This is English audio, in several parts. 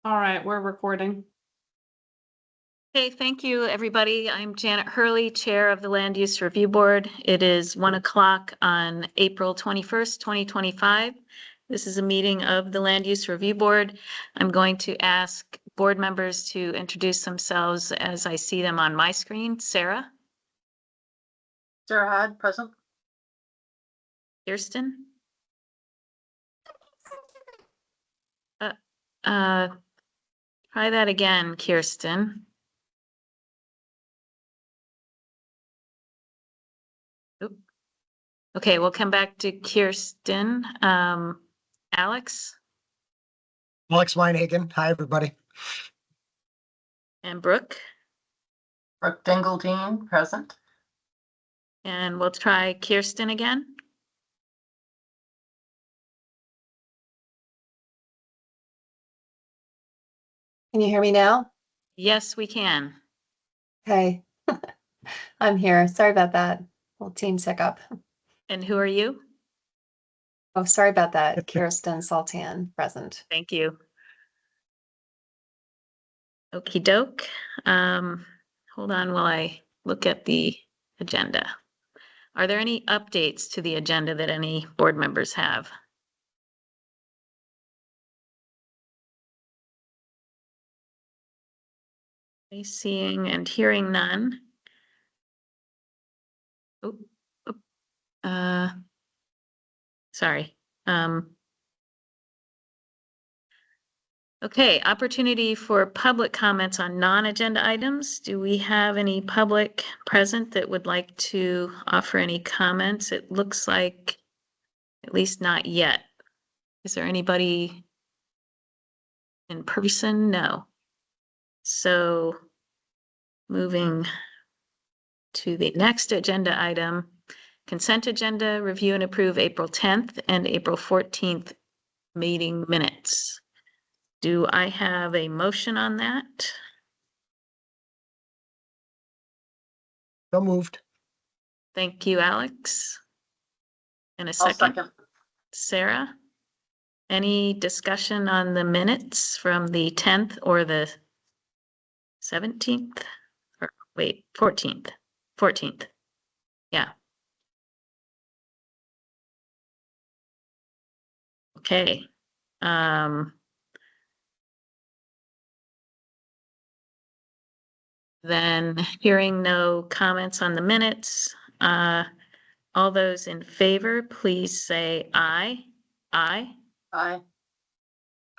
All right, we're recording. Okay, thank you, everybody. I'm Janet Hurley, Chair of the Land Use Review Board. It is 1 o'clock on April 21st, 2025. This is a meeting of the Land Use Review Board. I'm going to ask board members to introduce themselves as I see them on my screen. Sarah? Sarah Hyde, present. Kirsten? Try that again, Kirsten. Oop. Okay, we'll come back to Kirsten. Alex Alex Weinhagen. Hi, everybody. and Brooke. Brooke Dingeldine, present. And we'll try Kirsten again. Can you hear me now? Yes, we can. Okay. I'm here. Sorry about that. Little team hiccup. And who are you? Oh, sorry about that. Kirsten Sultan, present. Thank you. Okie doke. Hold on while I look at the agenda. Are there any updates to the agenda that any board members have? Seeing and hearing none. Oh, sorry. Okay, opportunity for public comments on non-agenda items. Do we have any public present that would like to offer any comments? It looks like at least not yet. Is there anybody in person? No. So moving to the next agenda item, consent agenda, review and approve April 10th and April 14th meeting minutes. Do I have a motion on that? So moved. Thank you, Alex. And a I'll second, second. Sarah. Any discussion on the minutes from the 10th or the 17th? Or wait, 14th. 14th. Yeah. Okay. Then hearing no comments on the minutes, all those in favor, please say aye. Aye. Aye.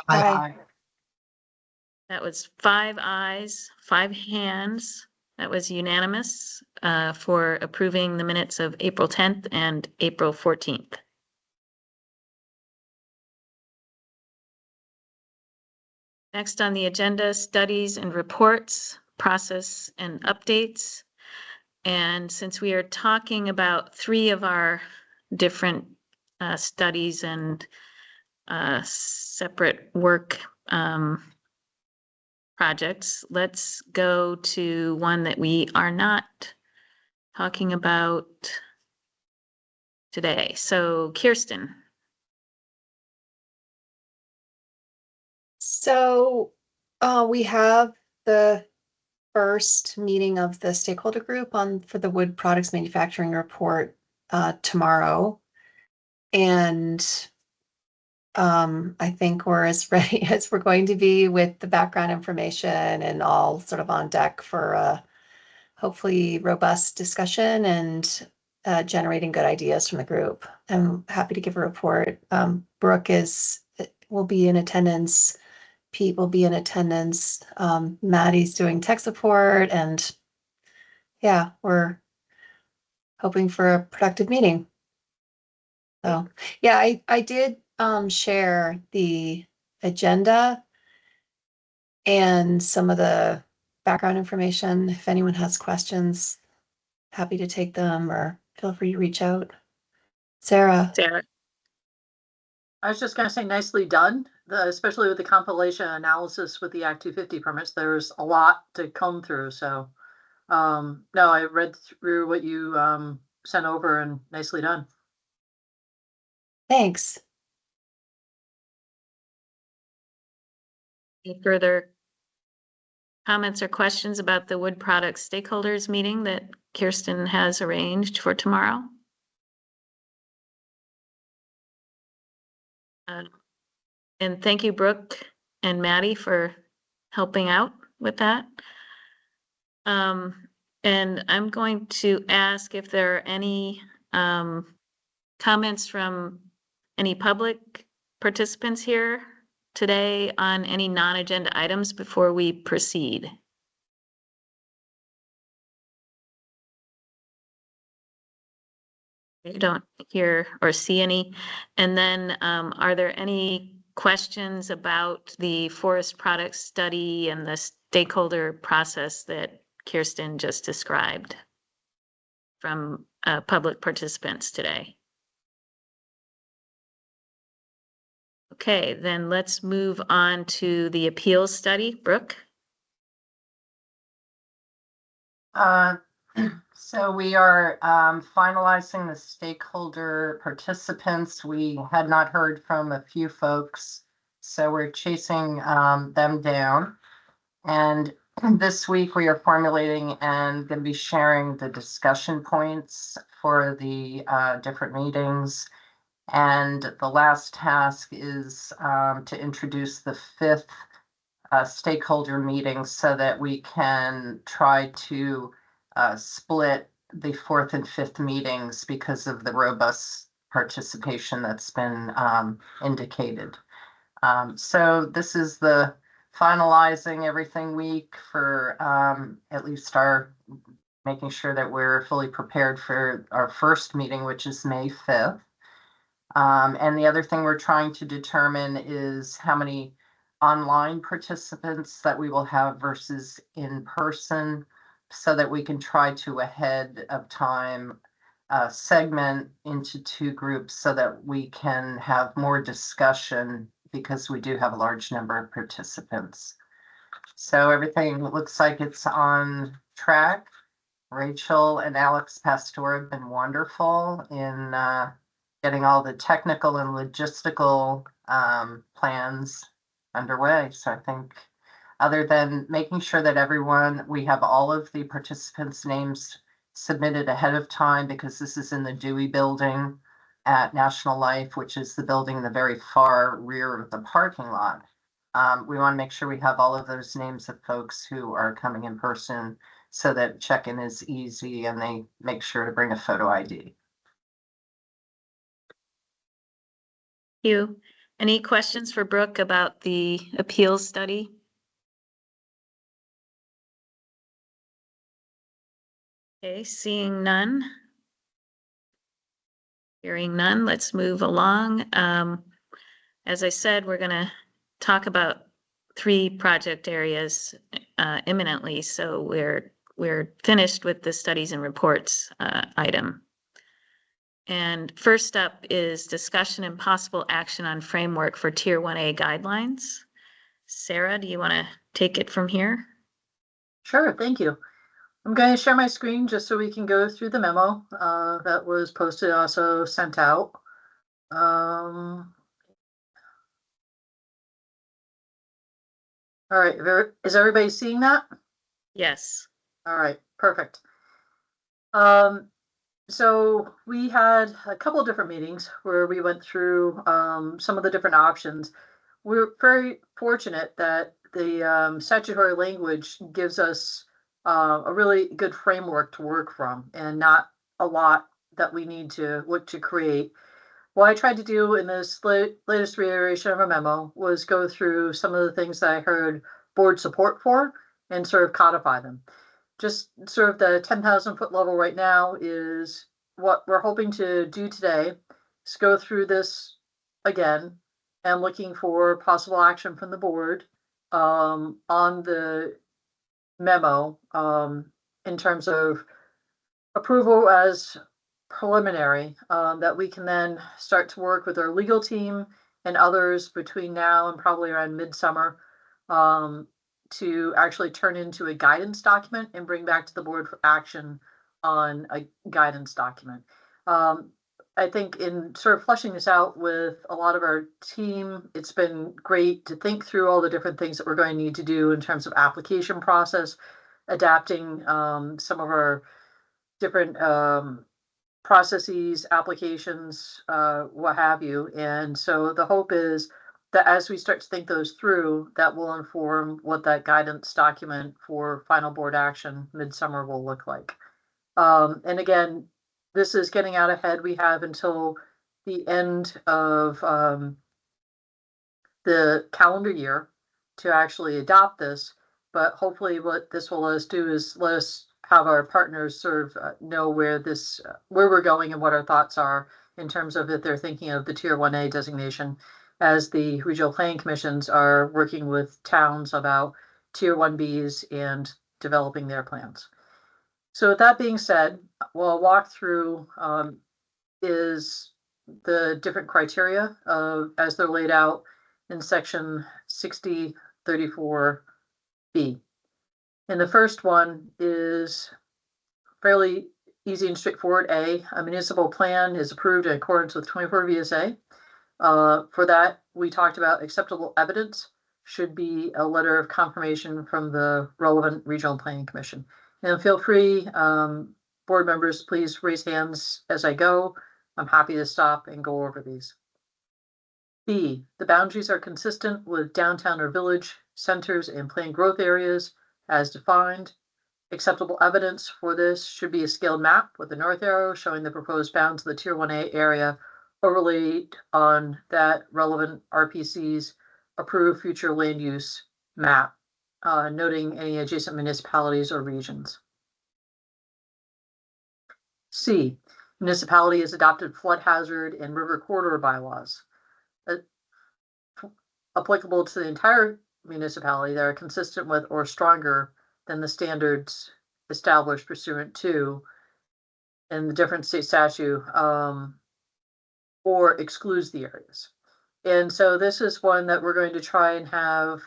Aye. That was 5 ayes, 5 hands. That was unanimous for approving the minutes of April 10th and April 14th. Next on the agenda, studies and reports, process and updates. And since we are talking about 3 of our different studies and separate work projects, let's go to one that we are not talking about today. So Kirsten. So we have the first meeting of the stakeholder group for the wood products manufacturing report tomorrow. And I think we're as ready as we're going to be with the background information and all sort of on deck for a hopefully robust discussion and generating good ideas from the group. I'm happy to give a report. Brooke will be in attendance. Pete will be in attendance. Maddie's doing tech support, and yeah, we're hoping for a productive meeting. So yeah, I did share the agenda and some of the background information. If anyone has questions, happy to take them, or feel free to reach out. Sarah. I was just going to say nicely done, especially with the compilation analysis with the Act 250 permits. There's a lot to comb through. So no, I read through what you sent over and nicely done. Thanks. Any further comments or questions about the wood products stakeholders meeting that Kirsten has arranged for tomorrow? And thank you, Brooke and Maddie, for helping out with that. And I'm going to ask if there are any comments from any public participants here today on any non-agenda items before we proceed. I don't hear or see any. And then are there any questions about the forest products study and the stakeholder process that Kirsten just described from public participants today? Okay, then let's move on to the appeals study. Brooke? So we are finalizing the stakeholder participants. We had not heard from a few folks, so we're chasing them down. And this week we are formulating and going to be sharing the discussion points for the different meetings. And the last task is to introduce the 5th stakeholder meeting so that we can try to split the 4th and 5th meetings because of the robust participation that's been indicated. So this is the finalizing everything week for at least our making sure that we're fully prepared for our first meeting, which is May 5th. And the other thing we're trying to determine is how many online participants that we will have versus in person, so that we can try to ahead of time segment into 2 groups so that we can have more discussion, because we do have a large number of participants. So everything looks like it's on track. Rachel and Alex Pastor have been wonderful in getting all the technical and logistical plans underway. So I think, other than making sure that we have all of the participants' names submitted ahead of time, because this is in the Dewey building at National Life, which is the building in the very far rear of the parking lot. We want to make sure we have all of those names of folks who are coming in person so that check-in is easy and they make sure to bring a photo ID. Thank you. Any questions for Brooke about the appeals study? Okay, seeing none. Hearing none, let's move along. As I said, we're going to talk about 3 project areas imminently, so we're finished with the studies and reports item. And first up is discussion and possible action on framework for Tier 1A guidelines. Sarah, do you want to take it from here? Sure, thank you. I'm going to share my screen just so we can go through the memo that was posted, also sent out. All right, is everybody seeing that? Yes. All right, perfect. So we had a couple of different meetings where we went through some of the different options. We're very fortunate that the statutory language gives us a really good framework to work from, and not a lot that we need to look to create. What I tried to do in this latest reiteration of a memo was go through some of the things that I heard board support for and sort of codify them. Just sort of the 10,000 foot level right now is what we're hoping to do today, is go through this again and looking for possible action from the board on the memo in terms of approval as preliminary, that we can then start to work with our legal team and others between now and probably around midsummer to actually turn into a guidance document and bring back to the board for action on a guidance document. I think in sort of fleshing this out with a lot of our team, it's been great to think through all the different things that we're going to need to do in terms of application process, adapting some of our different processes, applications, what have you. And so the hope is that as we start to think those through, that will inform what that guidance document for final board action midsummer will look like. And again, this is getting out ahead. We have until the end of the calendar year to actually adopt this. But hopefully what this will let us do is let us have our partners sort of know where we're going and what our thoughts are in terms of if they're thinking of the Tier 1A designation, as the regional planning commissions are working with towns about Tier 1Bs and developing their plans. So with that being said, what I'll walk through is the different criteria as they're laid out in section 6034B. And the first one is fairly easy and straightforward. A municipal plan is approved in accordance with 24 VSA. For that, we talked about acceptable evidence should be a letter of confirmation from the relevant regional planning commission. And feel free, board members, please raise hands as I go. I'm happy to stop and go over these. B, the boundaries are consistent with downtown or village centers and planned growth areas as defined. Acceptable evidence for this should be a scaled map with the north arrow showing the proposed bounds of the Tier 1A area overlaid on that relevant RPC's approved future land use map, noting any adjacent municipalities or regions. C, municipality has adopted flood hazard and river corridor bylaws applicable to the entire municipality that are consistent with or stronger than the standards established pursuant to in the different state statute, or excludes the areas. And so this is one that we're going to try and have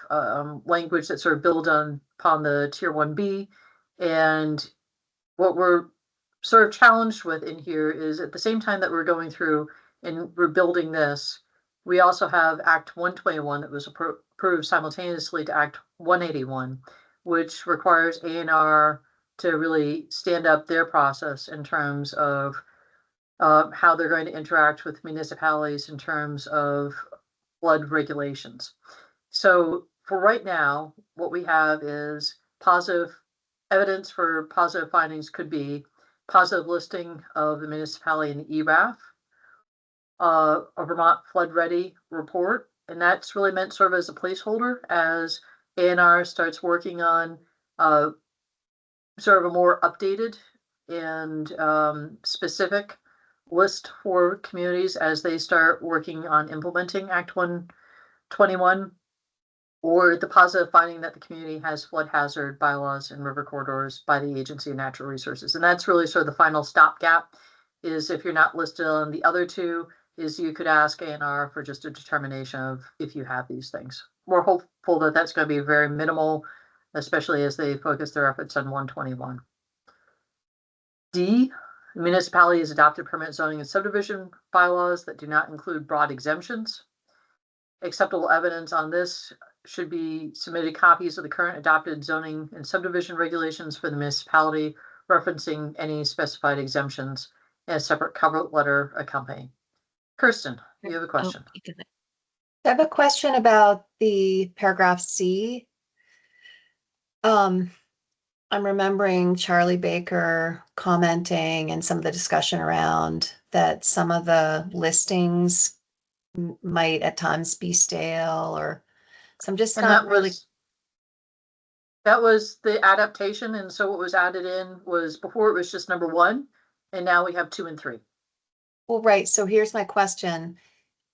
language that sort of build upon the Tier 1B. And what we're sort of challenged with in here is at the same time that we're going through and we're building this, we also have Act 121 that was approved simultaneously to Act 181, which requires A&R to really stand up their process in terms of how they're going to interact with municipalities in terms of flood regulations. So for right now, what we have is positive evidence for positive findings could be positive listing of the municipality in the ERAF, a Vermont Flood Ready report, and that's really meant sort of as a placeholder as A&R starts working on sort of a more updated and specific list for communities as they start working on implementing Act 121, or the positive finding that the community has flood hazard bylaws and river corridors by the Agency of Natural Resources. And that's really sort of the final stopgap, is if you're not listed on the other two, is you could ask A&R for just a determination of if you have these things. We're hopeful that that's going to be very minimal, especially as they focus their efforts on 121. D, the municipality has adopted permanent zoning and subdivision bylaws that do not include broad exemptions. Acceptable evidence on this should be submitted copies of the current adopted zoning and subdivision regulations for the municipality, referencing any specified exemptions, and a separate cover letter accompanying. Kirsten, you have a question. I have a question about the paragraph C. I'm remembering Charlie Baker commenting and some of the discussion around that some of the listings might at times be stale, or so I'm just And not really. That was the adaptation. And so what was added in was before it was just number 1, and now we have 2 and 3. Well, right. So here's my question.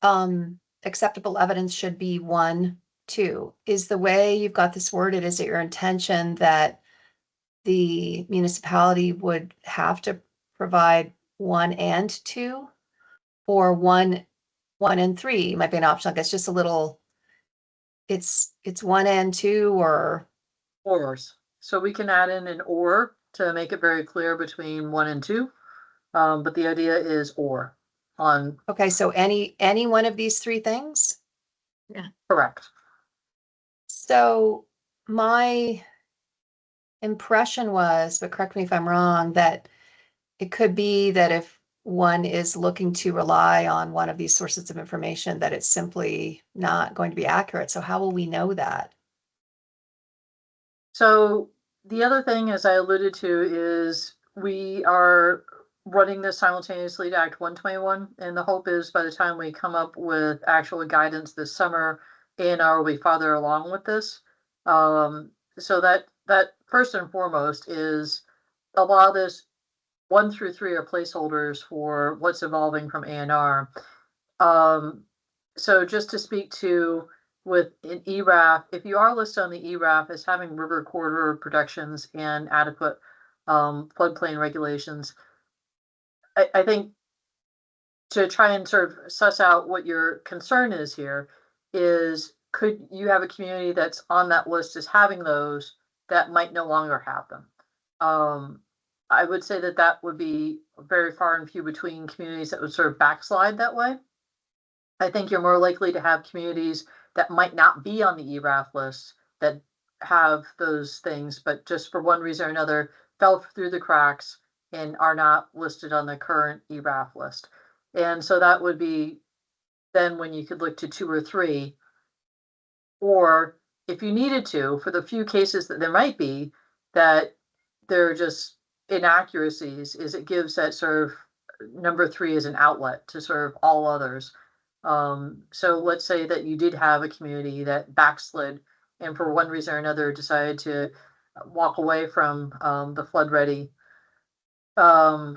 Acceptable evidence should be 1, 2. Is the way you've got this worded, is it your intention that the municipality would have to provide 1 and 2, or 1 and 3 might be an option? Like it's just a little, it's 1 and 2, or Ors. So we can add in an or to make it very clear between 1 and 2. But the idea is or. on, Okay, so any one of these three things? correct. So my impression was, but correct me if I'm wrong, that it could be that if one is looking to rely on one of these sources of information, that it's simply not going to be accurate. So how will we know that? So the other thing, as I alluded to, is we are running this simultaneously to Act 121, and the hope is by the time we come up with actual guidance this summer, A&R will be farther along with this. So that first and foremost is a lot of this 1 through 3 are placeholders for what's evolving from A&R. So just to speak to with an ERAF, if you are listed on the ERAF as having river corridor protections and adequate floodplain regulations, I think to try and sort of suss out what your concern is here is, could you have a community that's on that list as having those that might no longer have them? I would say that that would be very far and few between communities that would sort of backslide that way. I think you're more likely to have communities that might not be on the ERAF list that have those things, but just for one reason or another fell through the cracks and are not listed on the current ERAF list. And so that would be then when you could look to 2 or 3, or if you needed to, for the few cases that there might be, that they're just inaccuracies, is it gives that sort of number 3 as an outlet to serve all others. So let's say that you did have a community that backslid and for one reason or another decided to walk away from the flood ready, the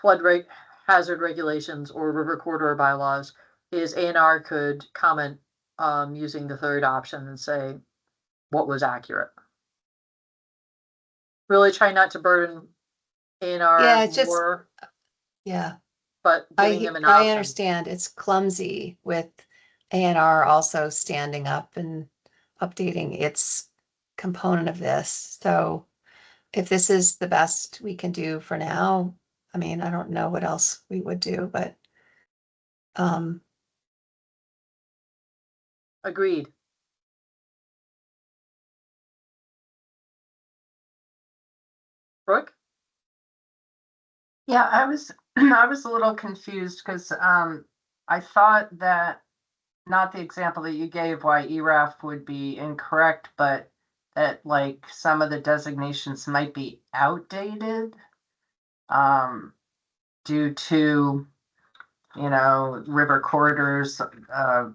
flood rate hazard regulations or river corridor bylaws, is A&R could comment using the third option and say what was accurate. Really try not to burden A&R Yeah, it's just, more, yeah, but giving them an option. I understand it's clumsy with A&R also standing up and updating its component of this. So if this is the best we can do for now, I mean, I don't know what else we would do, but Agreed. Brooke? Yeah, I was I was a little confused because I thought that not the example that you gave why ERAF would be incorrect, but that like some of the designations might be outdated due to river corridors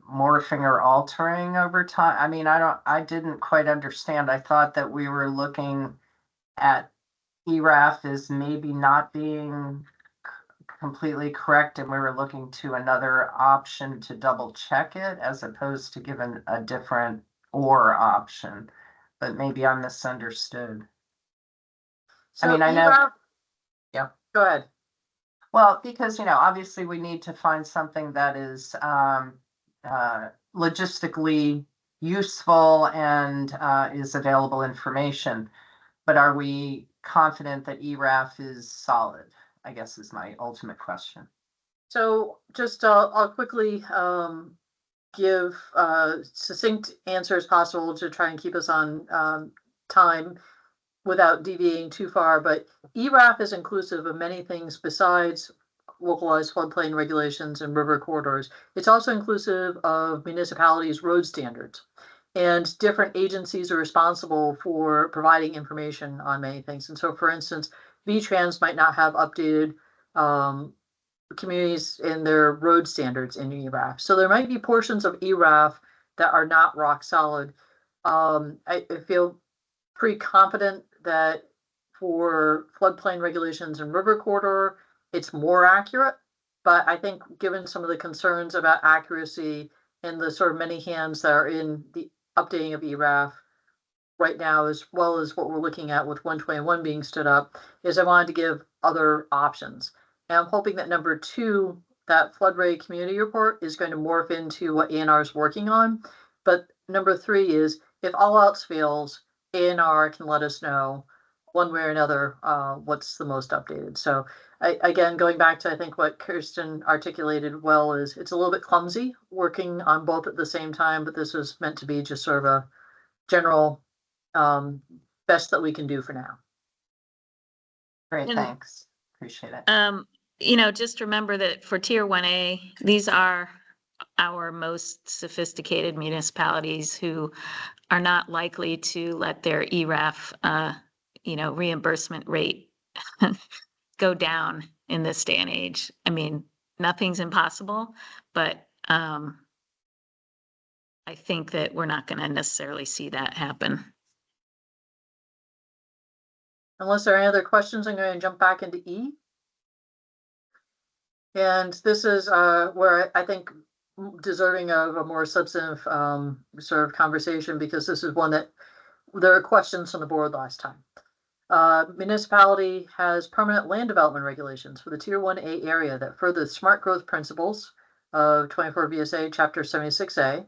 morphing or altering over time. I mean, I didn't quite understand. I thought that we were looking at ERAF as maybe not being completely correct, and we were looking to another option to double check it as opposed to given a different or option. But maybe I misunderstood. So mean, I know- ERAF, Yeah. go ahead. Well, because obviously we need to find something that is logistically useful and is available information. But are we confident that ERAF is solid? I guess is my ultimate question. So just I'll quickly give succinct answers possible to try and keep us on time without deviating too far. But ERAF is inclusive of many things besides localized floodplain regulations and river corridors. It's also inclusive of municipalities' road standards. And different agencies are responsible for providing information on many things. And so, for instance, VTrans might not have updated communities in their road standards in ERAF. So there might be portions of ERAF that are not rock solid. I feel pretty confident that for floodplain regulations and river corridor, it's more accurate. But I think given some of the concerns about accuracy and the sort of many hands that are in the updating of ERAF right now, as well as what we're looking at with 121 being stood up, is I wanted to give other options. And I'm hoping that number 2, that flood rate community report, is going to morph into what A&R is working on. But number 3 is, if all else fails, A&R can let us know one way or another, what's the most updated. So again, going back to, I think what Kirsten articulated well is it's a little bit clumsy working on both at the same time, but this was meant to be just sort of a general best that we can do for now. Great, And- thanks. Appreciate it. Just remember that for Tier 1A, these are our most sophisticated municipalities who are not likely to let their ERAF, reimbursement rate go down in this day and age. I mean, nothing's impossible, but I think that we're not going to necessarily see that happen. Unless there are any other questions, I'm going to jump back into E. And this is where I think deserving of a more substantive sort of conversation, because this is one that there are questions from the board last time. Municipality has permanent land development regulations for the Tier 1A area that further smart growth principles of 24 VSA Chapter 76A,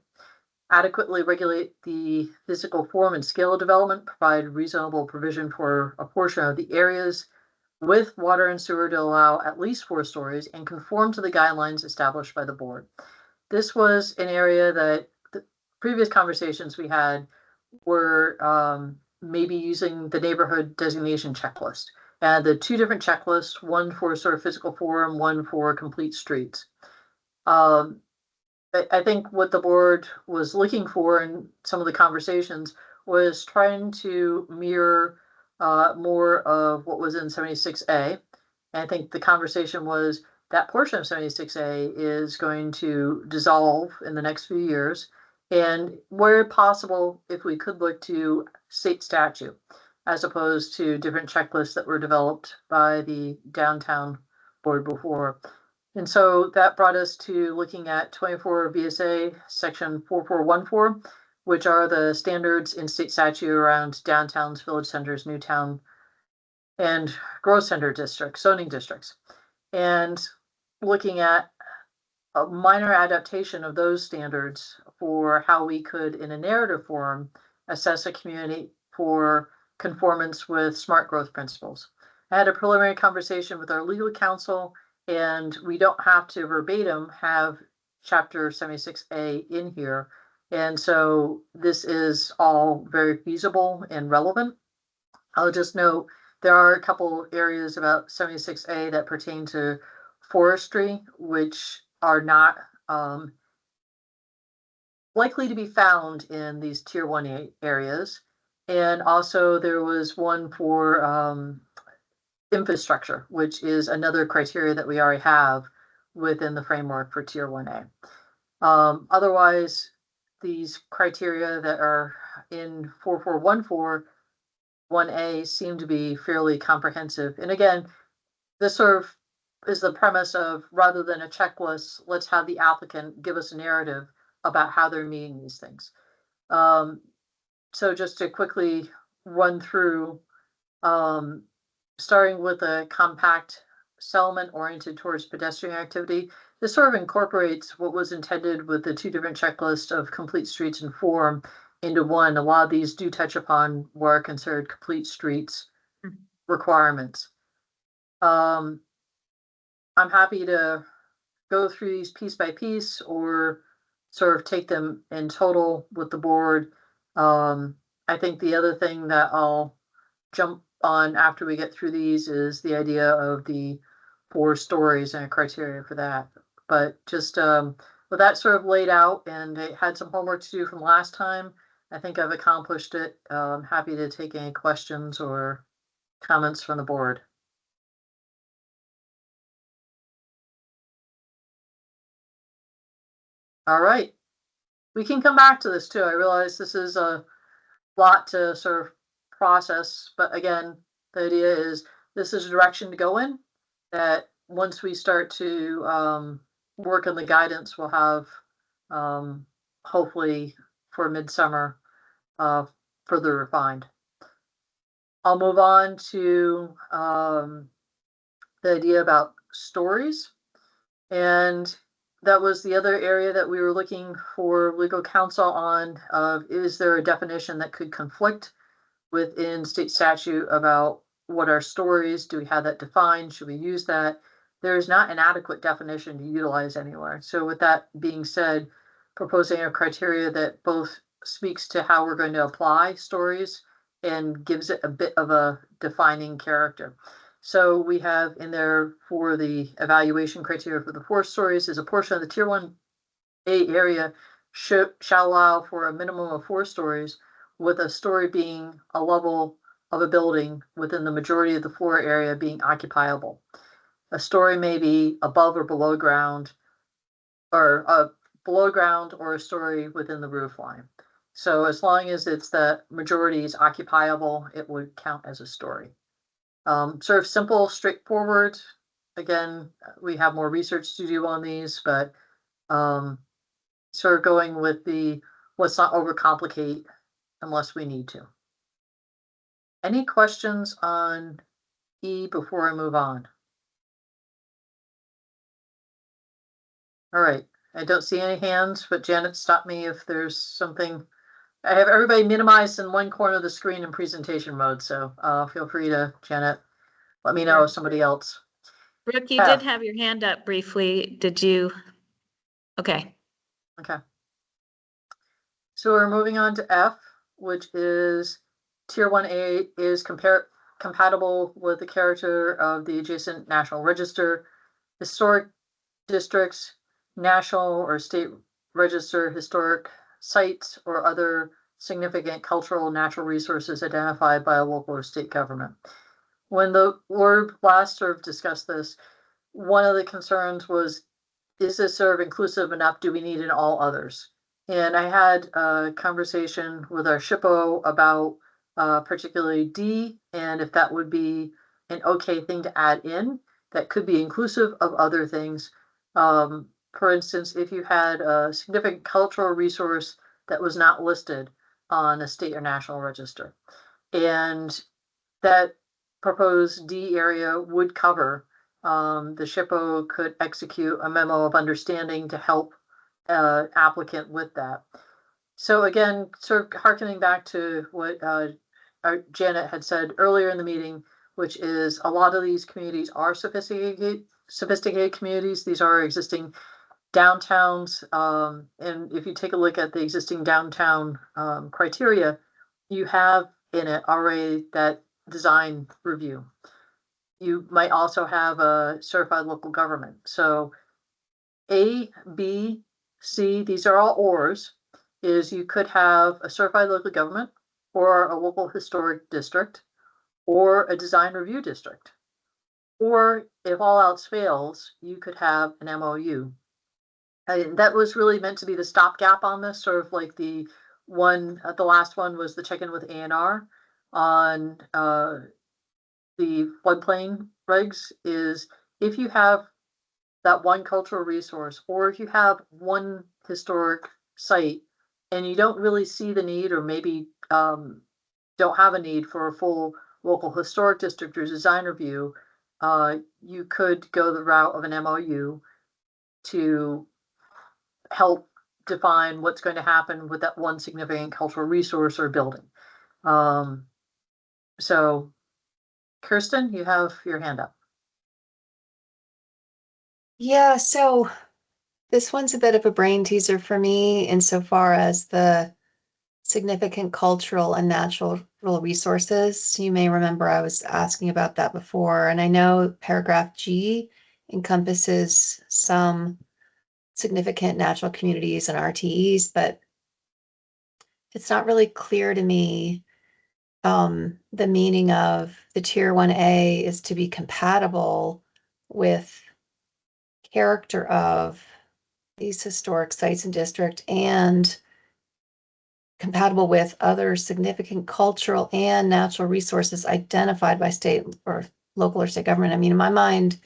adequately regulate the physical form and scale of development, provide reasonable provision for a portion of the areas with water and sewer to allow at least 4 stories, and conform to the guidelines established by the board. This was an area that the previous conversations we had were maybe using the neighborhood designation checklist. And the 2 different checklists, one for sort of physical form, one for complete streets. I think what the board was looking for in some of the conversations was trying to mirror more of what was in 76A. And I think the conversation was that portion of 76A is going to dissolve in the next few years. And where possible, if we could look to state statute, as opposed to different checklists that were developed by the downtown board before. And so that brought us to looking at 24 VSA section 4414, which are the standards in state statute around downtowns, village centers, new town, and growth center districts, zoning districts. And looking at a minor adaptation of those standards for how we could, in a narrative form, assess a community for conformance with smart growth principles. I had a preliminary conversation with our legal counsel, and we don't have to verbatim have Chapter 76A in here. And so this is all very feasible and relevant. I'll just note there are a couple areas about 76A that pertain to forestry, which are not likely to be found in these Tier 1 areas. And also there was one for infrastructure, which is another criteria that we already have within the framework for Tier 1A. Otherwise, these criteria that are in 4414 1A seem to be fairly comprehensive. And again, this sort of is the premise of, rather than a checklist, let's have the applicant give us a narrative about how they're meeting these things. So just to quickly run through, starting with a compact settlement oriented towards pedestrian activity, this sort of incorporates what was intended with the 2 different checklists of complete streets and form into one. A lot of these do touch upon what are considered complete streets requirements. I'm happy to go through these piece by piece or sort of take them in total with the board. I think the other thing that I'll jump on after we get through these is the idea of the 4 stories and a criteria for that. But just with that sort of laid out, and I had some homework to do from last time, I think I've accomplished it. I'm happy to take any questions or comments from the board. All right. We can come back to this too. I realize this is a lot to sort of process, but again, the idea is this is a direction to go in, that once we start to work on the guidance, we'll have hopefully for midsummer further refined. I'll move on to the idea about stories. And that was the other area that we were looking for legal counsel on. Is there a definition that could conflict within state statute about what are stories, do we have that defined, should we use that? There's not an adequate definition to utilize anywhere. So with that being said, proposing a criteria that both speaks to how we're going to apply stories and gives it a bit of a defining character. So we have in there for the evaluation criteria for the 4 stories is a portion of the tier 1A area shall allow for a minimum of 4 stories, with a story being a level of a building within the majority of the floor area being occupiable. A story may be above or below ground, or below ground, or a story within the roof line. So as long as it's the majority is occupiable, it would count as a story. Sort of simple, straightforward. Again, we have more research to do on these, but sort of going with the let's not overcomplicate unless we need to. Any questions on E before I move on? All right, I don't see any hands, but Janet, stop me if there's something. I have everybody minimized in one corner of the screen in presentation mode, so feel free to, Janet, let me know if somebody else. Brooke, you did have your hand up briefly. Did you? Okay. Okay. So we're moving on to F, which is tier 1A is compatible with the character of the adjacent National Register, historic districts, national or state register historic sites, or other significant cultural natural resources identified by a local or state government. When the board last sort of discussed this, one of the concerns was, is this sort of inclusive enough? Do we need in all others? And I had a conversation with our SHPO about particularly D, and if that would be an okay thing to add in that could be inclusive of other things. For instance, if you had a significant cultural resource that was not listed on a state or national register, and that proposed D area would cover, the SHPO could execute a memo of understanding to help applicant with that. So again, sort of hearkening back to what Janet had said earlier in the meeting, which is a lot of these communities are sophisticated communities. These are existing downtowns. And if you take a look at the existing downtown criteria, you have in it already that design review. You might also have a certified local government. So A, B, C, these are all ORs, is you could have a certified local government or a local historic district or a design review district. Or if all else fails, you could have an MOU. And that was really meant to be the stopgap on this, sort of like the one, the last one was the check-in with ANR on the floodplain regs, is if you have that one cultural resource, or if you have one historic site and you don't really see the need, or maybe don't have a need for a full local historic district or design review, you could go the route of an MOU to help define what's going to happen with that one significant cultural resource or building. So Kirsten, you have your hand up. Yeah, so this one's a bit of a brain teaser for me insofar as the significant cultural and natural resources. You may remember I was asking about that before, and I know paragraph G encompasses some significant natural communities and RTEs, but it's not really clear to me the meaning of the tier 1A is to be compatible with character of these historic sites and district and compatible with other significant cultural and natural resources identified by state or local or state government. I mean, in my mind,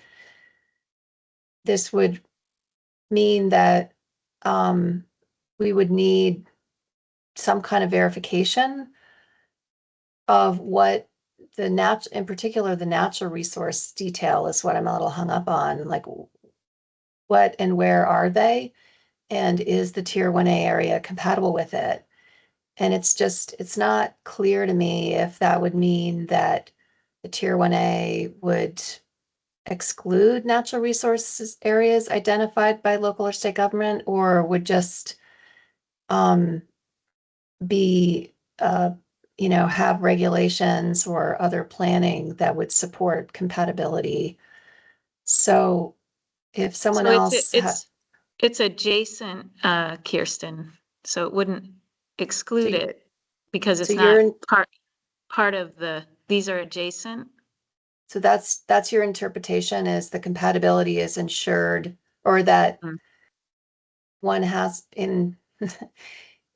this would mean that we would need some kind of verification of what the in particular, the natural resource detail is what I'm a little hung up on. Like, what and where are they? And is the tier 1A area compatible with it? And it's not clear to me if that would mean that the Tier 1A would exclude natural resources areas identified by local or state government, or would just be, have regulations or other planning that would support compatibility. So if someone So else, it's adjacent, Kirsten, so it wouldn't exclude So- it because so it's not you're, part of these are adjacent. so that's your interpretation, is the compatibility is ensured, or that Mm. one has in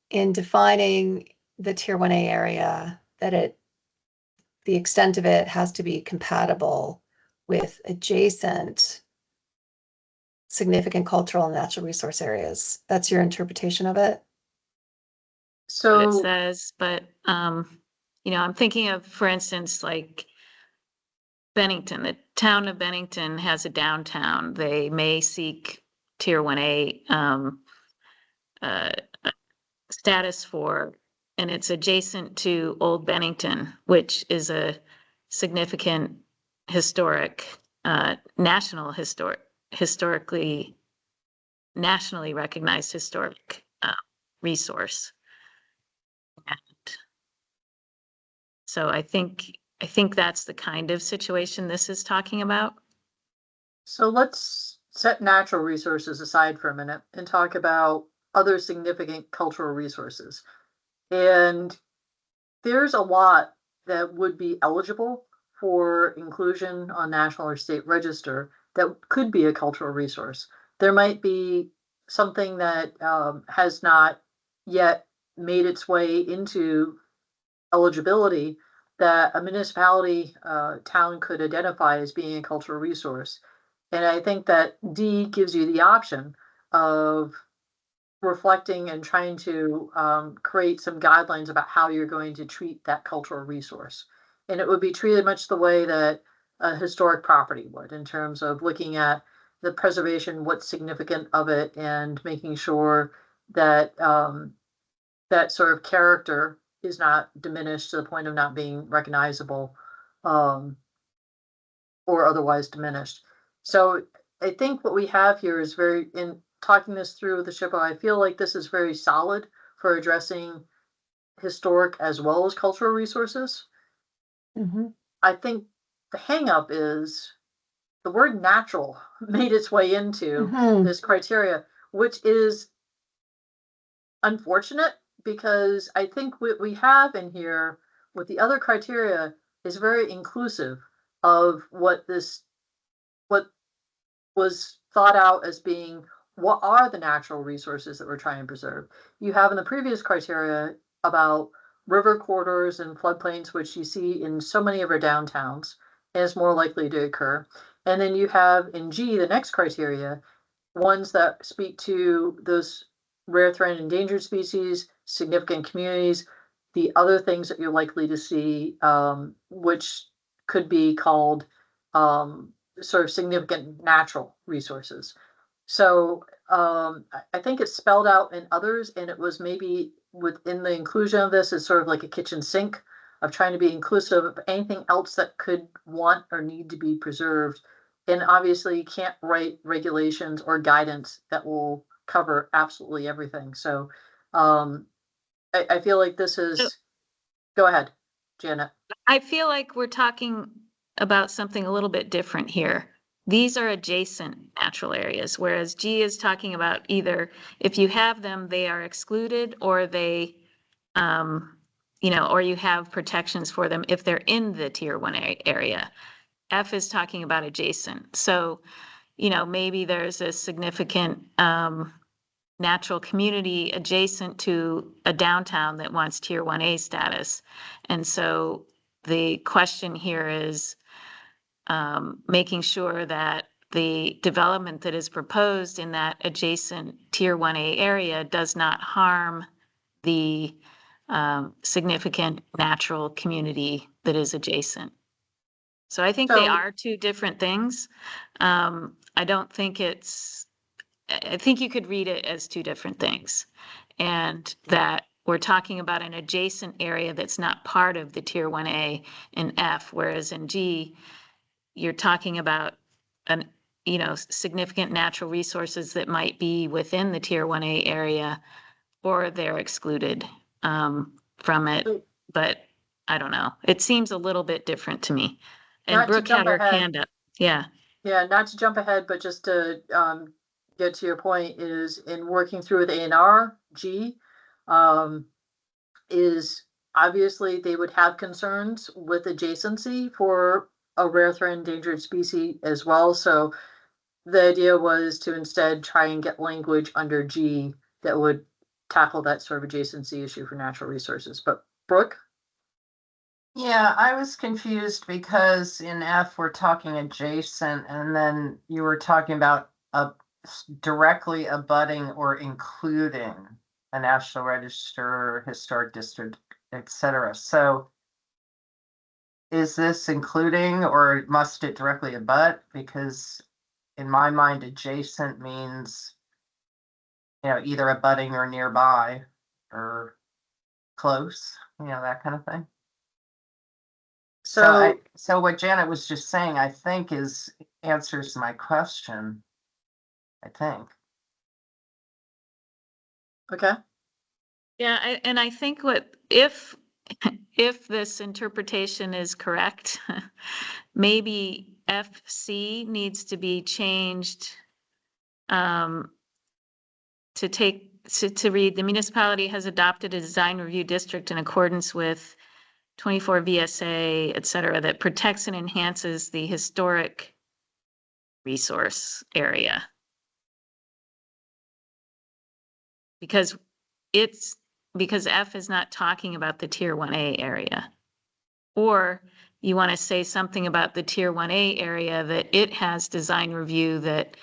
in defining the Tier 1A area, that the extent of it has to be compatible with adjacent significant cultural and natural resource areas. That's your interpretation of it? What it So, says, but, I'm thinking of, for instance, like Bennington, the town of Bennington has a downtown. They may seek Tier 1A, uh, status for, and it's adjacent to Old Bennington, which is a significant historic, historically, nationally recognized historic resource. And so I think that's the kind of situation this is talking about. so let's set natural resources aside for a minute and talk about other significant cultural resources. And there's a lot that would be eligible for inclusion on national or state register that could be a cultural resource. There might be something that has not yet made its way into eligibility that a municipality town could identify as being a cultural resource. And I think that D gives you the option of reflecting and trying to create some guidelines about how you're going to treat that cultural resource. And it would be treated much the way that a historic property would, in terms of looking at the preservation, what's significant of it, and making sure that that sort of character is not diminished to the point of not being recognizable or otherwise diminished. So I think what we have here is very, in talking this through with the SHPO, I feel like this is very solid for addressing historic as well as cultural resources. Mhm. I think the hangup is the word natural made its way into Mhm. this criteria, which is unfortunate because I think what we have in here with the other criteria is very inclusive of what was thought out as being what are the natural resources that we're trying to preserve. You have in the previous criteria about river corridors and floodplains, which you see in so many of our downtowns and is more likely to occur. And then you have in G, the next criteria, ones that speak to those rare, threatened, endangered species, significant communities, the other things that you're likely to see, which could be called sort of significant natural resources. So I think it's spelled out in others, and it was maybe within the inclusion of this is sort of like a kitchen sink of trying to be inclusive of anything else that could want or need to be preserved. And obviously, you can't write regulations or guidance that will cover absolutely everything. So I feel like this is. Go ahead, Janet. I feel like we're talking about something a little bit different here. These are adjacent natural areas, whereas G is talking about either if you have them, they are excluded, or they, or you have protections for them if they're in the Tier 1 area. F is talking about adjacent. So, maybe there's a significant natural community adjacent to a downtown that wants Tier 1A status. And so the question here is making sure that the development that is proposed in that adjacent Tier 1A area does not harm the significant natural community that is adjacent. So I think they So are two different things. I don't think I think you could read it as two different things, and that we're talking about an adjacent area that's not part of the tier 1A in F, whereas in G, you're talking about an, significant natural resources that might be within the tier 1A area, or they're excluded from it. But I don't know. It seems a little bit different to me. And Not to Brooke had jump her ahead. hand up. Yeah. Yeah, not to jump ahead, but just to get to your point is in working through with A&R, G, is obviously they would have concerns with adjacency for a rare threatened endangered species as well. So the idea was to instead try and get language under G that would tackle that sort of adjacency issue for natural resources. But Brooke? Yeah, I was confused because in F, we're talking adjacent, and then you were talking about directly abutting or including a National Register, historic district, etc. So is this including or must it directly abut? Because in my mind, adjacent means, either abutting or nearby or close, that kind of thing. So what Janet was just saying, I think answers my question. I think. Okay. Yeah, I think if this interpretation is correct, maybe FC needs to be changed to read, the municipality has adopted a design review district in accordance with 24 VSA, et cetera, that protects and enhances the historic resource area. Because F is not talking about the tier 1A area. Or you want to say something about the tier 1A area that it has design review that,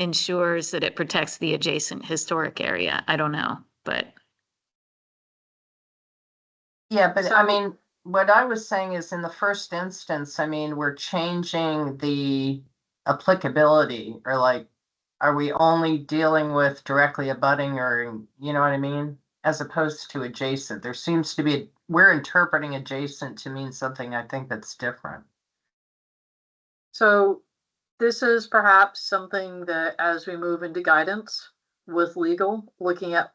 ensures that it protects the adjacent historic area. I don't know, but. Yeah, but So- I mean, what I was saying is in the first instance, I mean, we're changing the applicability or like, are we only dealing with directly abutting or, you know what I mean? As opposed to adjacent, there seems to be, we're interpreting adjacent to mean something I think that's different. So this is perhaps something that as we move into guidance with legal, looking at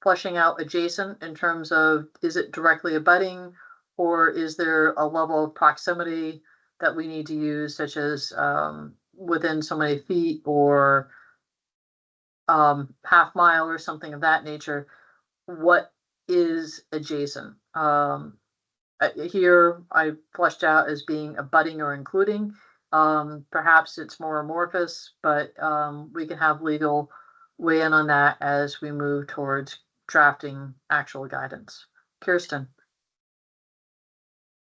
fleshing out adjacent in terms of, is it directly abutting or is there a level of proximity that we need to use, such as within so many feet or half mile or something of that nature? What is adjacent? Here I fleshed out as being abutting or including. Perhaps it's more amorphous, but we can have legal weigh in on that as we move towards drafting actual guidance. Kirsten.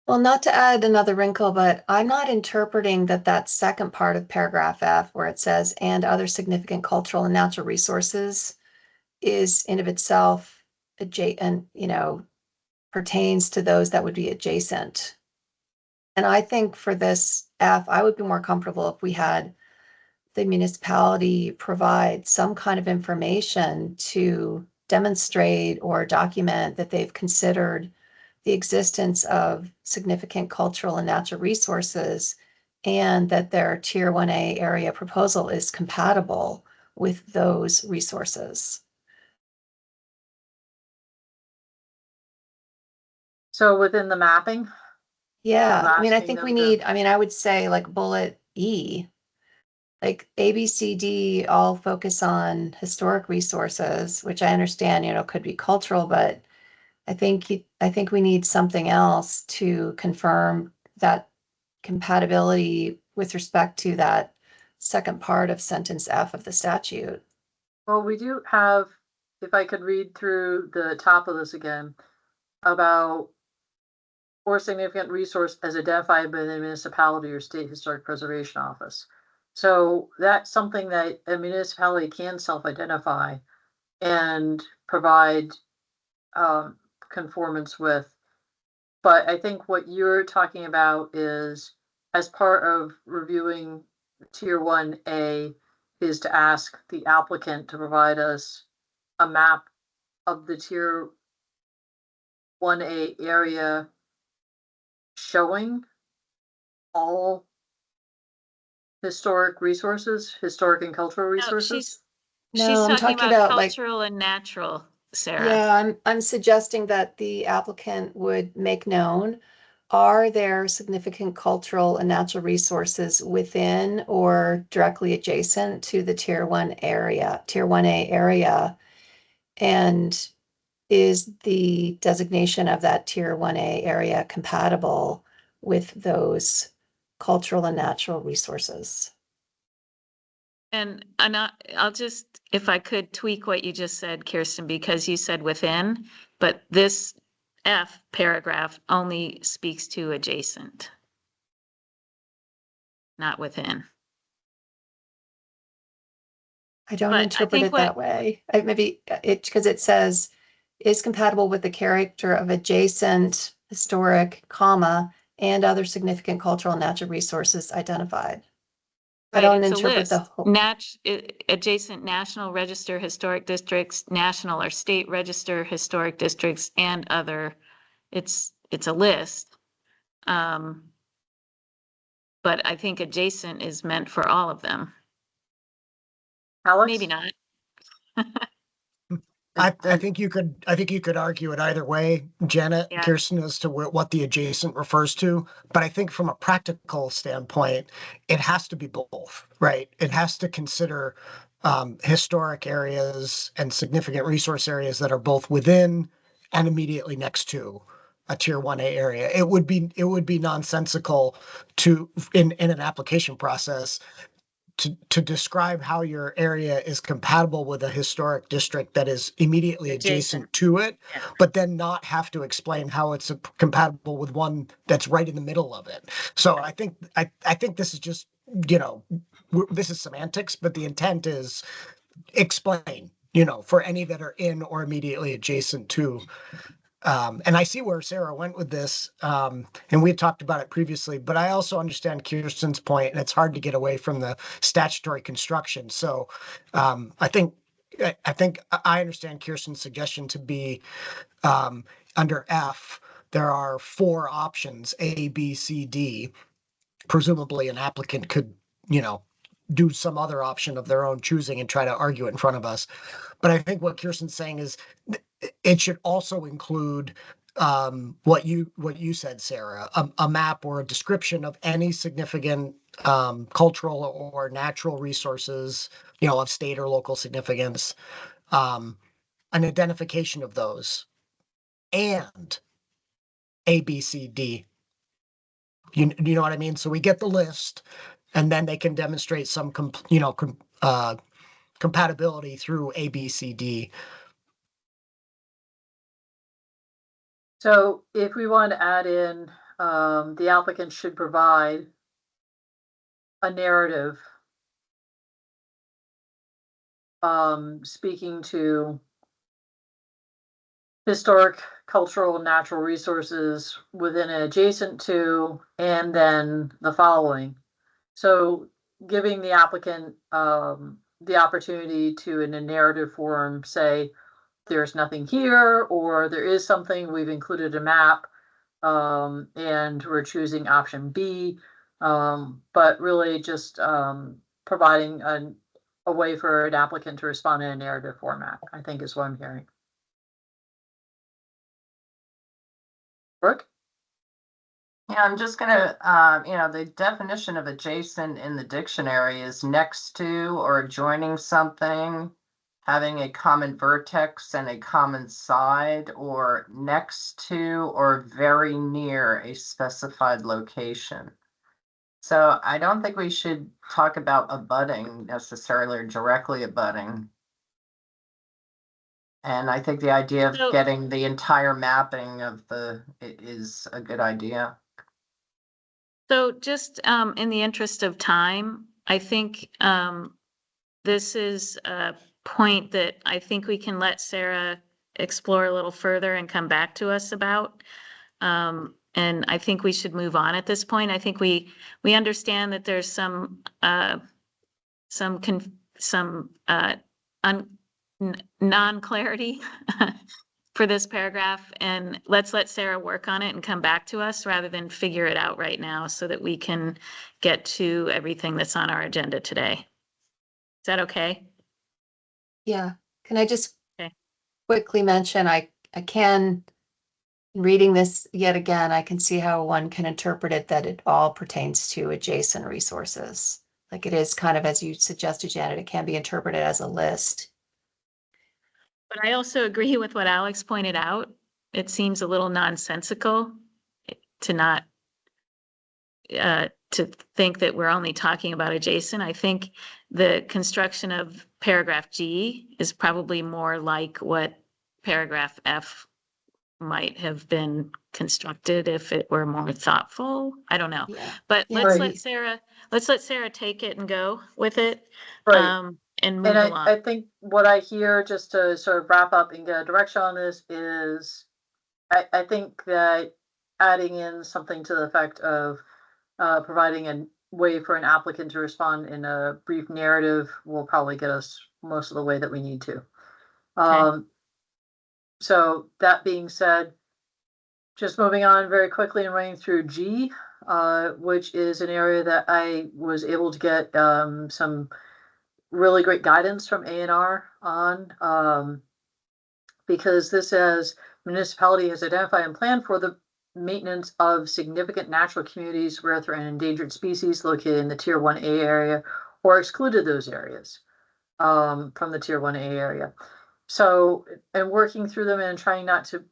Well, not to add another wrinkle, but I'm not interpreting that second part of paragraph F where it says, and other significant cultural and natural resources is in of itself adjacent, pertains to those that would be adjacent. And I think for this F, I would be more comfortable if we had the municipality provide some kind of information to demonstrate or document that they've considered the existence of significant cultural and natural resources and that their tier 1A area proposal is compatible with those resources. So within the mapping? Yeah, I'm I mean, I asking think we them to- need, I would say like bullet E, like A, B, C, D all focus on historic resources, which I understand, could be cultural, but I think we need something else to confirm that compatibility with respect to that second part of sentence F of the statute. Well, we do have, if I could read through the top of this again, about or significant resource as identified by the municipality or state historic preservation office. So that's something that a municipality can self-identify and provide conformance with. But I think what you're talking about is as part of reviewing tier 1A is to ask the applicant to provide us a map of the tier 1A area showing all historic resources, historic and cultural resources? She's No, I'm talking talking about about like, cultural and natural, Sarah. yeah, I'm suggesting that the applicant would make known, are there significant cultural and natural resources within or directly adjacent to the tier 1A area? And is the designation of that tier 1A area compatible with those cultural and natural resources? And I'll just, if I could tweak what you just said, Kirsten, because you said within, but this F paragraph only speaks to adjacent, not within. I don't But I interpret think it that way. Maybe it, because it says is compatible with the character of adjacent historic, comma, and other significant cultural and natural resources identified. I Right, don't it's a interpret the list. whole. Adjacent National Register Historic Districts, National or State Register Historic Districts, and other. It's a list. But I think adjacent is meant for all of them. Alex? Maybe not. I think you could argue it either way, Janet, Yeah. Kirsten, as to what the adjacent refers to. But I think from a practical standpoint, it has to be both, right? It has to consider historic areas and significant resource areas that are both within and immediately next to a tier 1A area. It would be nonsensical to in an application process to describe how your area is compatible with a historic district that is immediately adjacent to it, Yeah. but then not have to explain how it's compatible with one that's right in the middle of it. So I think this is just, this is semantics, but the intent is explain, for any that are in or immediately adjacent to. And I see where Sarah went with this, and we had talked about it previously, but I also understand Kirsten's point, and it's hard to get away from the statutory construction. So I think I understand Kirsten's suggestion to be under F, there are 4 options, A, B, C, D. Presumably an applicant could, do some other option of their own choosing and try to argue it in front of us. But I think what Kirsten's saying is it should also include what you said, Sarah, a map or a description of any significant cultural or natural resources, of state or local significance, an identification of those, and A, B, C, D. You know what I mean? So we get the list, and then they can demonstrate some compatibility through A, B, C, D. So if we want to add in, the applicant should provide a narrative speaking to historic, cultural, natural resources within and adjacent to, and then the following. So giving the applicant the opportunity to, in a narrative form, say, there's nothing here, or there is something, we've included a map, and we're choosing option B. But really just providing a way for an applicant to respond in a narrative format, I think is what I'm hearing. Brooke? Yeah, I'm just gonna, the definition of adjacent in the dictionary is next to or adjoining something, having a common vertex and a common side, or next to or very near a specified location. So I don't think we should talk about abutting necessarily or directly abutting. And I think the idea So- of getting the entire mapping of it is a good idea. So just in the interest of time, I think this is a point that I think we can let Sarah explore a little further and come back to us about. And I think we should move on at this point. I think we understand that there's some non-clarity for this paragraph, and let's let Sarah work on it and come back to us rather than figure it out right now so that we can get to everything that's on our agenda today. Is that okay? Yeah, can I just Okay. quickly mention, I can, reading this yet again, I can see how one can interpret it that it all pertains to adjacent resources. Like it is kind of, as you suggested, Janet, it can be interpreted as a list. But I also agree with what Alex pointed out. It seems a little nonsensical to not to think that we're only talking about adjacent. I think the construction of paragraph G is probably more like what paragraph F might have been constructed if it were more thoughtful. I don't know. Yeah. But Yeah, let's Right. let Sarah take it and go with it. Right. And move And along. I think what I hear, just to sort of wrap up and get a direction on this, is I think that adding in something to the effect of providing a way for an applicant to respond in a brief narrative will probably get us most of the way that we need to. So that being said, just moving on very quickly and running through G, which is an area that I was able to get some really great guidance from A&R on, because this says municipality has identified and planned for the maintenance of significant natural communities, rare, threatened, and endangered species located in the Tier 1A area, or excluded those areas from the Tier 1A area. So, and working through them and trying not to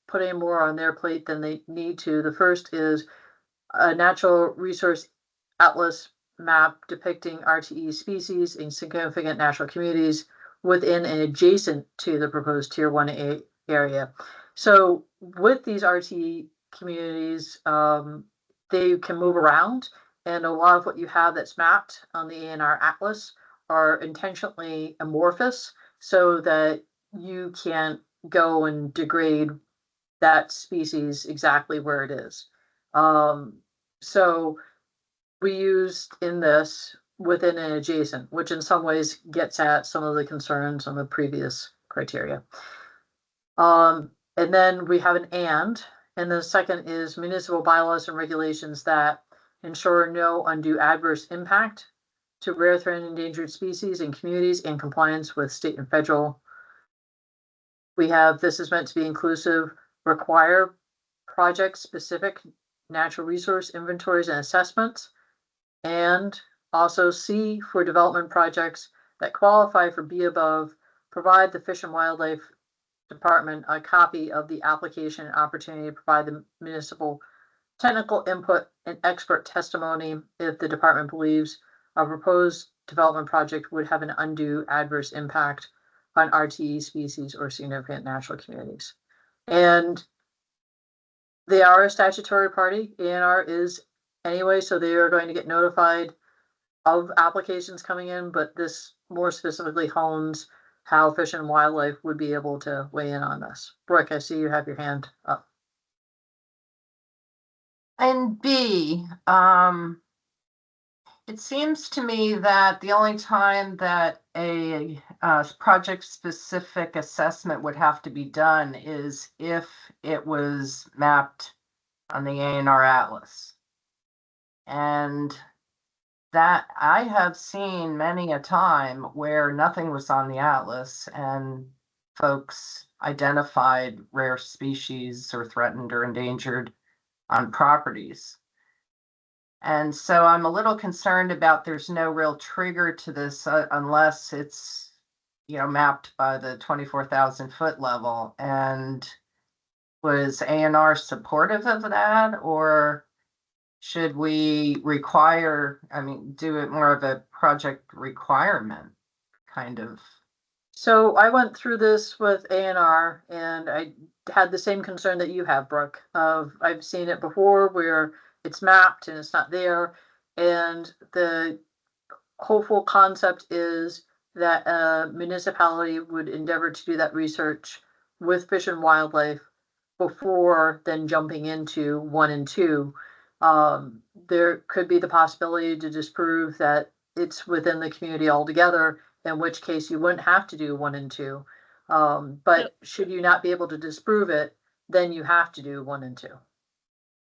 put any more on their plate than they need to. The first is a natural resource atlas map depicting RTE species in significant natural communities within and adjacent to the proposed Tier 1A area. So with these RTE communities, they can move around, and a lot of what you have that's mapped on the A&R Atlas are intentionally amorphous so that you can't go and degrade that species exactly where it is. So we used in this within an adjacent, which in some ways gets at some of the concerns on the previous criteria. And then we have an and the second is municipal bylaws and regulations that ensure no undue adverse impact to rare, threatened, endangered species and communities in compliance with state and federal. We have, this is meant to be inclusive, require project-specific natural resource inventories and assessments, and also C, for development projects that qualify for B above, provide the Fish and Wildlife Department a copy of the application and opportunity to provide the municipal technical input and expert testimony if the department believes a proposed development project would have an undue adverse impact on RTE species or significant natural communities. And they are a statutory party. A&R is anyway, so they are going to get notified of applications coming in, but this more specifically hones how Fish and Wildlife would be able to weigh in on this. Brooke, I see you have your hand up. And B, it seems to me that the only time that a project-specific assessment would have to be done is if it was mapped on the A&R Atlas. And that I have seen many a time where nothing was on the Atlas and folks identified rare species or threatened or endangered on properties. And so I'm a little concerned about there's no real trigger to this unless it's, mapped by the 24,000 foot level. And was A&R supportive of that, or should we require, do it more of a project requirement kind of? So I went through this with A&R and I had the same concern that you have, Brooke, of I've seen it before where it's mapped and it's not there. And the hopeful concept is that a municipality would endeavor to do that research with Fish and Wildlife before then jumping into 1 and 2. There could be the possibility to disprove that it's within the community altogether in which case you wouldn't have to do 1 and 2. But should you not be able to disprove it, then you have to do 1 and 2.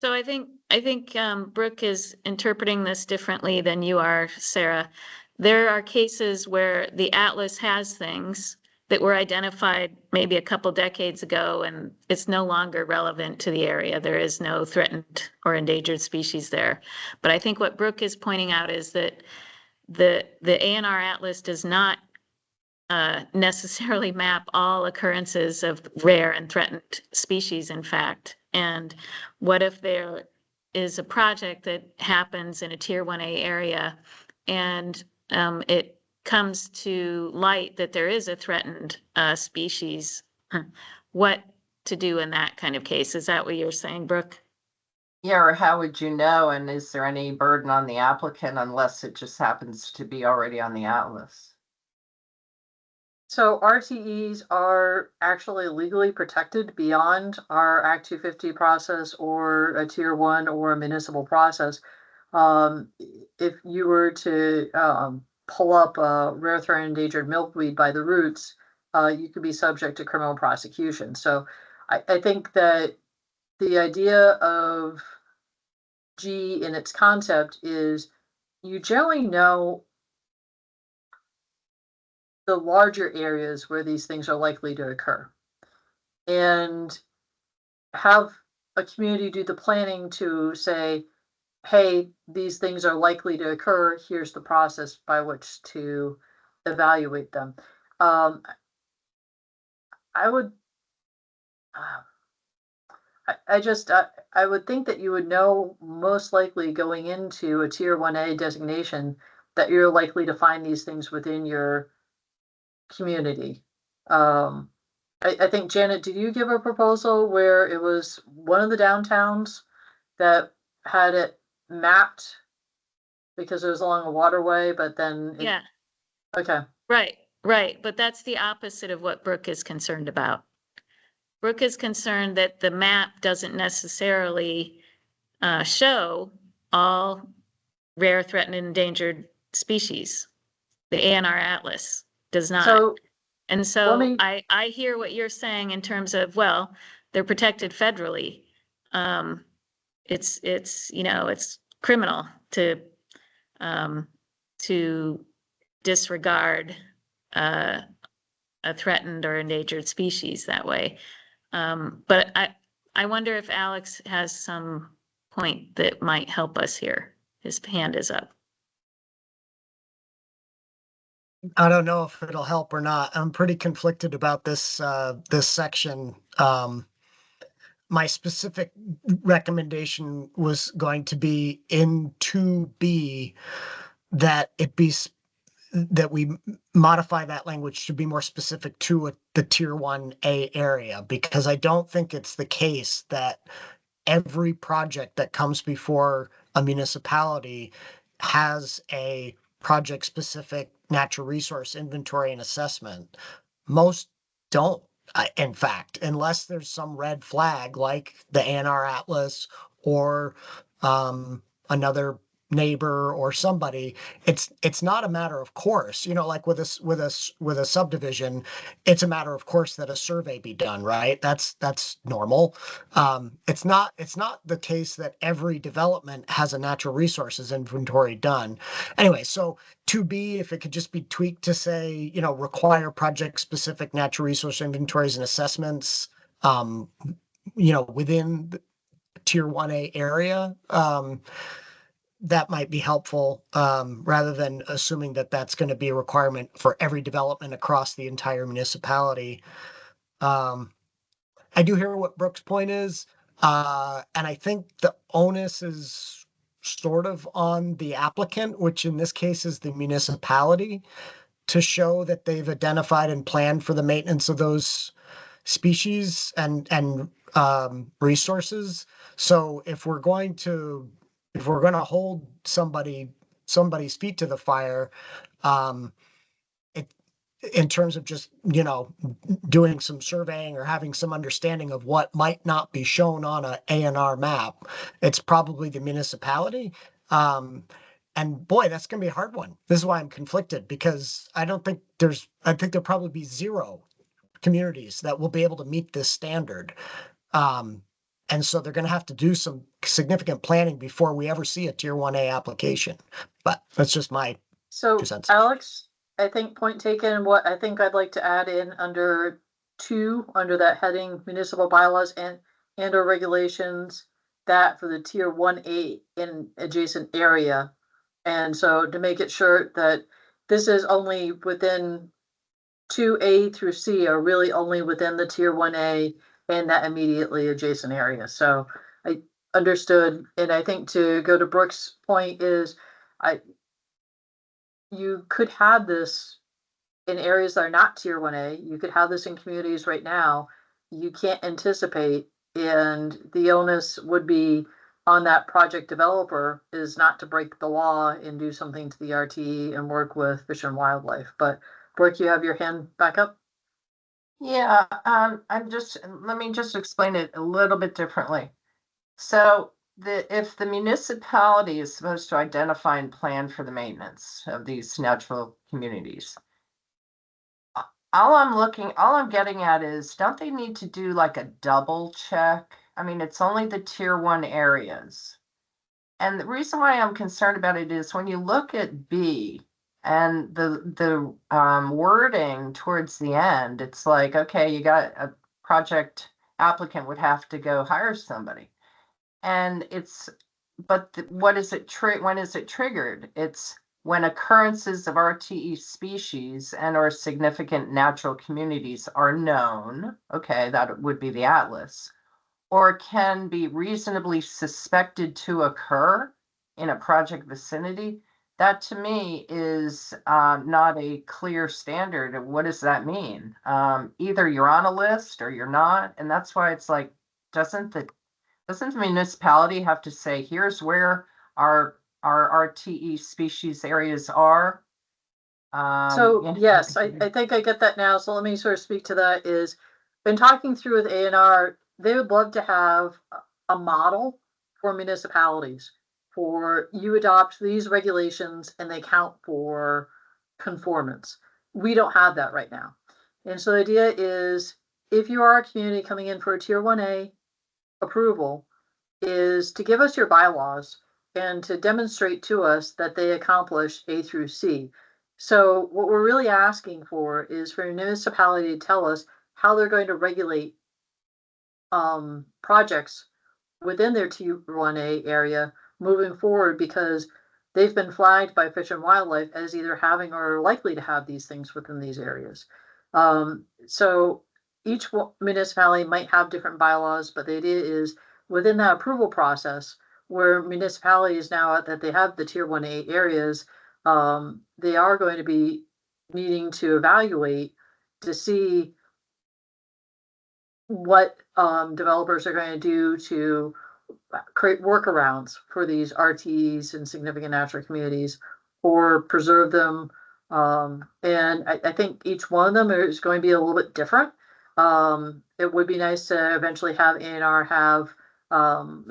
So I think Brooke is interpreting this differently than you are, Sarah. There are cases where the atlas has things that were identified maybe a couple decades ago, and it's no longer relevant to the area. There is no threatened or endangered species there. But I think what Brooke is pointing out is that the ANR atlas does not necessarily map all occurrences of rare and threatened species, in fact. And what if there is a project that happens in a Tier 1A area and it comes to light that there is a threatened species? What to do in that kind of case? Is that what you're saying, Brooke? Yeah, or how would you know? And is there any burden on the applicant unless it just happens to be already on the atlas? So RTEs are actually legally protected beyond our Act 250 process or a Tier 1 or a municipal process. If you were to pull up a rare threatened endangered milkweed by the roots, you could be subject to criminal prosecution. So I think that the idea of G in its concept is you generally know the larger areas where these things are likely to occur and have a community do the planning to say, hey, these things are likely to occur. Here's the process by which to evaluate them. I would, I would think that you would know most likely going into a Tier 1A designation that you're likely to find these things within your community. I think, Janet, did you give a proposal where it was one of the downtowns that had it mapped because it was along a waterway, but then Yeah, okay. right. But that's the opposite of what Brooke is concerned about. Brooke is concerned that the map doesn't necessarily show all rare, threatened, and endangered species. The ANR Atlas does not. So And so me- I hear what you're saying in terms of, well, they're protected federally. It's you know, it's criminal to disregard a threatened or endangered species that way. But I wonder if Alex has some point that might help us here. His hand is up. I don't know if it'll help or not. I'm pretty conflicted about this this section. My specific recommendation was going to be in 2B that it be that we modify that language to be more specific to the Tier 1A area, because I don't think it's the case that every project that comes before a municipality has a project specific natural resource inventory and assessment. Most don't, in fact, unless there's some red flag like the ANR Atlas or another neighbor or somebody. It's not a matter of course, you know, like with a subdivision, it's a matter of course that a survey be done, right? That's normal. It's not the case that every development has a natural resources inventory done. Anyway, so 2B, if it could just be tweaked to say, you know, require project specific natural resource inventories and assessments, you know, within the Tier 1A area. That might be helpful, rather than assuming that that's going to be a requirement for every development across the entire municipality. I do hear what Brooke's point is, and I think the onus is sort of on the applicant, which in this case is the municipality, to show that they've identified and planned for the maintenance of those species and resources. So if we're going to hold somebody's feet to the fire, in terms of just, you know, doing some surveying or having some understanding of what might not be shown on a ANR map, it's probably the municipality. And And boy, that's going to be a hard one. This is why I'm conflicted, because I think there'll probably be 0 communities that will be able to meet this standard. And so they're going to have to do some significant planning before we ever see a tier 1A application. But that's just my So 2 cents. Alex, I think point taken. What I think I'd like to add in under 2, under that heading, municipal bylaws and or regulations, that for the tier 1A in adjacent area. And so to make it sure that this is only within 2A through C are really only within the tier 1A and that immediately adjacent area. So I understood, and I think to go to Brooke's point is, you could have this in areas that are not tier 1A. You could have this in communities right now. You can't anticipate, and the onus would be on that project developer is not to break the law and do something to the RTE and work with Fish and Wildlife. But Brooke, you have your hand back up. Yeah, let me just explain it a little bit differently. So if the municipality is supposed to identify and plan for the maintenance of these natural communities, all I'm getting at is, don't they need to do like a double check? I mean, it's only the tier 1 areas. And the reason why I'm concerned about it is when you look at B and the wording towards the end, it's like, okay, you got a project applicant would have to go hire somebody. And when is it triggered? It's when occurrences of RTE species and or significant natural communities are known. Okay, that would be the atlas, or can be reasonably suspected to occur in a project vicinity. That to me is not a clear standard. What does that mean? Either you're on a list or you're not. And that's why it's like, doesn't the municipality have to say, here's where our RTE species areas are? So yes, I think I get that now. So let me sort of speak to that. Is been talking through with A&R, they would love to have a model for municipalities, for you adopt these regulations and they count for conformance. We don't have that right now. And so the idea is, if you are a community coming in for a tier 1A approval, is to give us your bylaws and to demonstrate to us that they accomplish A through C. So what we're really asking for is for a municipality to tell us how they're going to regulate projects within their tier 1A area moving forward, because they've been flagged by Fish and Wildlife as either having or likely to have these things within these areas. So each municipality might have different bylaws, but the idea is within that approval process, where municipalities now that they have the tier 1A areas, they are going to be needing to evaluate to see what developers are going to do to create workarounds for these RTEs and significant natural communities, or preserve them. And I think each one of them is going to be a little bit different. It would be nice to eventually have A&R have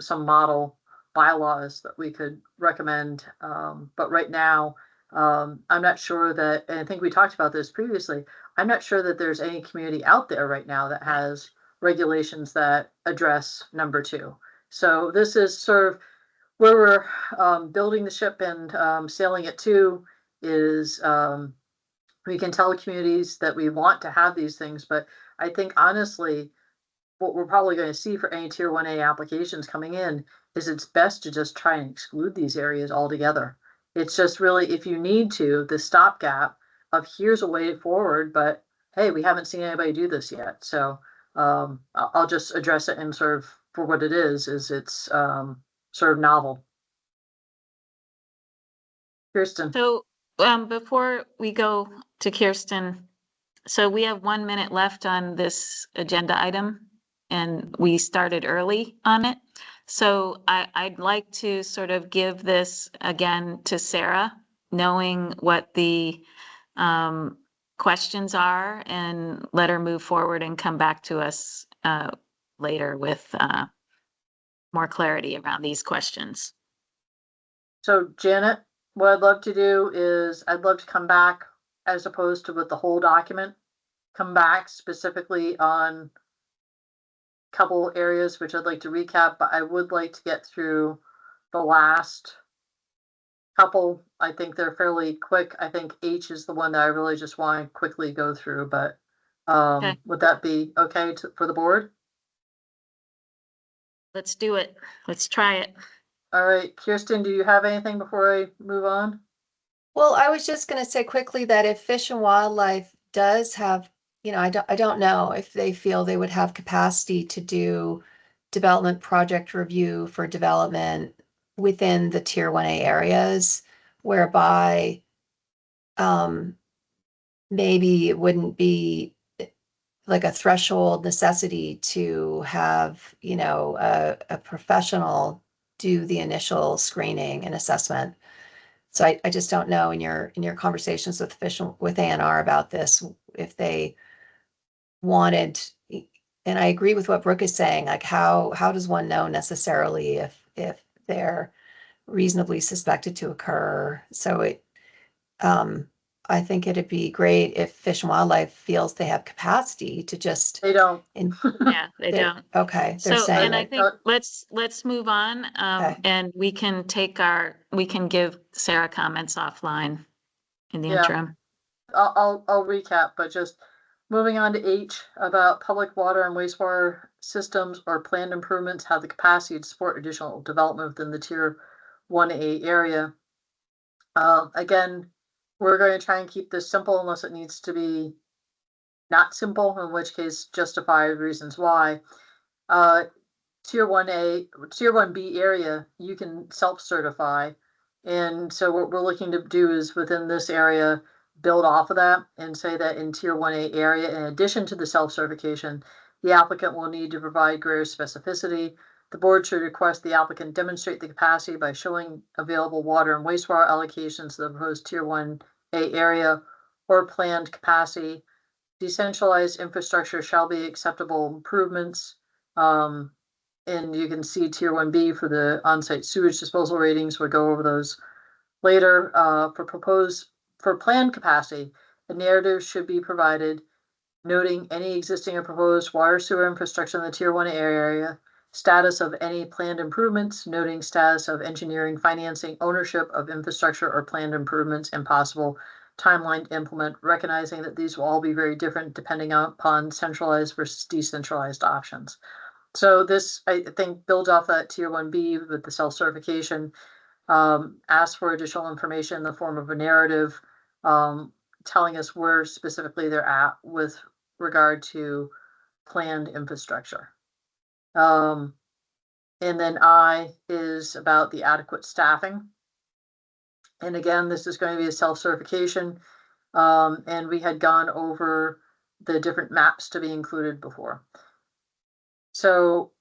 some model bylaws that we could recommend. But right now, I'm not sure that, and I think we talked about this previously, I'm not sure that there's any community out there right now that has regulations that address number 2. So this is sort of where we're building the ship and sailing it to, is we can tell communities that we want to have these things, but I think honestly, what we're probably going to see for any tier 1A applications coming in is it's best to just try and exclude these areas altogether. It's just really, if you need to, the stopgap of here's a way forward, but hey, we haven't seen anybody do this yet. So I'll just address it and sort of for what it is it's sort of novel. Kirsten. So before we go to Kirsten, so we have 1 minute left on this agenda item, and we started early on it. So I'd like to sort of give this again to Sarah, knowing what the questions are, and let her move forward and come back to us later with more clarity around these questions. So Janet, what I'd love to do is I'd love to come back as opposed to with the whole document, come back specifically on a couple areas, which I'd like to recap, but I would like to get through the last couple. I think they're fairly quick. I think H is the one that I really just want to quickly go through, but Okay. would that be okay for the board? Let's do it. Let's try it. All right, Kirsten, do you have anything before I move on? Well, I was just going to say quickly that if Fish and Wildlife does have, I don't know if they feel they would have capacity to do development project review for development within the Tier 1A areas, whereby maybe it wouldn't be like a threshold necessity to have, a professional do the initial screening and assessment. So I just don't know in your conversations with with ANR about this, if they wanted, and I agree with what Brooke is saying, like how does one know necessarily if they're reasonably suspected to occur? So I think it'd be great if Fish and Wildlife feels they have capacity to just. They don't. Yeah, they don't. Okay, they're So, saying and I that. think let's move on, Okay. and we can give Sarah comments offline in the Yeah. interim. I'll recap, but just moving on to H about public water and wastewater systems or planned improvements have the capacity to support additional development within the Tier 1A area. Again, we're going to try and keep this simple unless it needs to be not simple, in which case justify reasons why. Tier 1A, Tier 1B area, you can self-certify. And so what we're looking to do is within this area, build off of that and say that in Tier 1A area, in addition to the self-certification, the applicant will need to provide greater specificity. The board should request the applicant demonstrate the capacity by showing available water and wastewater allocations to the proposed Tier 1A area or planned capacity. Decentralized infrastructure shall be acceptable improvements. And you can see Tier 1B for the on-site sewage disposal ratings. We'll go over those later. For planned capacity, a narrative should be provided noting any existing or proposed water sewer infrastructure in the Tier 1 area, status of any planned improvements, noting status of engineering, financing, ownership of infrastructure or planned improvements, and possible timeline to implement, recognizing that these will all be very different depending upon centralized versus decentralized options. So this, I think, builds off that Tier 1B with the self-certification, ask for additional information in the form of a narrative, telling us where specifically they're at with regard to planned infrastructure. And then I is about the adequate staffing. And again, this is going to be a self-certification. And we had gone over the different maps to be included before. So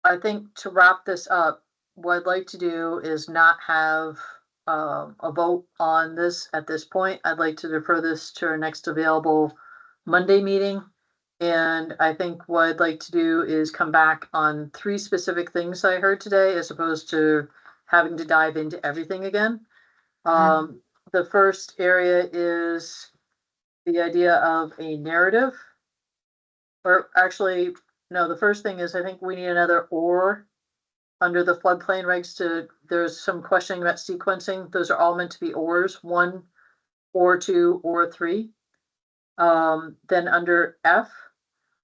I think to wrap this up, what I'd like to do is not have a vote on this at this point. I'd like to defer this to our next available Monday meeting. And I think what I'd like to do is come back on 3 specific things I heard today, as opposed to having to dive into everything again. The first area is the idea of a narrative, or actually, no, the first thing is I think we need another or under the floodplain regs there's some questioning about sequencing. Those are all meant to be ors, 1 or 2 or 3. Then under F,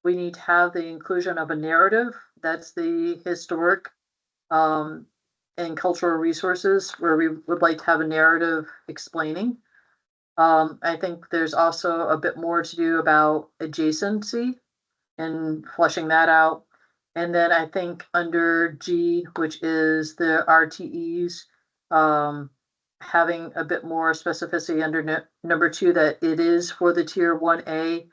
we need to have the inclusion of a narrative. That's the historic and cultural resources, where we would like to have a narrative explaining. I think there's also a bit more to do about adjacency and fleshing that out. And then I think under G, which is the RTEs, having a bit more specificity under number 2, that it is for the Tier 1A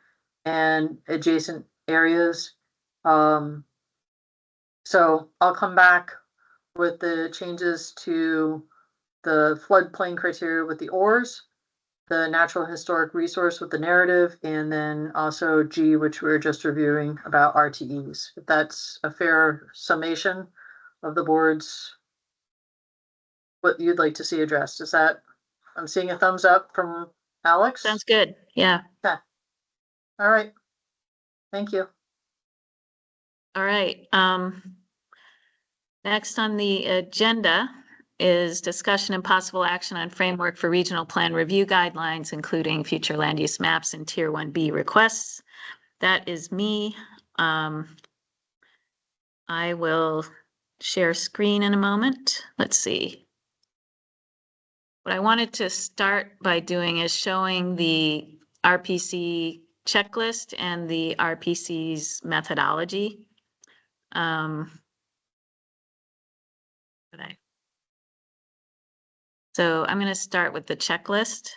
and adjacent areas. So I'll come back with the changes to the floodplain criteria with the ors, the natural historic resource with the narrative, and then also G, which we were just reviewing about RTEs. If that's a fair summation of the board's, what you'd like to see addressed. Is that I'm seeing a thumbs up from Alex. Sounds good. Yeah. All right. Thank you. All right. Next on the agenda is discussion and possible action on framework for regional plan review guidelines, including future land use maps and Tier 1B requests. That is me. I will share screen in a moment. Let's see. What I wanted to start by doing is showing the RPC checklist and the RPC's methodology. So I'm going to start with the checklist.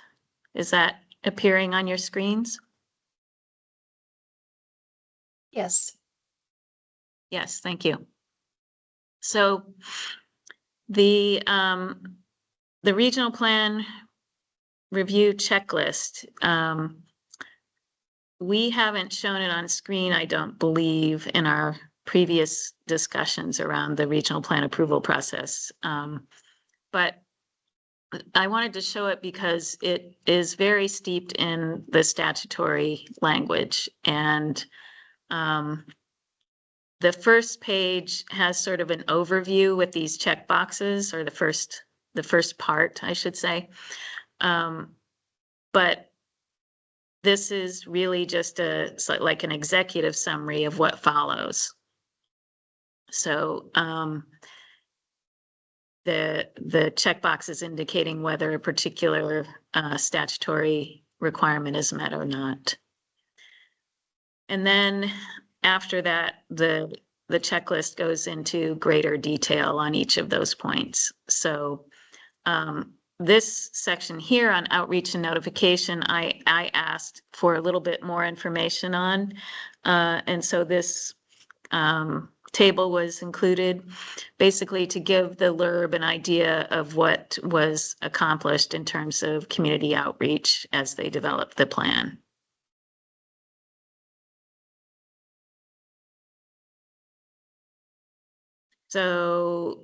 Is that appearing on your screens? Yes. Yes, thank you. So the regional plan review checklist, we haven't shown it on screen, I don't believe, in our previous discussions around the regional plan approval process. But I wanted to show it because it is very steeped in the statutory language, and the first page has sort of an overview with these check boxes, or the first part, I should say. But this is really just like an executive summary of what follows. So the checkbox is indicating whether a particular statutory requirement is met or not. And then after that, the checklist goes into greater detail on each of those points. So this section here on outreach and notification, I asked for a little bit more information on. And so this table was included basically to give the LURB an idea of what was accomplished in terms of community outreach as they developed the plan. So,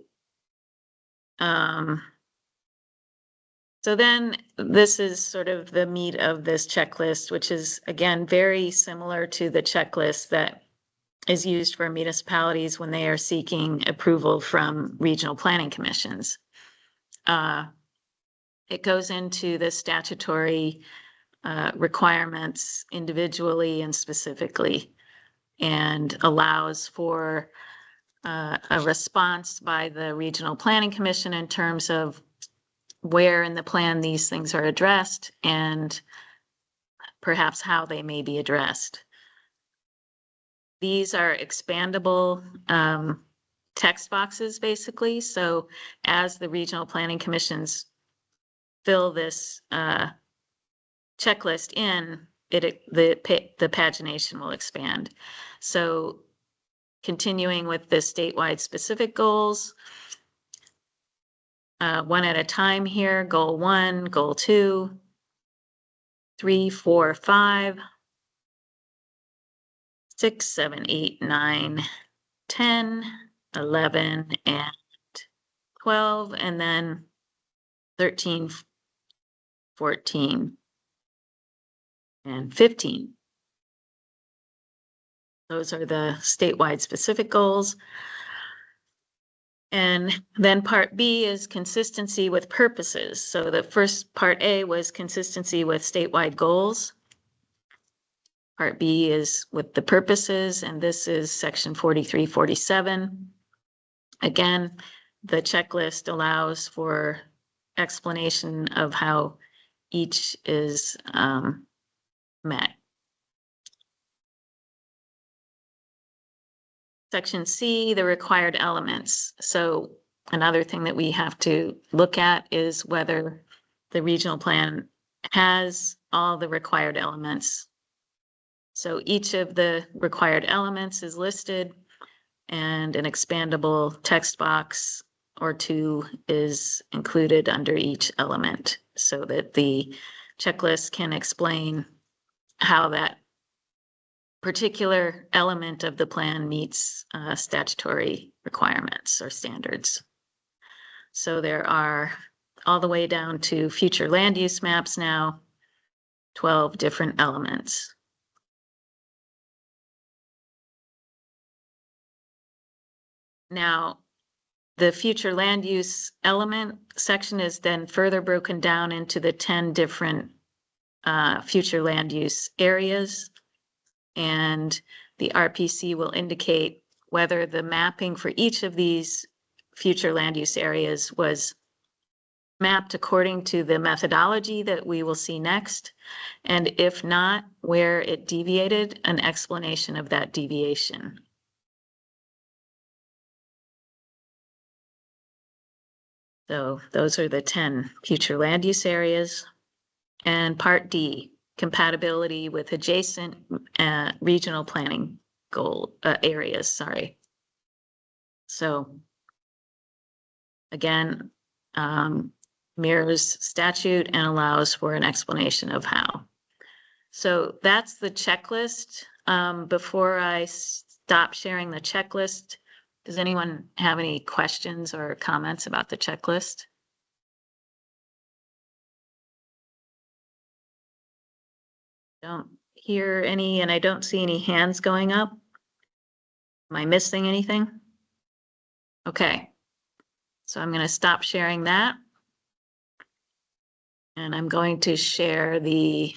so then this is sort of the meat of this checklist, which is again very similar to the checklist that is used for municipalities when they are seeking approval from regional planning commissions. It goes into the statutory requirements individually and specifically, and allows for a response by the regional planning commission in terms of where in the plan these things are addressed and perhaps how they may be addressed. These are expandable text boxes, basically. So as the regional planning commissions fill this checklist in, the pagination will expand. So continuing with the statewide specific goals, one at a time here, goal 1, goal 2, 3, 4, 5, 6, 7, 8, 9, 10, 11, and 12, and then 13, 14, and 15. Those are the statewide specific goals. And then part B is consistency with purposes. So the first part A was consistency with statewide goals. Part B is with the purposes, and this is section 4347. Again, the checklist allows for explanation of how each is met. Section C, the required elements. So another thing that we have to look at is whether the regional plan has all the required elements. So each of the required elements is listed, and an expandable text box or two is included under each element so that the checklist can explain how that particular element of the plan meets statutory requirements or standards. So there are all the way down to future land use maps now, 12 different elements. Now, the future land use element section is then further broken down into the 10 different future land use areas. And the RPC will indicate whether the mapping for each of these future land use areas was mapped according to the methodology that we will see next. And if not, where it deviated, an explanation of that deviation. So those are the 10 future land use areas. And Part D, compatibility with adjacent regional planning goal areas, sorry. So again, mirrors statute and allows for an explanation of how. So that's the checklist. Before I stop sharing the checklist, does anyone have any questions or comments about the checklist? Don't hear any, and I don't see any hands going up. Am I missing anything? Okay. So I'm going to stop sharing that. And I'm going to share the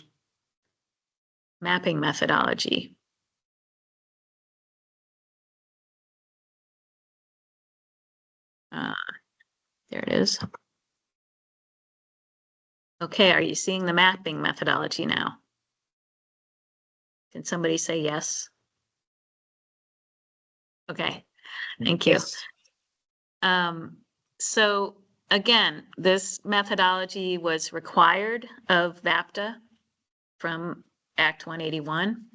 mapping methodology. There it is. Okay, are you seeing the mapping methodology now? Can somebody say yes? Okay, thank you. Yes. So again, this methodology was required of VAPTA from Act 181.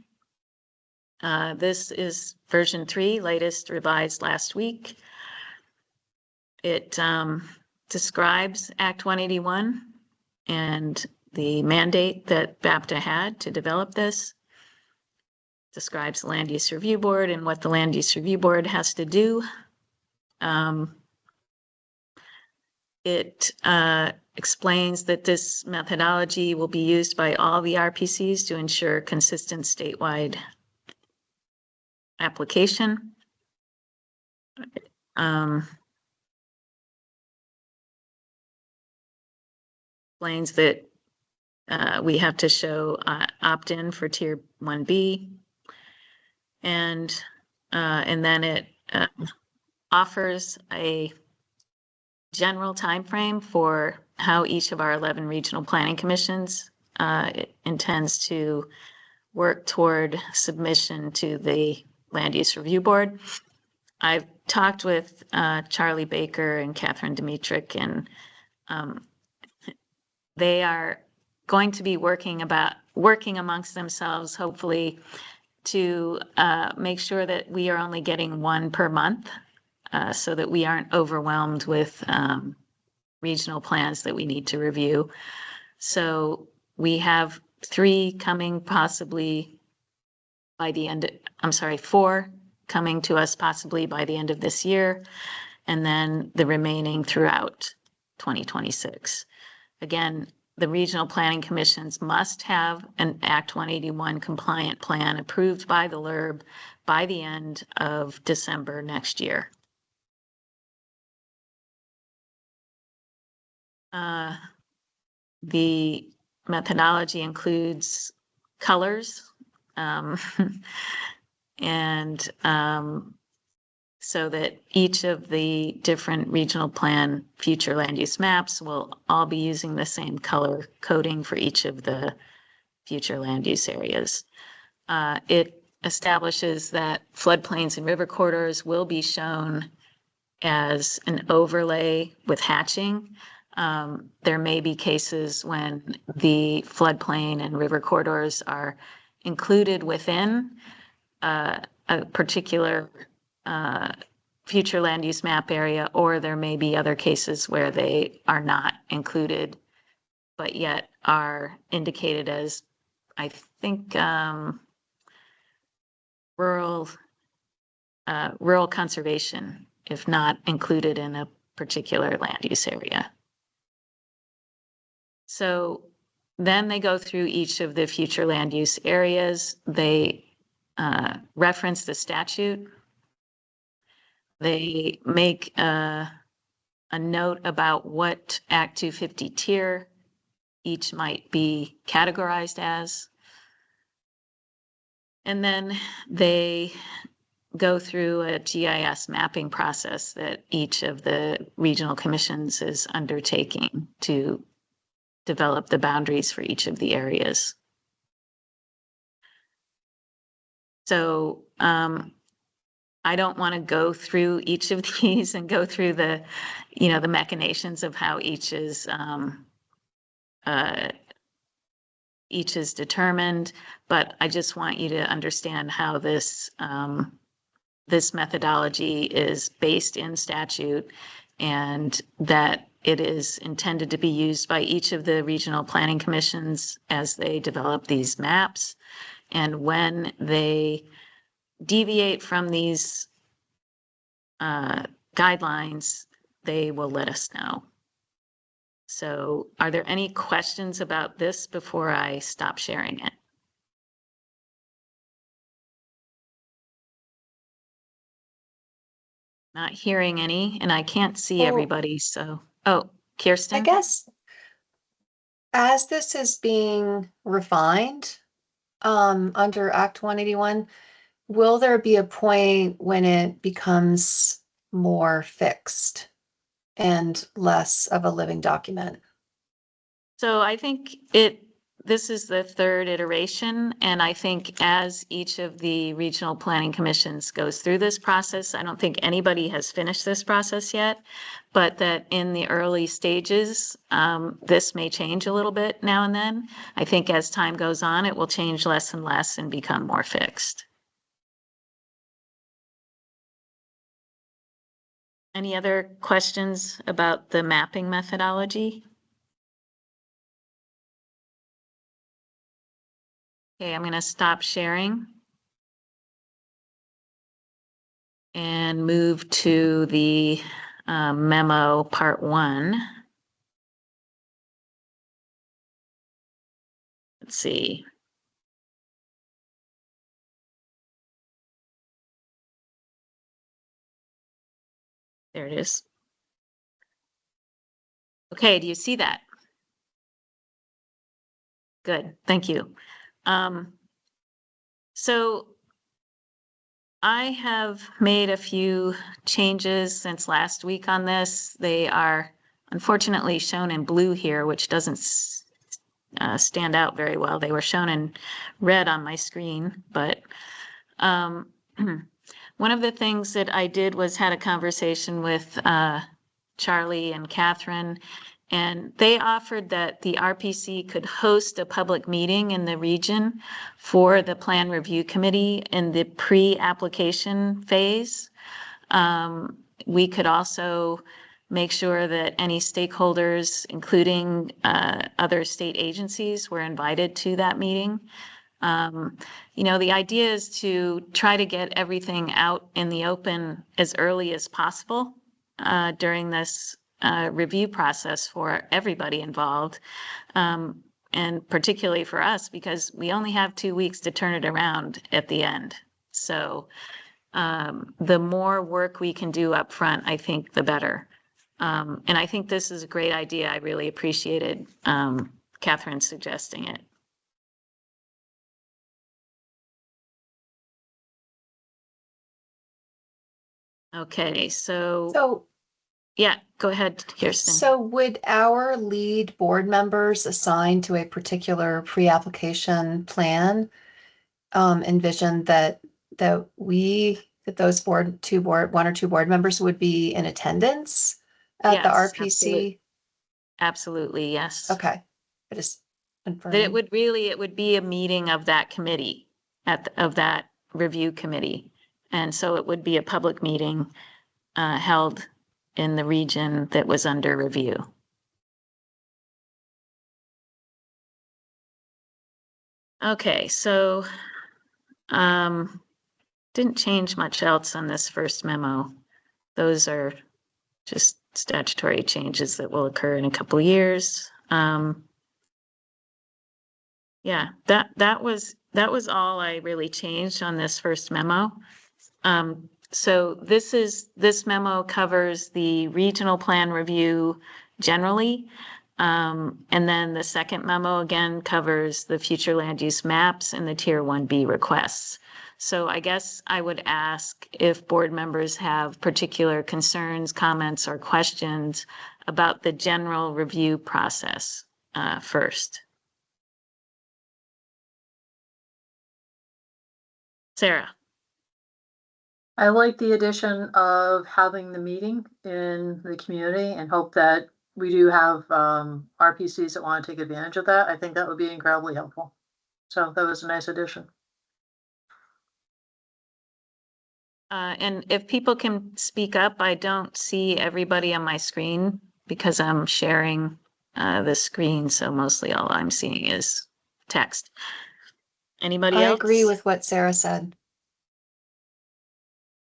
This is version 3, latest revised last week. It describes Act 181 and the mandate that VAPTA had to develop this. Describes the Land Use Review Board and what the Land Use Review Board has to do. It explains that this methodology will be used by all the RPCs to ensure consistent statewide application. Explains that we have to show opt-in for Tier 1B. And then it offers a general timeframe for how each of our 11 regional planning commissions it intends to work toward submission to the Land Use Review Board. I've talked with Charlie Baker and Catherine Dimitrick, and they are going to be working amongst themselves, hopefully, to make sure that we are only getting one per month, so that we aren't overwhelmed with regional plans that we need to review. So we have 3 coming possibly by the end, I'm sorry, 4 coming to us possibly by the end of this year, and then the remaining throughout 2026. Again, the regional planning commissions must have an Act 181 compliant plan approved by the LURB by the end of December next year. The methodology includes colors, and so that each of the different regional plan future land use maps will all be using the same color coding for each of the future land use areas. It establishes that floodplains and river corridors will be shown as an overlay with hatching. There may be cases when the floodplain and river corridors are included within a particular future land use map area, or there may be other cases where they are not included, but yet are indicated as, I think, rural conservation, if not included in a particular land use area. So then they go through each of the future land use areas. They reference the statute. They make a note about what Act 250 tier each might be categorized as. And then they go through a GIS mapping process that each of the regional commissions is undertaking to develop the boundaries for each of the areas. So I don't want to go through each of these and go through the, the machinations of how each is determined, but I just want you to understand how this this methodology is based in statute and that it is intended to be used by each of the regional planning commissions as they develop these maps. And when they deviate from these guidelines, they will let us know. So are there any questions about this before I stop sharing it? Not hearing any, and I can't see Well, everybody, so, oh, Kirsten? I guess as this is being refined under Act 181, will there be a point when it becomes more fixed and less of a living document? So I think this is the third iteration, and I think as each of the regional planning commissions goes through this process, I don't think anybody has finished this process yet, but that in the early stages, this may change a little bit now and then. I think as time goes on, it will change less and less and become more fixed. Any other questions about the mapping methodology? Okay, I'm going to stop sharing and move to the memo part 1. Let's see. There it is. Okay, do you see that? Good, thank you. So I have made a few changes since last week on this. They are unfortunately shown in blue here, which doesn't stand out very well. They were shown in red on my screen, but one of the things that I did was had a conversation with Charlie and Catherine, and they offered that the RPC could host a public meeting in the region for the Plan Review Committee in the pre-application phase. We could also make sure that any stakeholders, including other state agencies, were invited to that meeting. The idea is to try to get everything out in the open as early as possible during this review process for everybody involved, and particularly for us because we only have 2 weeks to turn it around at the end. So the more work we can do up front, I think the better. And I think this is a great idea. I really appreciated Catherine suggesting it. Okay, so yeah, go ahead, Kirsten. So would our lead board members assigned to a particular pre-application plan envision that those one or two board members would be in attendance at the Yes, RPC? Absolutely, yes. Okay. I just That it would be a meeting of that committee, of that review committee. And so it would be a public meeting held in the region that was under review. Okay, so didn't change much else on this first memo. Those are just statutory changes that will occur in a couple years. Yeah, that was all I really changed on this first memo. So this memo covers the regional plan review generally. And then the second memo again covers the future land use maps and the tier 1B requests. So I guess I would ask if board members have particular concerns, comments, or questions about the general review process first. Sarah. I like the addition of having the meeting in the community and hope that we do have RPCs that want to take advantage of that. I think that would be incredibly helpful. So that was a nice addition. And if people can speak up, I don't see everybody on my screen because I'm sharing the screen. So mostly all I'm seeing is text. Anybody I else? agree with what Sarah said.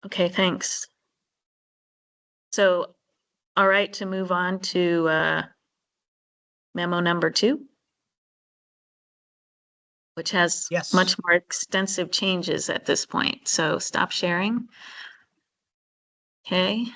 Okay, thanks. So, all right, to move on to memo number 2, which has Yes. much more extensive changes at this point. So stop sharing. Okay.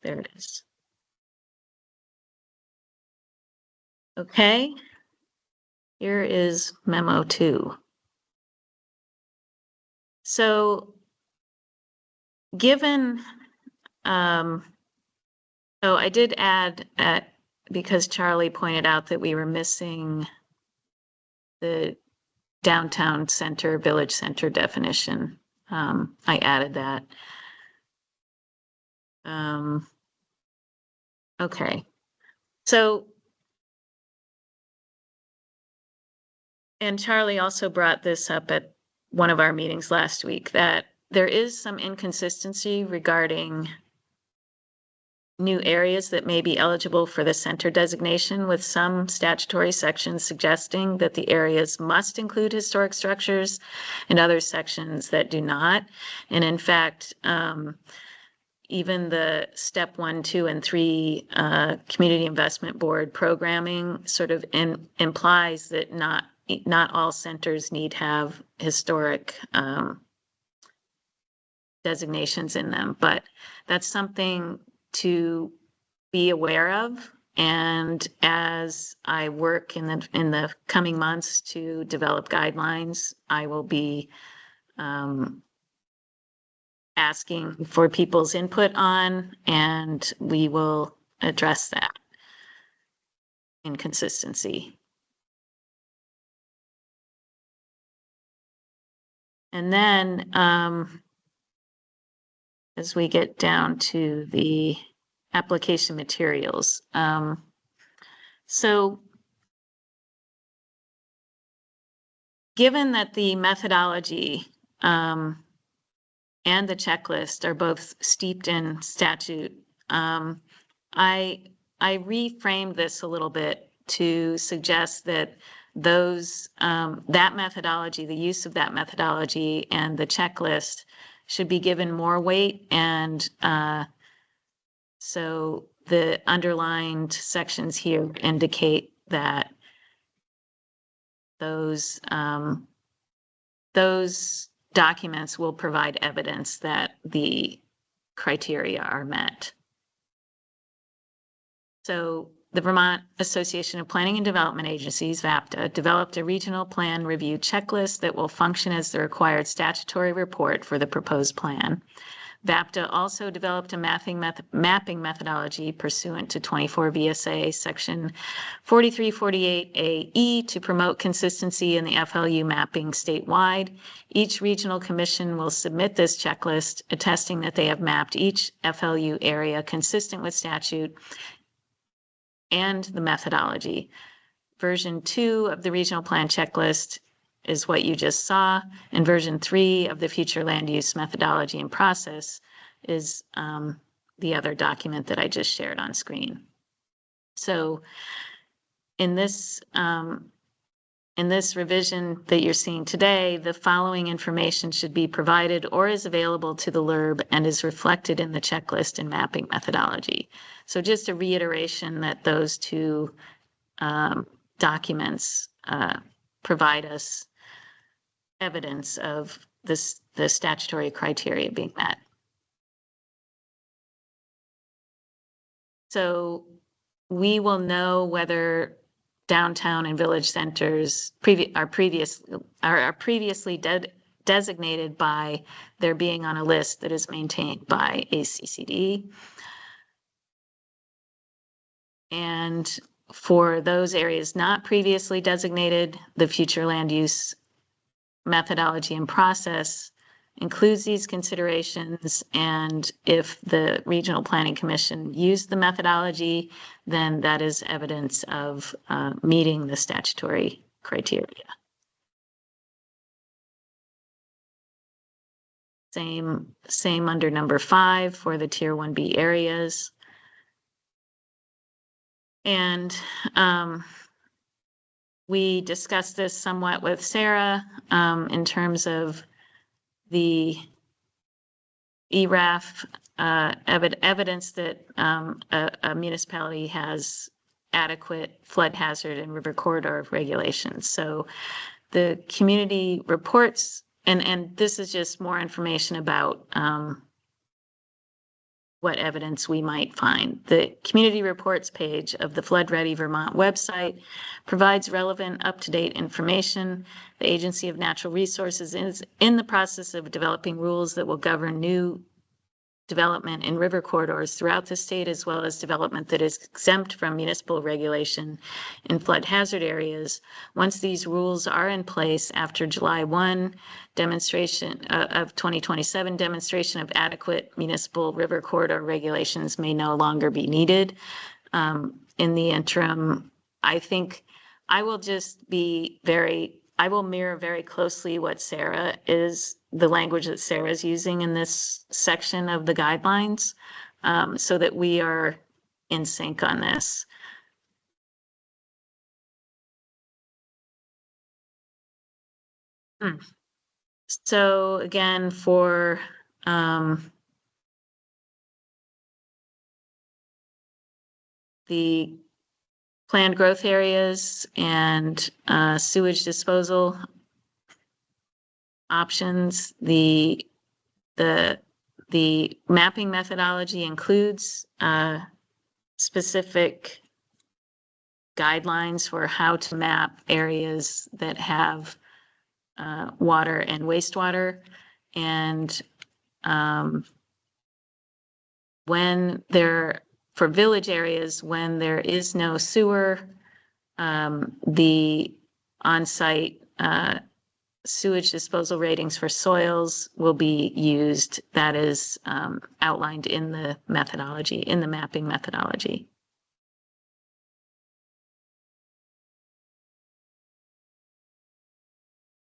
There it is. Okay. Here is memo 2. So given, oh, I did add because Charlie pointed out that we were missing the downtown center, village center definition. I added that. Okay. So, and Charlie also brought this up at one of our meetings last week, that there is some inconsistency regarding new areas that may be eligible for the center designation, with some statutory sections suggesting that the areas must include historic structures and other sections that do not. And in fact, even the step 1, 2, and 3 Community Investment Board programming sort of implies that not all centers need have historic designations in them, but that's something to be aware of. And as I work in the coming months to develop guidelines, I will be asking for people's input on, and we will address that inconsistency. And then as we get down to the application materials, so given that the methodology and the checklist are both steeped in statute, I reframed this a little bit to suggest that that methodology, the use of that methodology and the checklist should be given more weight. And so the underlined sections here indicate that those documents will provide evidence that the criteria are met. So the Vermont Association of Planning and Development Agencies, VAPTA, developed a regional plan review checklist that will function as the required statutory report for the proposed plan. VAPTA also developed a mapping methodology pursuant to 24 VSA section 4348AE to promote consistency in the FLU mapping statewide. Each regional commission will submit this checklist attesting that they have mapped each FLU area consistent with statute and the methodology. Version 2 of the regional plan checklist is what you just saw, and version 3 of the future land use methodology and process is the other document that I just shared on screen. So in this in this revision that you're seeing today, the following information should be provided or is available to the LURB and is reflected in the checklist and mapping methodology. So just a reiteration that those two documents provide us evidence of the statutory criteria being met. So we will know whether downtown and village centers are previously designated by their being on a list that is maintained by ACCD. And for those areas not previously designated, the future land use methodology and process includes these considerations, and if the Regional Planning Commission used the methodology, then that is evidence of meeting the statutory criteria. Same under number 5 for the Tier 1B areas. And we discussed this somewhat with Sarah in terms of the ERAF evidence that a municipality has adequate flood hazard and river corridor regulations. So the community reports, and this is just more information about what evidence we might find. The community reports page of the Flood Ready Vermont website provides relevant, up-to-date information. The Agency of Natural Resources is in the process of developing rules that will govern new development in river corridors throughout the state, as well as development that is exempt from municipal regulation in flood hazard areas. Once these rules are in place after July 1 demonstration of 2027, demonstration of adequate municipal river corridor regulations may no longer be needed. In the interim, I think I will mirror very closely what the language that Sarah is using in this section of the guidelines, so that we are in sync on this. So again, for the planned growth areas and sewage disposal options, the mapping methodology includes specific guidelines for how to map areas that have water and wastewater. And for village areas, when there is no sewer, the on-site sewage disposal ratings for soils will be used. That is outlined in the methodology, in the mapping methodology.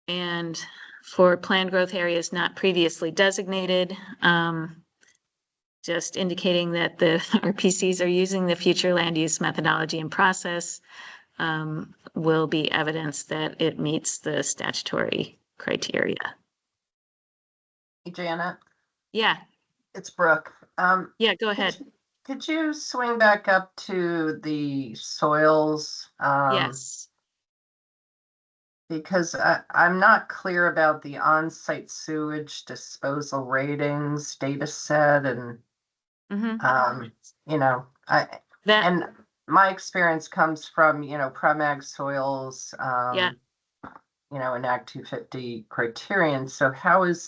And for planned growth areas not previously designated, just indicating that the RPCs are using the future land use methodology and process will be evidence that it meets the statutory criteria. Hey, Janet, Yeah, it's Brooke. yeah, go ahead. Could you swing back up to the soils? Yes. Because I'm not clear about the on-site sewage disposal ratings data set, and and my experience comes from Premag soils, Yeah. an Act 250 criterion. So how does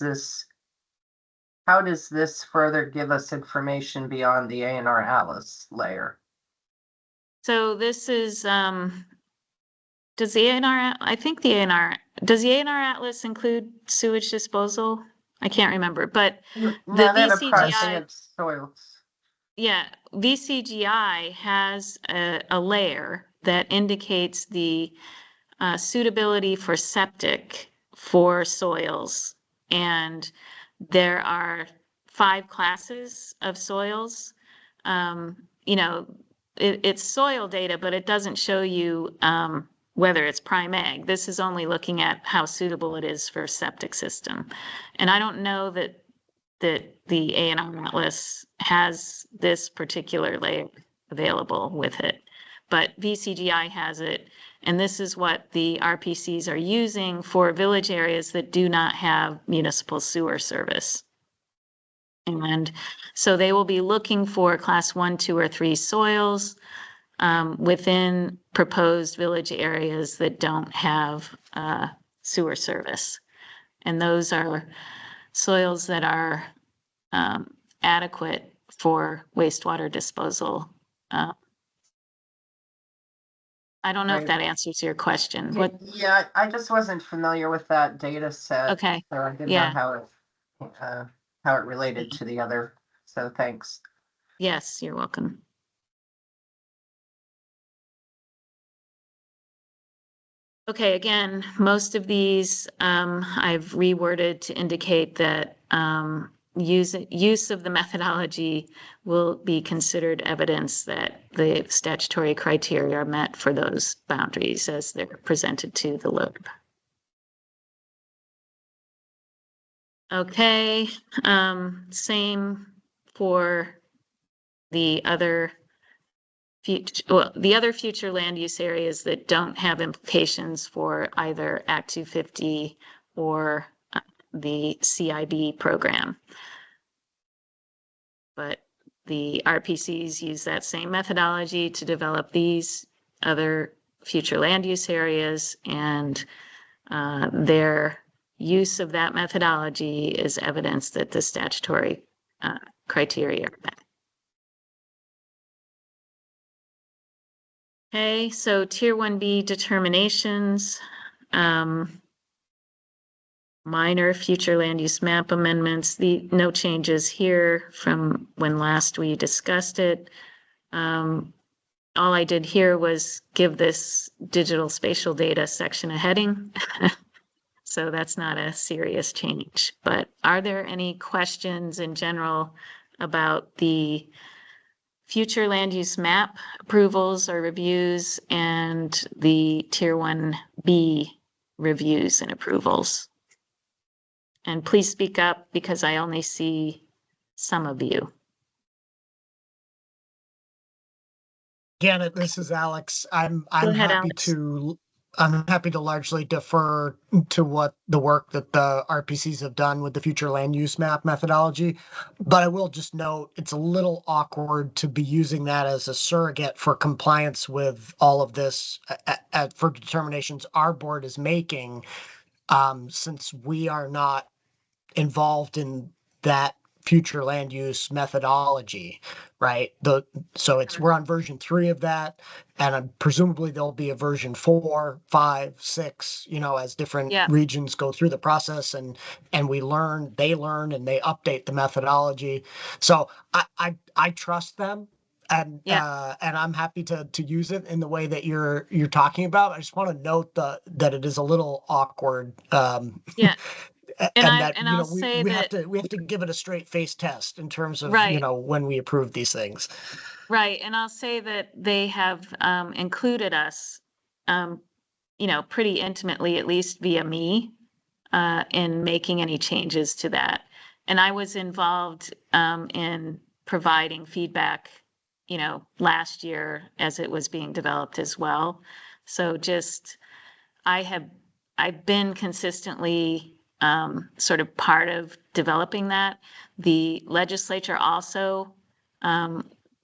this further give us information beyond the ANR Atlas layer? So this is does the ANR, does the ANR Atlas include sewage disposal? I can't remember, but No, the they have VCGI, soils. yeah, VCGI has a layer that indicates the suitability for septic for soils. And there are 5 classes of soils. It's soil data, but it doesn't show you whether it's prime ag. This is only looking at how suitable it is for a septic system. And I don't know that the A&R Atlas has this particular layer available with it, but VCGI has it. And this is what the RPCs are using for village areas that do not have municipal sewer service. And so they will be looking for class 1, 2, or 3 soils within proposed village areas that don't have sewer service. And those are soils that are adequate for wastewater disposal. I don't know if Right. that answers your question. What? Yeah, I just wasn't familiar with that data set. Okay. So I didn't Yeah. know how it related to the other. So thanks. Yes, you're welcome. Okay, again, most of these I've reworded to indicate that use of the methodology will be considered evidence that the statutory criteria are met for those boundaries as they're presented to the LOB. Okay, same for the other future land use areas that don't have implications for either Act 250 or the CIB program. But the RPCs use that same methodology to develop these other future land use areas, and their use of that methodology is evidence that the statutory criteria are met. Okay, so Tier 1B determinations, minor future land use map amendments, no changes here from when last we discussed it. All I did here was give this digital spatial data section a heading. So that's not a serious change, but are there any questions in general about the future land use map approvals or reviews and the Tier 1B reviews and approvals? And please speak up because I only see some of you. Janet, this is Alex. I'm ahead, happy Alex. I'm happy to largely defer to what the work that the RPCs have done with the future land use map methodology. But I will just note it's a little awkward to be using that as a surrogate for compliance with all of this for determinations our board is making, since we are not involved in that future land use methodology, right? So we're on version 3 of that, and presumably there'll be a version 4, 5, 6, as different Yeah. regions go through the process and they learn, and they update the methodology. So I trust them. And I'm happy to use it in the way that you're talking about. I just want to note that it is a little awkward. Yeah. And I'll we say have that to give it a straight face test in terms of Right. When we approve these things. Right, and I'll say that they have included us, pretty intimately, at least via me, in making any changes to that. And I was involved in providing feedback, last year as it was being developed as well. So I've been consistently sort of part of developing that. The legislature also,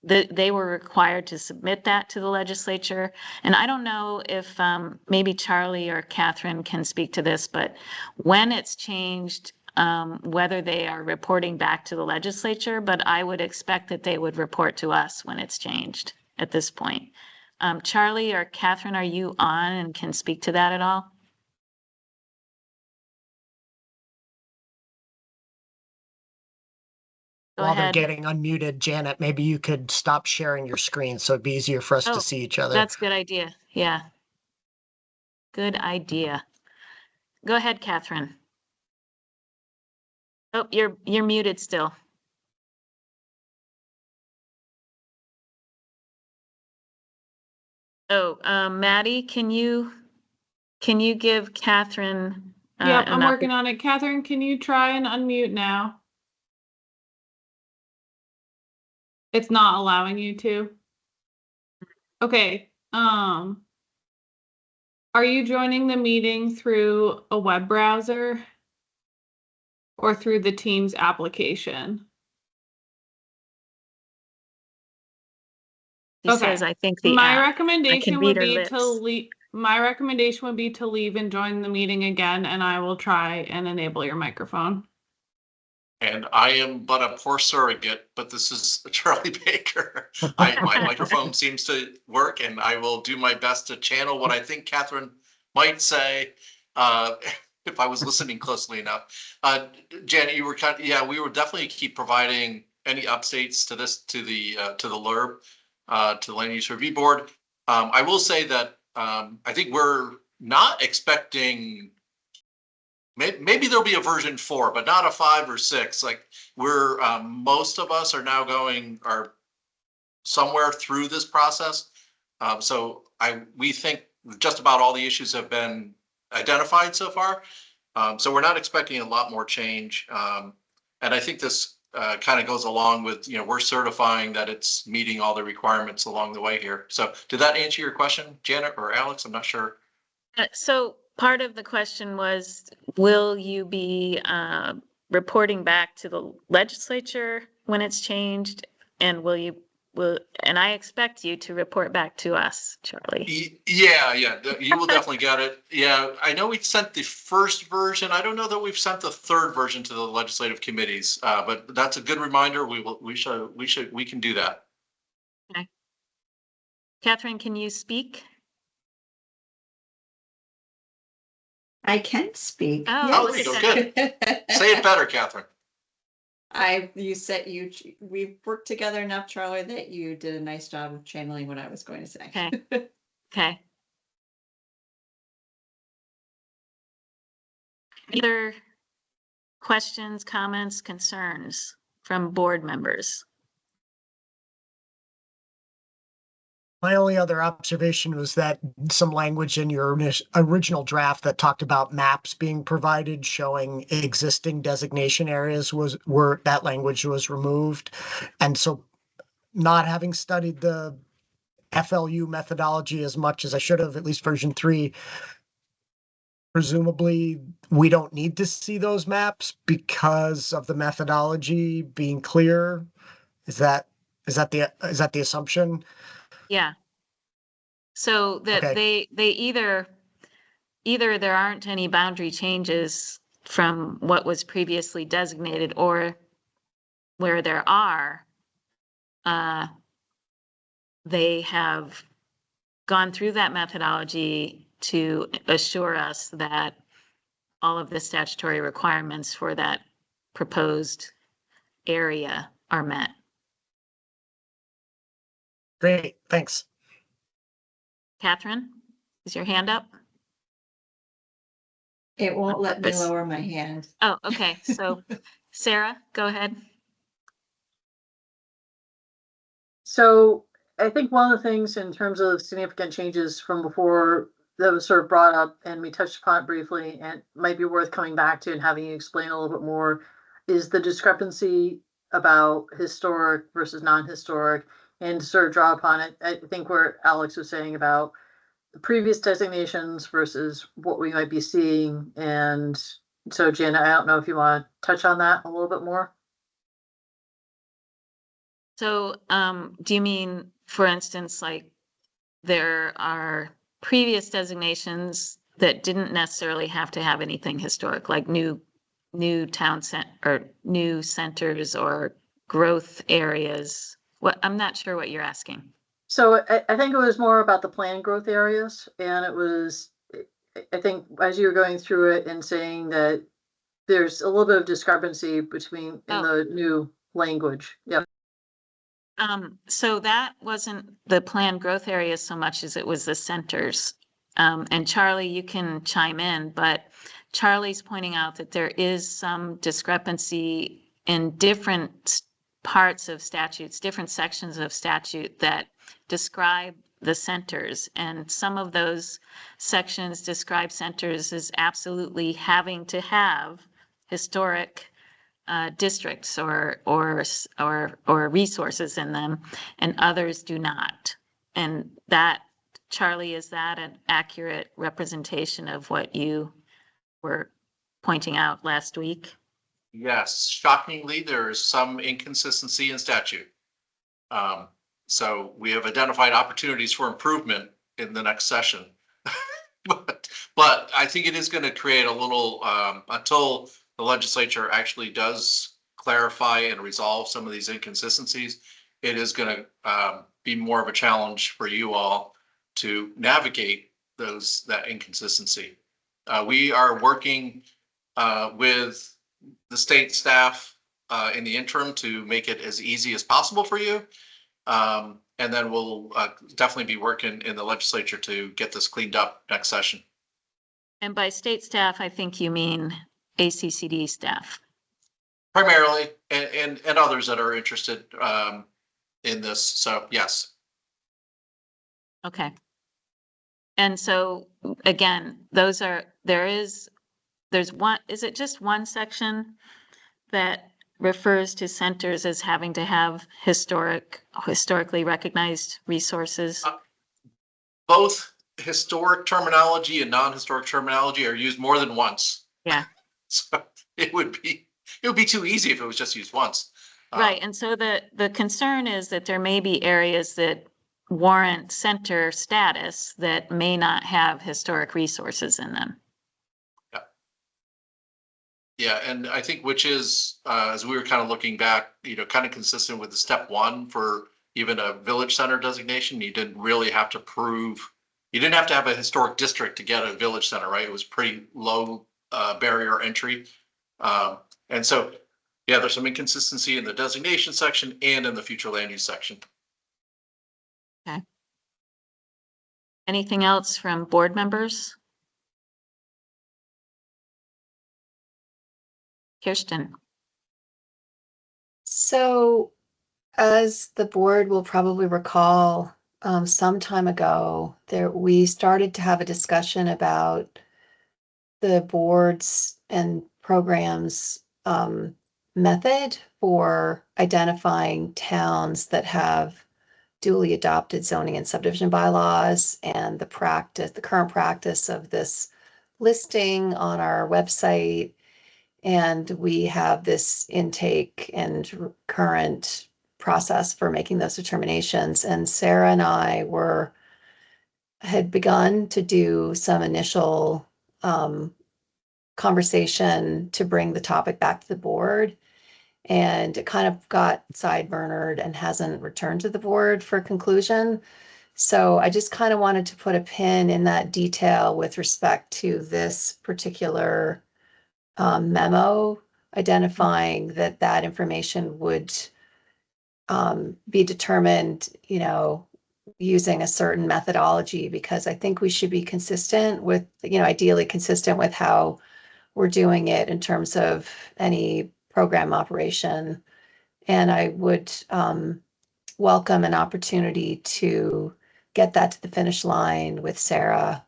they were required to submit that to the legislature. And I don't know if maybe Charlie or Catherine can speak to this, but when it's changed, whether they are reporting back to the legislature, but I would expect that they would report to us when it's changed at this point. Charlie or Catherine, are you on and can speak to that at all? Go While ahead. they're getting unmuted, Janet, maybe you could stop sharing your screen so it'd be easier for us to see each other. That's a good idea. Yeah. Good idea. Go ahead, Catherine. Oh, you're muted still. Oh, Maddie, can you give Catherine? Yep, an I'm oppor- working on it. Catherine, can you try and unmute now? It's not allowing you to. Okay. Are you joining the meeting through a web browser or through the Teams application? She says, Okay. I think the My app. recommendation read would her be lips. to leave. My recommendation would be to leave and join the meeting again, and I will try and enable your microphone. And I am but a poor surrogate, but this is Charlie Baker. My microphone seems to work, and I will do my best to channel what I think Catherine might say, if I was listening closely enough. Janet, you were we will definitely keep providing any updates to this, to the LURB, to the Land Use Review Board. I will say that I think we're not expecting. Maybe there'll be a version 4, but not a 5 or 6. Like we're most of us are now are somewhere through this process. So we think just about all the issues have been identified so far. So we're not expecting a lot more change. And I think this kind of goes along with, we're certifying that it's meeting all the requirements along the way here. So did that answer your question, Janet or Alex? I'm not sure. So part of the question was, will you be reporting back to the legislature when it's changed? And and I expect you to report back to us, Charlie. Yeah, you will definitely get it. Yeah, I know we sent the first version. I don't know that we've sent the third version to the legislative committees, but that's a good reminder. We can do that. Okay. Catherine, can you speak? I can speak. Oh, there you go. Good. Say it better, Catherine. We've worked together enough, Charlie, that you did a nice job of channeling what I was going to say. Okay. Okay. Other questions, comments, concerns from board members? My only other observation was that some language in your original draft that talked about maps being provided showing existing designation areas where that language was removed. And so not having studied the FLU methodology as much as I should have, at least version 3, presumably we don't need to see those maps because of the methodology being clear. Is that the assumption? Yeah. So that Okay. they either there aren't any boundary changes from what was previously designated, or where there are, they have gone through that methodology to assure us that all of the statutory requirements for that proposed area are met. Great, thanks. Catherine, is your hand up? It won't let me Purpose. lower my hand. Oh, okay. So Sarah, go ahead. So I think one of the things in terms of significant changes from before that was sort of brought up and we touched upon it briefly and might be worth coming back to and having you explain a little bit more is the discrepancy about historic versus non-historic, and to sort of draw upon it. I think where Alex was saying about the previous designations versus what we might be seeing. And so Janet, I don't know if you want to touch on that a little bit more. So, do you mean, for instance, like there are previous designations that didn't necessarily have to have anything historic, like new town or new centers or growth areas? What, I'm not sure what you're asking. So I think it was more about the planned growth areas, and it was, I think as you were going through it and saying that there's a little bit of discrepancy between in the new language. Yep. So that wasn't the planned growth areas so much as it was the centers. And Charlie, you can chime in, but Charlie's pointing out that there is some discrepancy in different parts of statutes, different sections of statute that describe the centers. And some of those sections describe centers as absolutely having to have historic districts or resources in them, and others do not. And that, Charlie, is that an accurate representation of what you were pointing out last week? Yes, shockingly, there is some inconsistency in statute. So we have identified opportunities for improvement in the next session. But I think it is going to create a little, until the legislature actually does clarify and resolve some of these inconsistencies, it is going to be more of a challenge for you all to navigate that inconsistency. We are working with the state staff in the interim to make it as easy as possible for you. And then we'll definitely be working in the legislature to get this cleaned up next session. And by state staff, I think you mean ACCD staff. Primarily, and others that are interested in this. So yes. Okay. And so again, there's one, is it just one section that refers to centers as having to have historically recognized resources? Both historic terminology and non-historic terminology are used more than once. Yeah. So it would be too easy if it was just used once. Right. And so the concern is that there may be areas that warrant center status that may not have historic resources in them. Yeah, and I think which is, as we were kind of looking back, kind of consistent with the step one for even a village center designation. You didn't really have to you didn't have to have a historic district to get a village center, right? It was pretty low barrier entry. And so, yeah, there's some inconsistency in the designation section and in the future land use section. Okay. Anything else from board members? Kirsten. So, as the board will probably recall, some time ago, we started to have a discussion about the boards and programs method for identifying towns that have duly adopted zoning and subdivision bylaws, and the current practice of this listing on our website. And we have this intake and current process for making those determinations. And Sarah and I had begun to do some initial conversation to bring the topic back to the board. And it kind of got sideburnered and hasn't returned to the board for conclusion. So I just kind of wanted to put a pin in that detail with respect to this particular memo, identifying that information would be determined, using a certain methodology, because I think we should be consistent with, ideally consistent with how we're doing it in terms of any program operation. And I would welcome an opportunity to get that to the finish line with Sarah.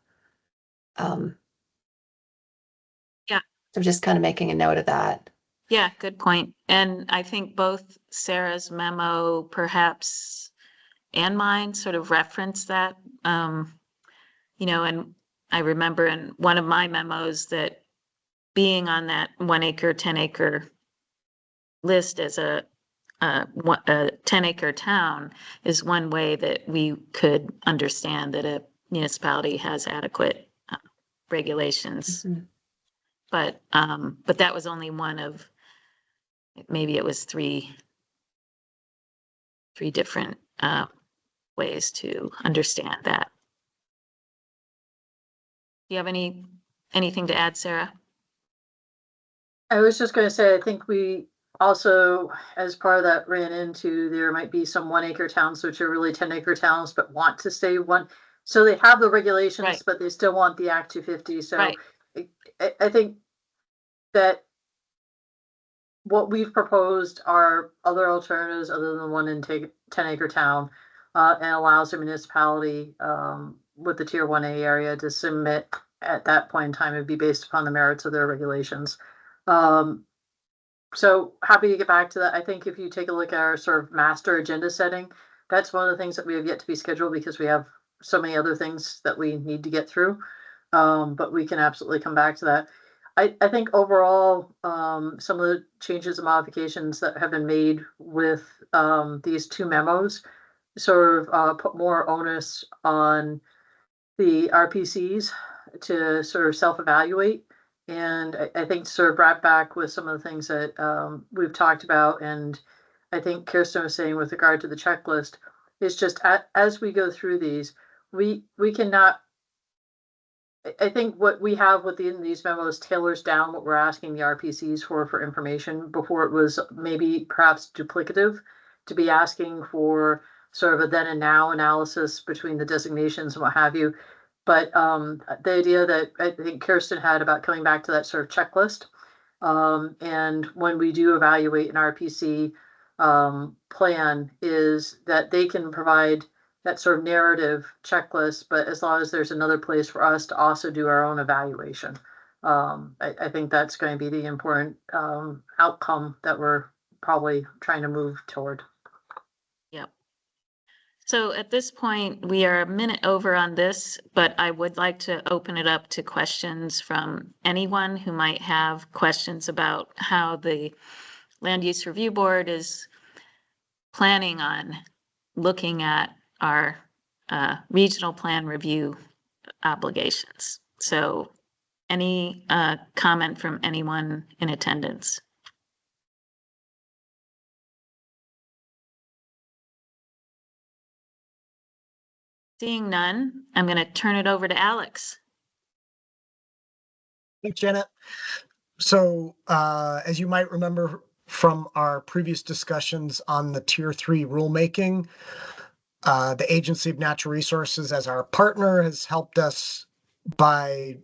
I'm just kind of making a note of that. Yeah, good point. And I think both Sarah's memo, perhaps, and mine sort of reference that. And I remember in one of my memos that being on that 1 acre, 10 acre list as a 10 acre town is one way that we could understand that a municipality has adequate regulations. Mhm. But that was only one of, maybe it was three different ways to understand that. Do you have anything to add, Sarah? I was just going to say, I think we also, as part of that, ran into there might be some 1 acre towns, which are really 10 acre towns, but want to stay one. So they have the regulations, Right. but they still want the Act 250. So Right. I think that what we've proposed are other alternatives other than 1 10 acre town. and allows the municipality, with the tier 1A area to submit at that point in time. It'd be based upon the merits of their regulations. So happy to get back to that. I think if you take a look at our sort of master agenda setting, that's one of the things that we have yet to be scheduled because we have so many other things that we need to get through. But we can absolutely come back to that. I think overall, some of the changes and modifications that have been made with these two memos sort of put more onus on the RPCs to sort of self-evaluate. And I think sort of brought back with some of the things that we've talked about, and I think Kirsten was saying with regard to the checklist, is just as we go through these, we cannot. I think what we have within these memos tailors down what we're asking the RPCs for information. Before it was maybe perhaps duplicative to be asking for sort of a then and now analysis between the designations and what have you. But the idea that I think Kirsten had about coming back to that sort of checklist, and when we do evaluate an RPC plan, is that they can provide that sort of narrative checklist, but as long as there's another place for us to also do our own evaluation. I think that's going to be the important outcome that we're probably trying to move toward. Yep. So at this point, we are a minute over on this, but I would like to open it up to questions from anyone who might have questions about how the Land Use Review Board is planning on looking at our regional plan review obligations. So any comment from anyone in attendance? Seeing none, I'm going to turn it over to Alex. Thanks, Janet. So as you might remember from our previous discussions on the Tier 3 rulemaking, the Agency of Natural Resources as our partner has helped us by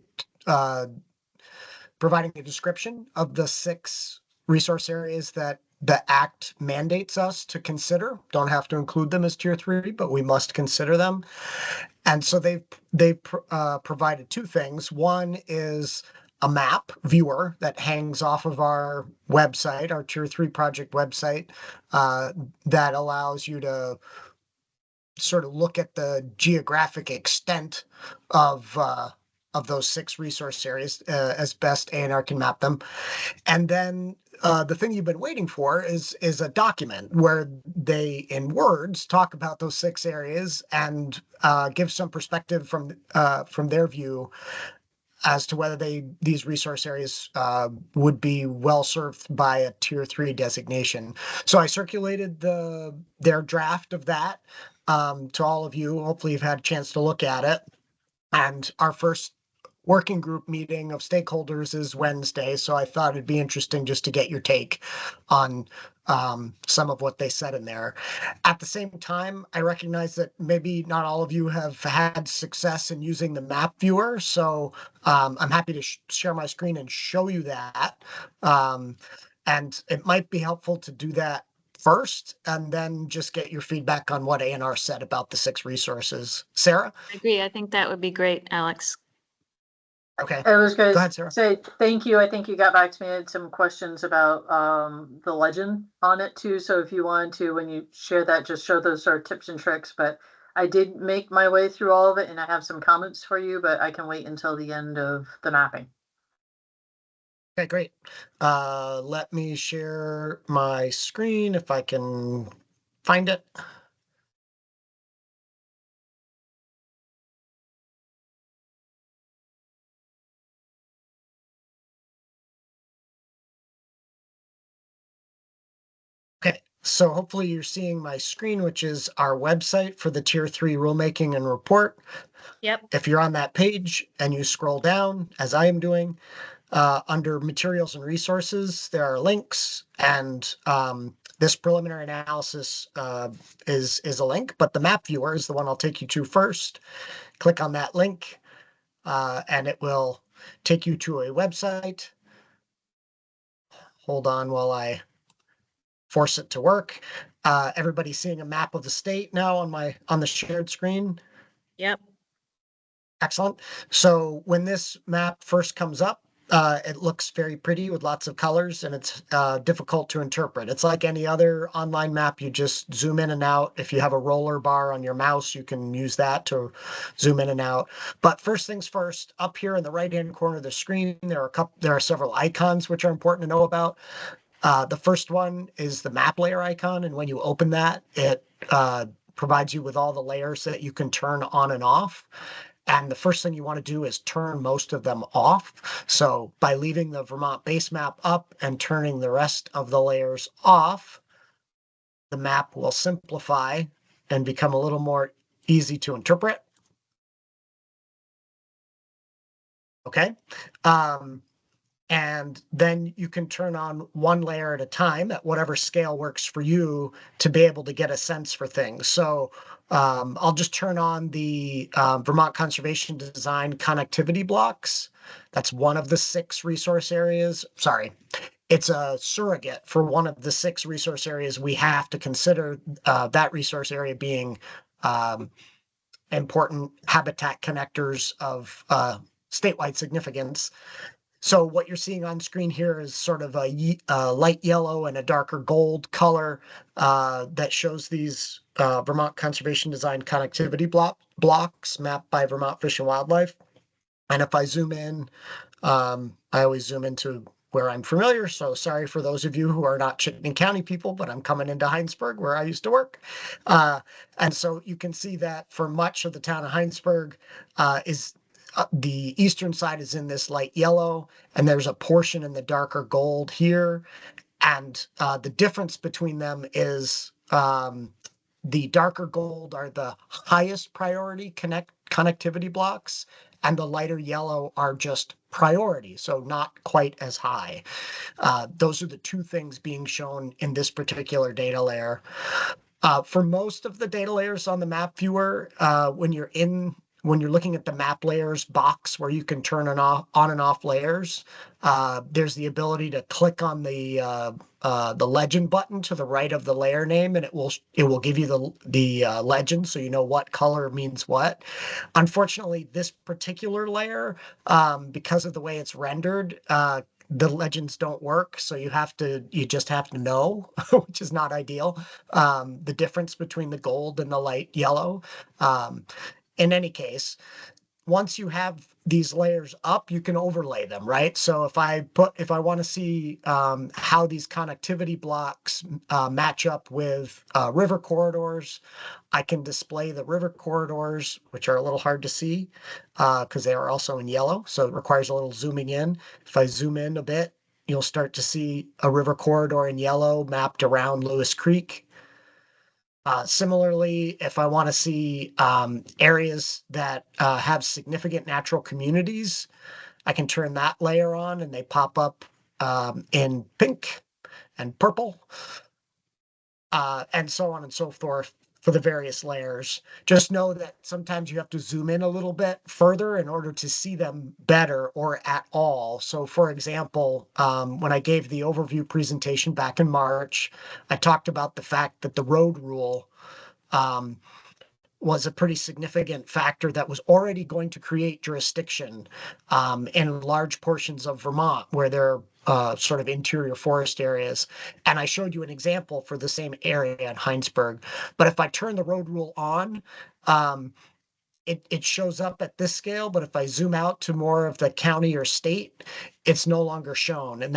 providing a description of the 6 resource areas that the Act mandates us to consider. Don't have to include them as Tier 3, but we must consider them. And so they've provided 2 things. One is a map viewer that hangs off of our website, our Tier 3 project website, that allows you to sort of look at the geographic extent of those 6 resource areas as best A&R can map them. And then the thing you've been waiting for is a document where they, in words, talk about those 6 areas and give some perspective from their view as to whether these resource areas would be well served by a Tier 3 designation. So I circulated their draft of that to all of you. Hopefully you've had a chance to look at it. And our first working group meeting of stakeholders is Wednesday, so I thought it'd be interesting just to get your take on some of what they said in there. At the same time, I recognize that maybe not all of you have had success in using the map viewer, so I'm happy to share my screen and show you that. And it might be helpful to do that first and then just get your feedback on what A&R said about the 6 resources. Sarah? I agree. I think that would be great, Alex. Okay. I was going Go ahead, to Sarah. say thank you. I think you got back to me. I had some questions about the legend on it too. So if you wanted to, when you share that, just show those sort of tips and tricks. But I did make my way through all of it and I have some comments for you, but I can wait until the end of the mapping. Okay, great. Let me share my screen if I can find it. Okay, so hopefully you're seeing my screen, which is our website for the Tier 3 rulemaking and report. Yep. If you're on that page and you scroll down, as I am doing, under materials and resources, there are links, and this preliminary analysis is a link, but the map viewer is the one I'll take you to first. Click on that link, and it will take you to a website. Hold on while I force it to work. Everybody seeing a map of the state now on the shared screen? Yep. Excellent. So when this map first comes up, it looks very pretty with lots of colors, and it's difficult to interpret. It's like any other online map. You just zoom in and out. If you have a roller bar on your mouse, you can use that to zoom in and out. But first things first, up here in the right-hand corner of the screen, there are several icons which are important to know about. The first one is the map layer icon, and when you open that, it provides you with all the layers that you can turn on and off. And the first thing you want to do is turn most of them off. So by leaving the Vermont base map up and turning the rest of the layers off, the map will simplify and become a little more easy to interpret. Okay. And then you can turn on one layer at a time at whatever scale works for you to be able to get a sense for things. So I'll just turn on the Vermont Conservation Design connectivity blocks. That's one of the 6 resource areas. Sorry, it's a surrogate for one of the 6 resource areas. We have to consider that resource area being important habitat connectors of statewide significance. So what you're seeing on screen here is sort of a light yellow and a darker gold color that shows these Vermont Conservation Design connectivity blocks mapped by Vermont Fish and Wildlife. And if I zoom in, I always zoom into where I'm familiar. So sorry for those of you who are not Chittenden County people, but I'm coming into Heinsberg where I used to work. And so you can see that for much of the town of Heinsberg the eastern side is in this light yellow, and there's a portion in the darker gold here. And the difference between them is the darker gold are the highest priority connectivity blocks, and the lighter yellow are just priority, so not quite as high. Those are the 2 things being shown in this particular data layer. For most of the data layers on the map viewer, when you're looking at the map layers box where you can turn on and off layers, there's the ability to click on the legend button to the right of the layer name, and it will give you the legend, so you know what color means what. Unfortunately, this particular layer, because of the way it's rendered, the legends don't work, so you just have to know, which is not ideal, the difference between the gold and the light yellow. In any case, once you have these layers up, you can overlay them, right? So if I want to see how these connectivity blocks match up with river corridors, I can display the river corridors, which are a little hard to see because they are also in yellow. So it requires a little zooming in. If I zoom in a bit, you'll start to see a river corridor in yellow mapped around Lewis Creek. Similarly, if I want to see areas that have significant natural communities, I can turn that layer on and they pop up in pink and purple, and so on and so forth for the various layers. Just know that sometimes you have to zoom in a little bit further in order to see them better or at all. So for example, when I gave the overview presentation back in March, I talked about the fact that the road rule was a pretty significant factor that was already going to create jurisdiction in large portions of Vermont where there are sort of interior forest areas. And I showed you an example for the same area in Heinsberg. But if I turn the road rule on, it shows up at this scale. But if I zoom out to more of the county or state, it's no longer shown. And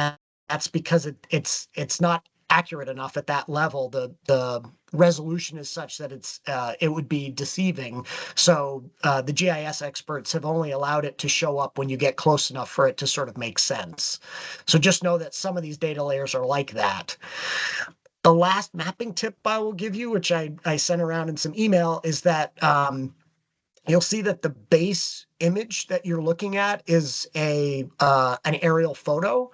that's because it's not accurate enough at that level. The resolution is such that it would be deceiving. So the GIS experts have only allowed it to show up when you get close enough for it to sort of make sense. So just know that some of these data layers are like that. The last mapping tip I will give you, which I sent around in some email, is that you'll see that the base image that you're looking at is an aerial photo,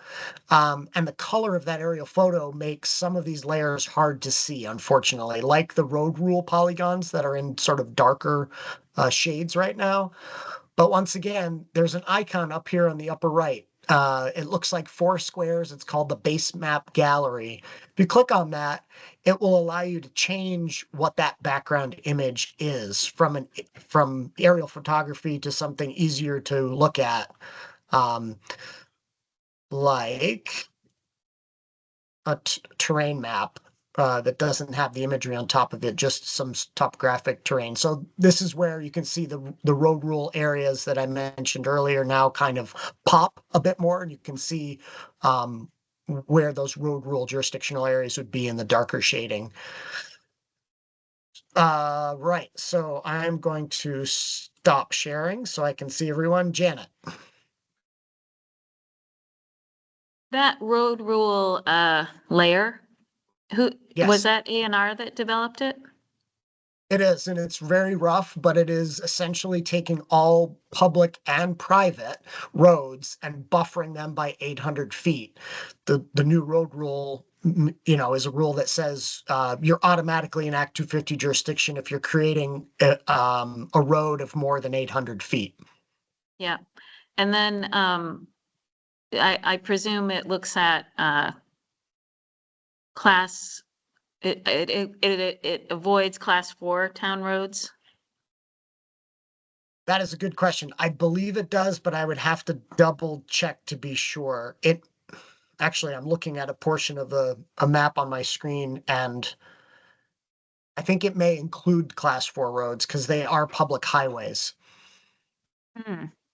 and the color of that aerial photo makes some of these layers hard to see, unfortunately, like the road rule polygons that are in sort of darker shades right now. But once again, there's an icon up here on the upper right. it looks like 4 squares. It's called the base map gallery. If you click on that, it will allow you to change what that background image is from aerial photography to something easier to look at. Like a terrain map that doesn't have the imagery on top of it, just some topographic terrain. So this is where you can see the road rule areas that I mentioned earlier now kind of pop a bit more, and you can see where those road rule jurisdictional areas would be in the darker shading. Right, so I'm going to stop sharing so I can see everyone. Janet. That road rule layer, who Yes. was that A&R that developed it? It is, and it's very rough, but it is essentially taking all public and private roads and buffering them by 800 feet. The new road rule, is a rule that says you're automatically in Act 250 jurisdiction if you're creating a road of more than 800 feet. Yeah, and then I presume it looks at class. It avoids class 4 town roads. That is a good question. I believe it does, but I would have to double check to be sure. Actually, I'm looking at a portion of a map on my screen, and I think it may include class 4 roads because they are public highways.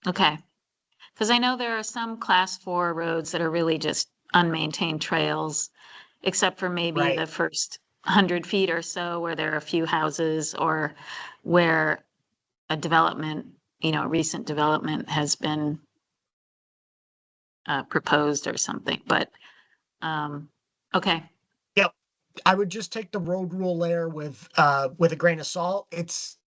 Okay, because I know there are some class 4 roads that are really just unmaintained trails, except for maybe Right. the first 100 feet or so where there are a few houses or where a development, recent development has been proposed or something, but okay. Yep. I would just take the road rule layer with a grain of salt. It's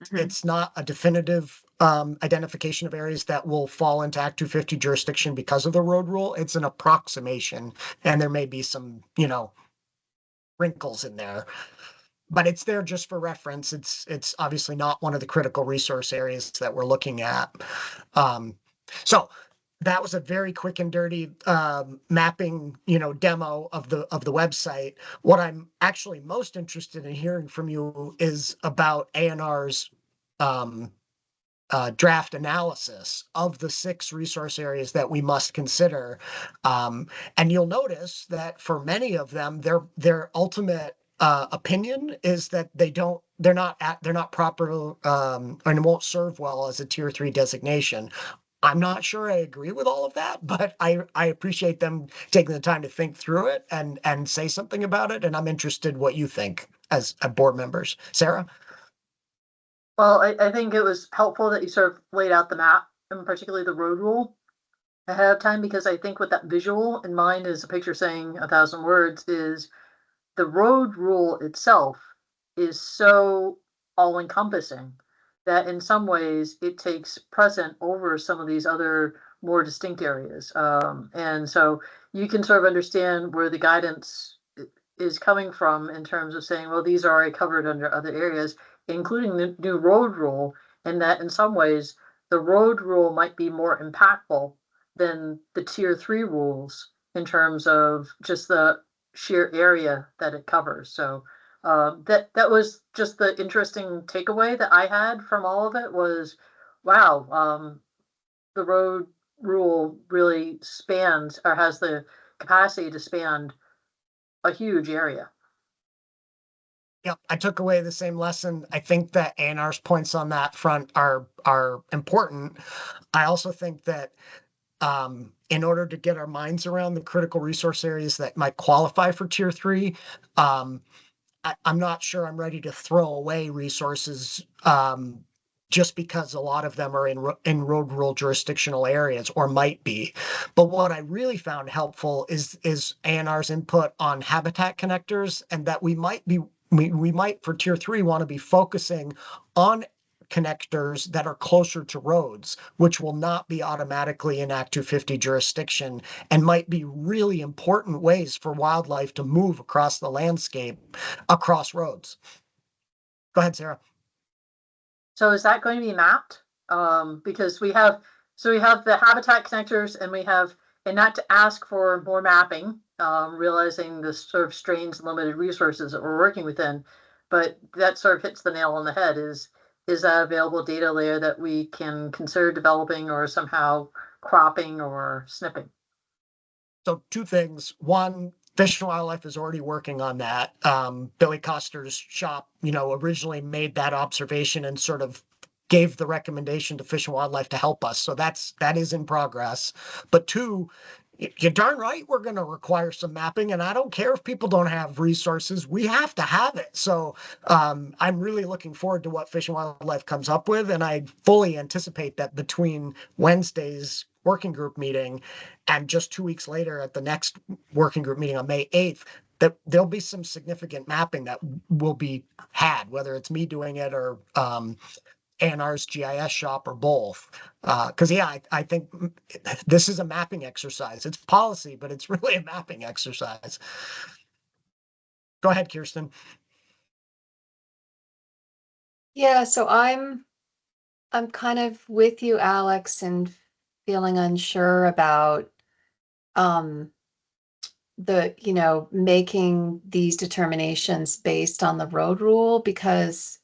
not a definitive identification of areas that will fall into Act 250 jurisdiction because of the road rule. It's an approximation, and there may be some, wrinkles in there. But it's there just for reference. It's obviously not one of the critical resource areas that we're looking at. So that was a very quick and dirty mapping, demo of the website. What I'm actually most interested in hearing from you is about A&R's draft analysis of the 6 resource areas that we must consider. And you'll notice that for many of them, their ultimate opinion is that they're not proper and won't serve well as a tier 3 designation. I'm not sure I agree with all of that, but I appreciate them taking the time to think through it and say something about it. And I'm interested what you think as board members. Sarah? Well, I think it was helpful that you sort of laid out the map, and particularly the road rule ahead of time, because I think with that visual in mind is a picture saying 1,000 words, is the road rule itself is so all encompassing that in some ways it takes precedent over some of these other more distinct areas. And so you can sort of understand where the guidance is coming from in terms of saying, well, these are already covered under other areas, including the new road rule, and that in some ways the road rule might be more impactful than the tier 3 rules in terms of just the sheer area that it covers. So that was just the interesting takeaway that I had from all of it was, wow, the road rule really spans or has the capacity to span a huge area. Yep, I took away the same lesson. I think that A&R's points on that front are important. I also think that in order to get our minds around the critical resource areas that might qualify for tier 3, I'm not sure I'm ready to throw away resources just because a lot of them are in road rule jurisdictional areas or might be. But what I really found helpful is A&R's input on habitat connectors, and that we might for tier 3 want to be focusing on connectors that are closer to roads, which will not be automatically in Act 250 jurisdiction and might be really important ways for wildlife to move across the landscape across roads. Go ahead, Sarah. So is that going to be mapped? Because we have the habitat connectors and we have and not to ask for more mapping, realizing the sort of strains and limited resources that we're working within. But that sort of hits the nail on the head is that available data layer that we can consider developing or somehow cropping or snipping? So two things. One, Fish and Wildlife is already working on that. Billy Coster's shop, originally made that observation and sort of gave the recommendation to Fish and Wildlife to help us. So that is in progress. But two, you're darn right we're going to require some mapping, and I don't care if people don't have resources. We have to have it. So I'm really looking forward to what Fish and Wildlife comes up with, and I fully anticipate that between Wednesday's working group meeting and just 2 weeks later at the next working group meeting on May 8th, that there'll be some significant mapping that will be had, whether it's me doing it or A&R's GIS shop or both. Because I think this is a mapping exercise. It's policy, but it's really a mapping exercise. Go ahead, Kirsten. Yeah, so I'm kind of with you, Alex, and feeling unsure about making these determinations based on the road rule, because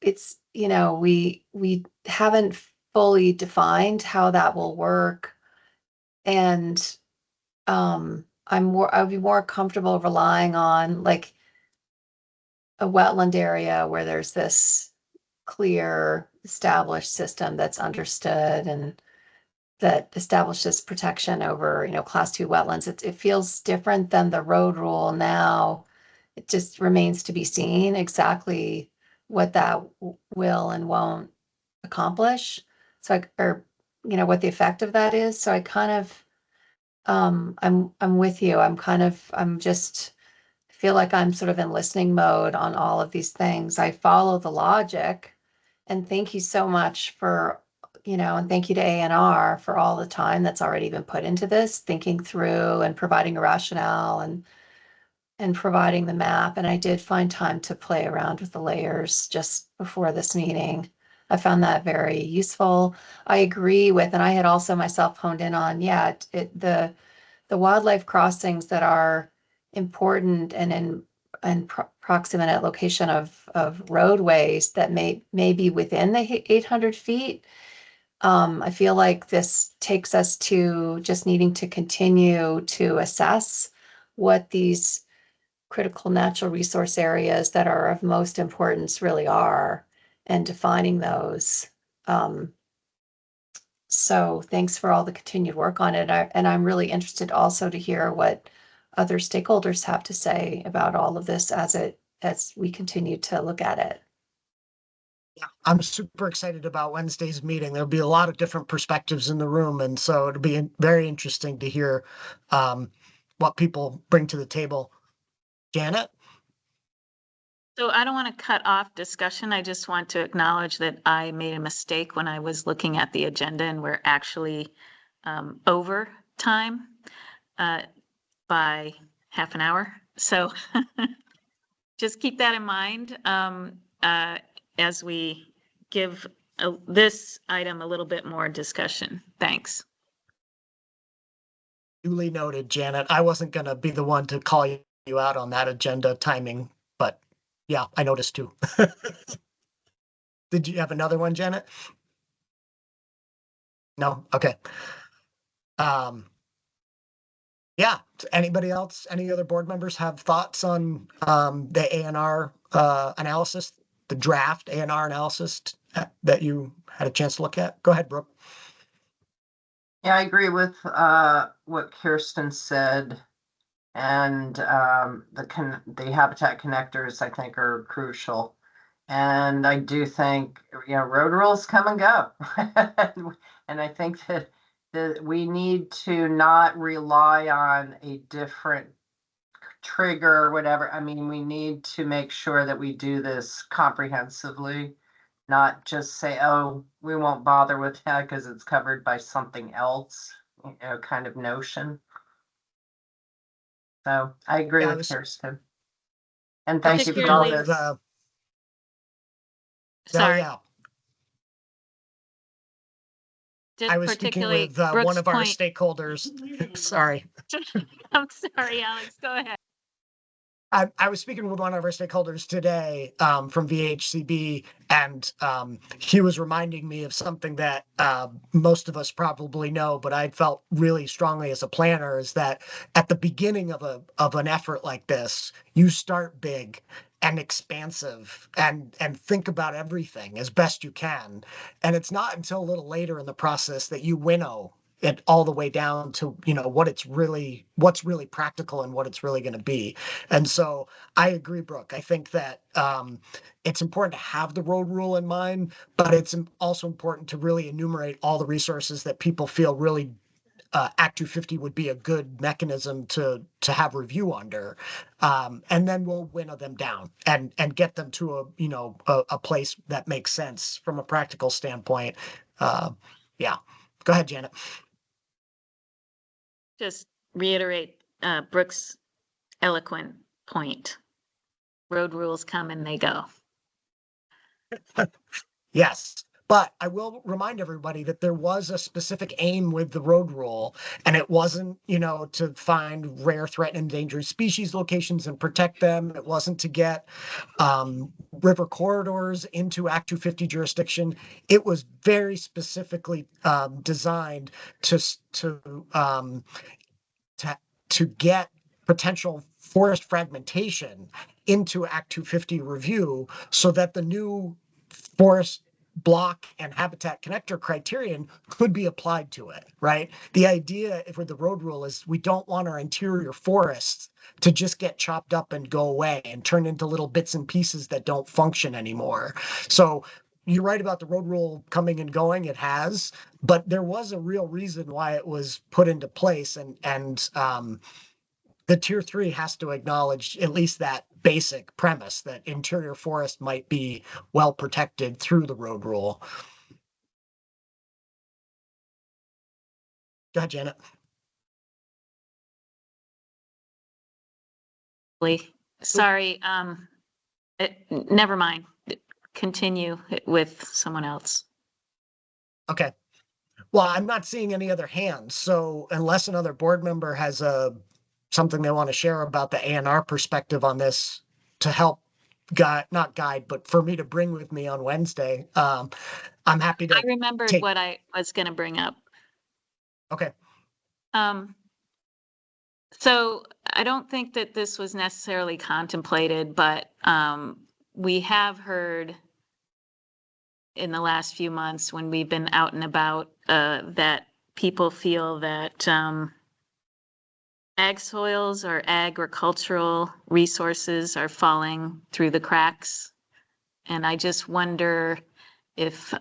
it's, we haven't fully defined how that will work. And I'd be more comfortable relying on like a wetland area where there's this clear established system that's understood and that establishes protection over, class 2 wetlands. It feels different than the road rule now. It just remains to be seen exactly what that will and won't accomplish. So, what the effect of that is. So I kind of, I'm with you. I'm just feel like I'm sort of in listening mode on all of these things. I follow the logic, and thank you so much for, and thank you to A&R for all the time that's already been put into this, thinking through and providing a rationale and providing the map. And I did find time to play around with the layers just before this meeting. I found that very useful. I agree with, and I had also myself honed in on, the wildlife crossings that are important and in proximate location of roadways that may be within the 800 feet. I feel like this takes us to just needing to continue to assess what these critical natural resource areas that are of most importance really are and defining those. So thanks for all the continued work on it. And I'm really interested also to hear what other stakeholders have to say about all of this as we continue to look at it. Yeah, I'm super excited about Wednesday's meeting. There'll be a lot of different perspectives in the room, and so it'll be very interesting to hear what people bring to the table. Janet? So I don't want to cut off discussion. I just want to acknowledge that I made a mistake when I was looking at the agenda, and we're actually over time by half an hour. So just keep that in mind as we give this item a little bit more discussion. Thanks. Duly noted, Janet. I wasn't going to be the one to call you out on that agenda timing, but yeah, I noticed too. Did you have another one, Janet? No? Okay. Yeah, anybody else, any other board members have thoughts on the A&R analysis, the draft A&R analysis that you had a chance to look at? Go ahead, Brooke. Yeah, I agree with what Kirsten said. And the habitat connectors, I think, are crucial. And I do think, road rules come and go. And I think that we need to not rely on a different trigger or whatever. I mean, we need to make sure that we do this comprehensively, not just say, oh, we won't bother with that because it's covered by something else, kind of notion. So I agree with Kirsten. And thank you for all this. Sorry. Yeah. just I was speaking particularly with one Brooks of our Point. stakeholders. Sorry. I'm sorry, Alex, go ahead. I was speaking with one of our stakeholders today from VHCB, and he was reminding me of something that most of us probably know, but I felt really strongly as a planner, is that at the beginning of an effort like this, you start big and expansive and think about everything as best you can. And it's not until a little later in the process that you winnow it all the way down to, you know, what's really practical and what it's really going to be. And so I agree, Brooke. I think that it's important to have the road rule in mind, but it's also important to really enumerate all the resources that people feel really Act 250 would be a good mechanism to have review under, and then we'll winnow them down and get them to a place that makes sense from a practical standpoint. Yeah, go ahead, Janet. Just reiterate Brooks' eloquent point. Road rules come and they go. Yes, but I will remind everybody that there was a specific aim with the road rule, and it wasn't, to find rare, threatened, endangered species locations and protect them. It wasn't to get river corridors into Act 250 jurisdiction. It was very specifically designed to get potential forest fragmentation into Act 250 review, so that the new forest block and habitat connector criterion could be applied to it, right? The idea for the road rule is we don't want our interior forests to just get chopped up and go away and turn into little bits and pieces that don't function anymore. So you're right about the road rule coming and going. It has, but there was a real reason why it was put into place, and the tier 3 has to acknowledge at least that basic premise that interior forest might be well protected through the road rule. Go ahead, Janet. Sorry, never mind. Continue with someone else. Okay. Well, I'm not seeing any other hands, so unless another board member has something they want to share about the A&R perspective on this to help not guide, but for me to bring with me on Wednesday, I'm happy to. I remembered what I was going to bring up. Okay. So I don't think that this was necessarily contemplated, but we have heard in the last few months when we've been out and about that people feel that ag soils or agricultural resources are falling through the cracks. And I just wonder if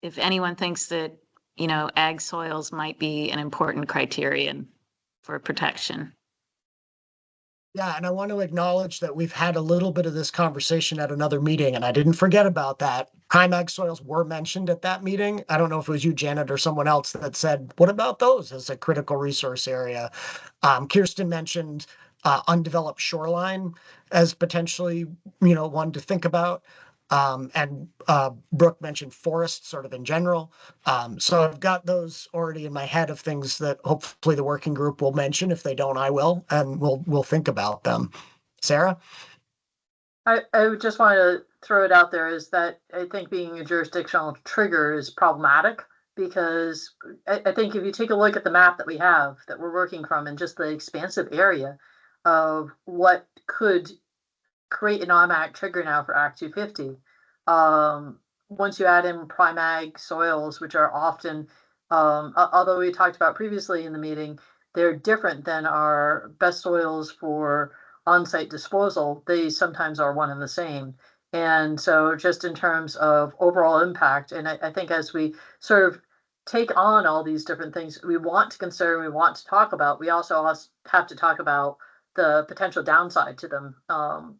anyone thinks that, ag soils might be an important criterion for protection. Yeah, and I want to acknowledge that we've had a little bit of this conversation at another meeting, and I didn't forget about that. Prime ag soils were mentioned at that meeting. I don't know if it was you, Janet, or someone else that said, what about those as a critical resource area? Kirsten mentioned undeveloped shoreline as potentially, one to think about. And Brooke mentioned forests sort of in general. So I've got those already in my head of things that hopefully the working group will mention. If they don't, I will, and we'll think about them. Sarah? I would just want to throw it out there is that I think being a jurisdictional trigger is problematic, because I think if you take a look at the map that we have that we're working from and just the expansive area of what could create an automatic trigger now for Act 250. Once you add in prime ag soils, which are often, although we talked about previously in the meeting, they're different than our best soils for on-site disposal. They sometimes are one and the same. And so just in terms of overall impact, and I think as we sort of take on all these different things we want to consider, we want to talk about, we also have to talk about the potential downside to them,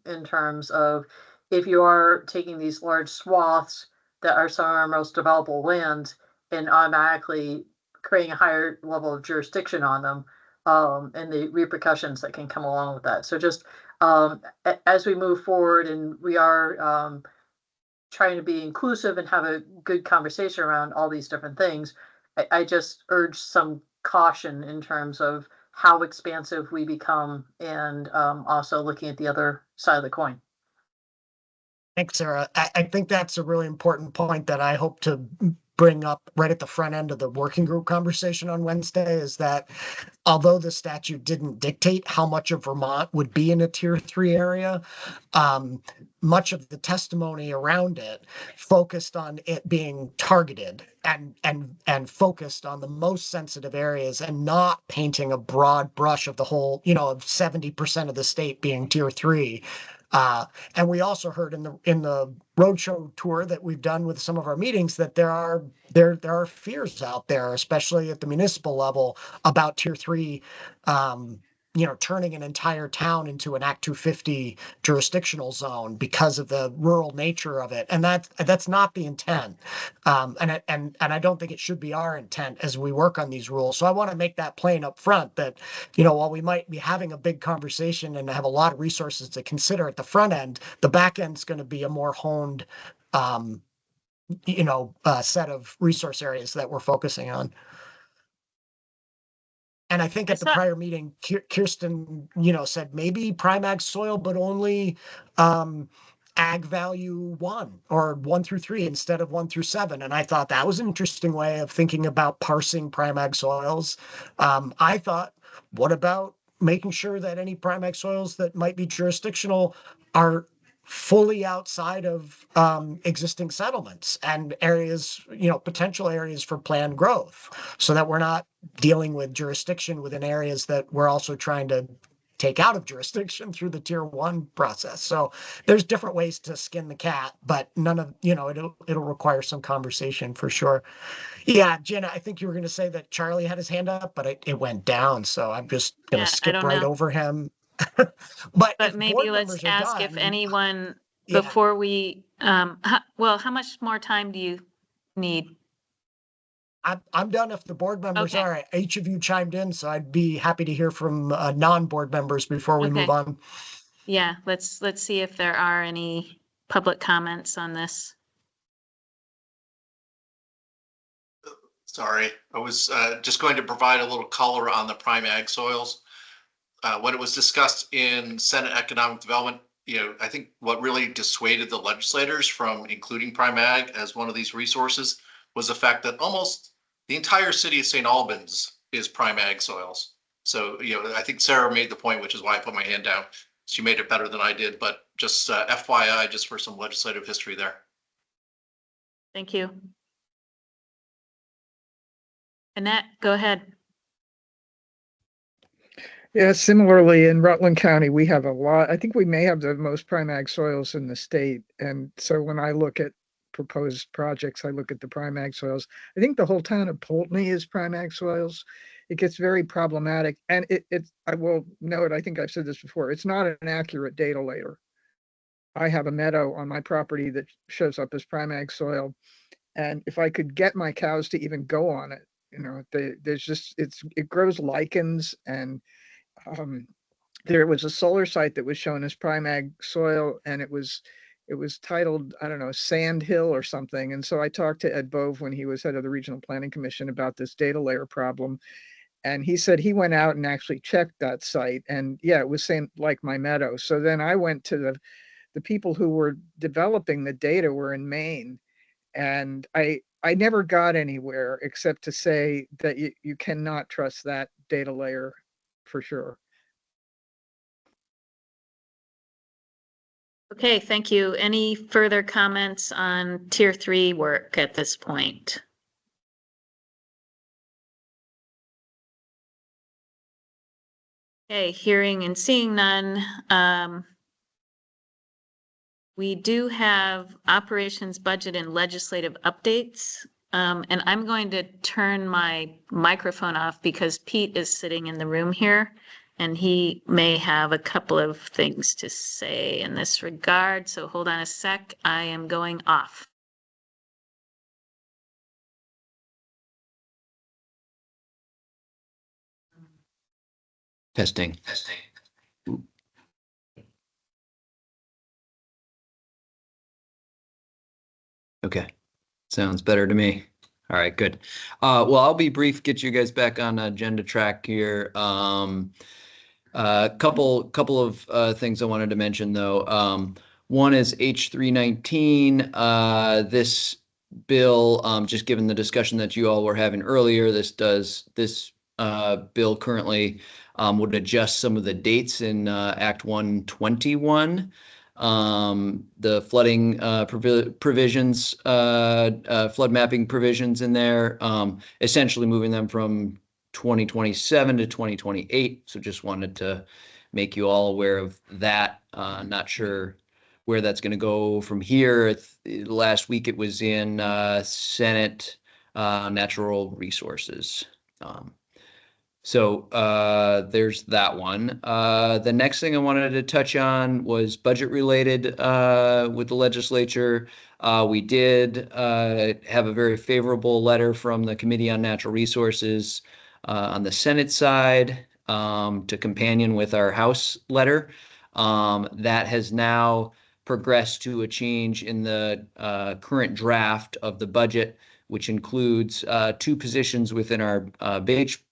in terms of if you are taking these large swaths that are some of our most developable lands and automatically creating a higher level of jurisdiction on them, and the repercussions that can come along with that. So just as we move forward, and we are trying to be inclusive and have a good conversation around all these different things. I just urge some caution in terms of how expansive we become and also looking at the other side of the coin. Thanks, Sarah. I think that's a really important point that I hope to bring up right at the front end of the working group conversation on Wednesday, is that although the statute didn't dictate how much of Vermont would be in a tier 3 area, much of the testimony around it focused on it being targeted and focused on the most sensitive areas and not painting a broad brush of the whole, of 70% of the state being tier 3. And we also heard in the roadshow tour that we've done with some of our meetings that there are fears out there, especially at the municipal level, about tier 3, turning an entire town into an Act 250 jurisdictional zone because of the rural nature of it, and that's not the intent, and I don't think it should be our intent as we work on these rules. So I want to make that plain up front that, while we might be having a big conversation and have a lot of resources to consider at the front end, the back end is going to be a more honed, set of resource areas that we're focusing on. And I think at the prior meeting, Kirsten, said maybe prime ag soil, but only ag value 1 or 1 through 3 instead of 1 through 7. And I thought that was an interesting way of thinking about parsing prime ag soils. I thought, what about making sure that any prime ag soils that might be jurisdictional are fully outside of existing settlements and areas, potential areas for planned growth, so that we're not dealing with jurisdiction within areas that we're also trying to take out of jurisdiction through the tier 1 process. So there's different ways to skin the cat, but none of, it'll require some conversation for sure. Yeah, Jenna, I think you were going to say that Charlie had his hand up, but it went down. So I'm just going to skip right over him. But maybe let's ask if anyone, Yeah. before we, how much more time do you need? I'm done if the board members Okay. are. Each of you chimed in, so I'd be happy to hear from non-board members before we move on. Yeah, let's see if there are any public comments on this. Sorry, I was just going to provide a little color on the prime ag soils. When it was discussed in Senate Economic Development, I think what really dissuaded the legislators from including prime ag as one of these resources was the fact that almost the entire city of St. Albans is prime ag soils. So, I think Sarah made the point, which is why I put my hand down. She made it better than I did, but just FYI, just for some legislative history there. Thank you. Annette, go ahead. Yeah, similarly in Rutland County, we have a lot. I think we may have the most prime ag soils in the state. And so when I look at proposed projects, I look at the prime ag soils. I think the whole town of Poultney is prime ag soils. It gets very problematic. And I will note, I think I've said this before, it's not an accurate data layer. I have a meadow on my property that shows up as prime ag soil. And if I could get my cows to even go on it, it grows lichens, and there was a solar site that was shown as prime ag soil, and it was titled, I don't know, Sand Hill or something. And so I talked to Ed Bove when he was head of the Regional Planning Commission about this data layer problem. And he said he went out and actually checked that site, and yeah, it was same like my meadow. So then I went to the people who were developing the data were in Maine, and I never got anywhere except to say that you cannot trust that data layer for sure. Okay, thank you. Any further comments on tier 3 work at this point? Okay, hearing and seeing none. We do have operations, budget, and legislative updates. And I'm going to turn my microphone off because Pete is sitting in the room here, and he may have a couple of things to say in this regard. So hold on a sec. I am going off. Testing. Okay, sounds better to me. All right, good. Well, I'll be brief, get you guys back on agenda track here. Couple of things I wanted to mention though. One is H319. This bill, just given the discussion that you all were having earlier, this bill currently would adjust some of the dates in Act 121. The flooding provisions, flood mapping provisions in there, essentially moving them from 2027 to 2028. So just wanted to make you all aware of that. Not sure where that's going to go from here. Last week it was in Senate Natural Resources. So there's that one. The next thing I wanted to touch on was budget related with the legislature. We did have a very favorable letter from the Committee on Natural Resources on the Senate side to companion with our House letter. That has now progressed to a change in the current draft of the budget, which includes 2 positions within our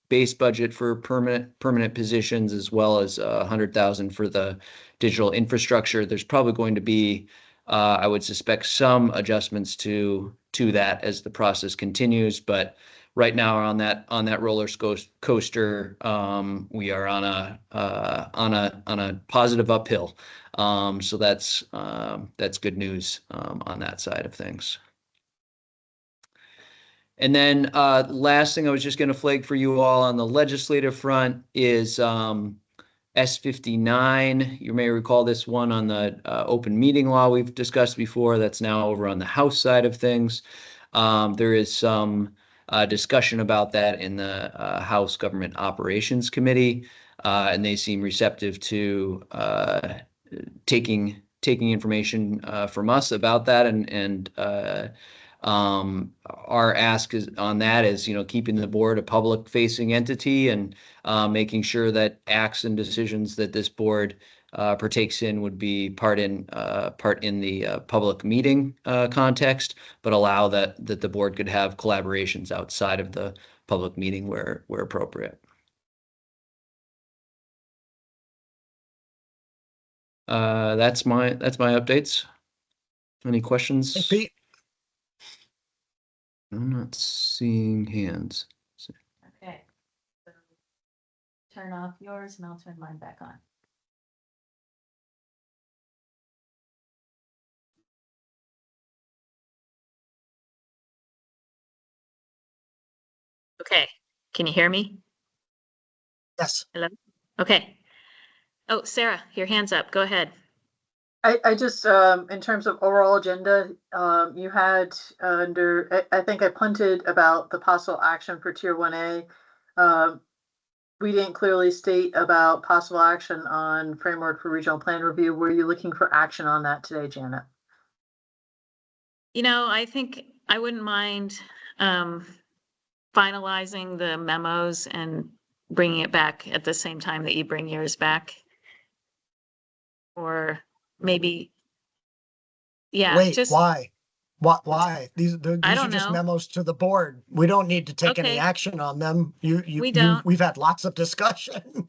base budget for permanent positions, as well as 100,000 for the digital infrastructure. There's probably going to be, I would suspect, some adjustments to that as the process continues. But right now, on that roller coaster, we are on a positive uphill. So that's good news on that side of things. And then last thing I was just going to flag for you all on the legislative front is S59. You may recall this one on the open meeting law we've discussed before. That's now over on the House side of things. There is some discussion about that in the House Government Operations Committee, and they seem receptive to taking information from us about that, and our ask on that is, keeping the board a public facing entity and making sure that acts and decisions that this board partakes in would be part in the public meeting context, but allow that the board could have collaborations outside of the public meeting where appropriate. That's my updates. Any questions? Hey, Pete. I'm not seeing hands. Okay. So turn off yours and I'll turn mine back on. Okay. Can you hear me? Yes. Hello? Okay. Oh, Sarah, your hand's up. Go ahead. I just, in terms of overall agenda, you had I think I punted about the possible action for Tier 1A. We didn't clearly state about possible action on framework for regional plan review. Were you looking for action on that today, Janet? I think I wouldn't mind finalizing the memos and bringing it back at the same time that you bring yours back. Or maybe, yeah. Wait, just why? Why? These are don't just know. memos to the board. We don't need to take any Okay. action on them. We don't. We've had lots of discussion.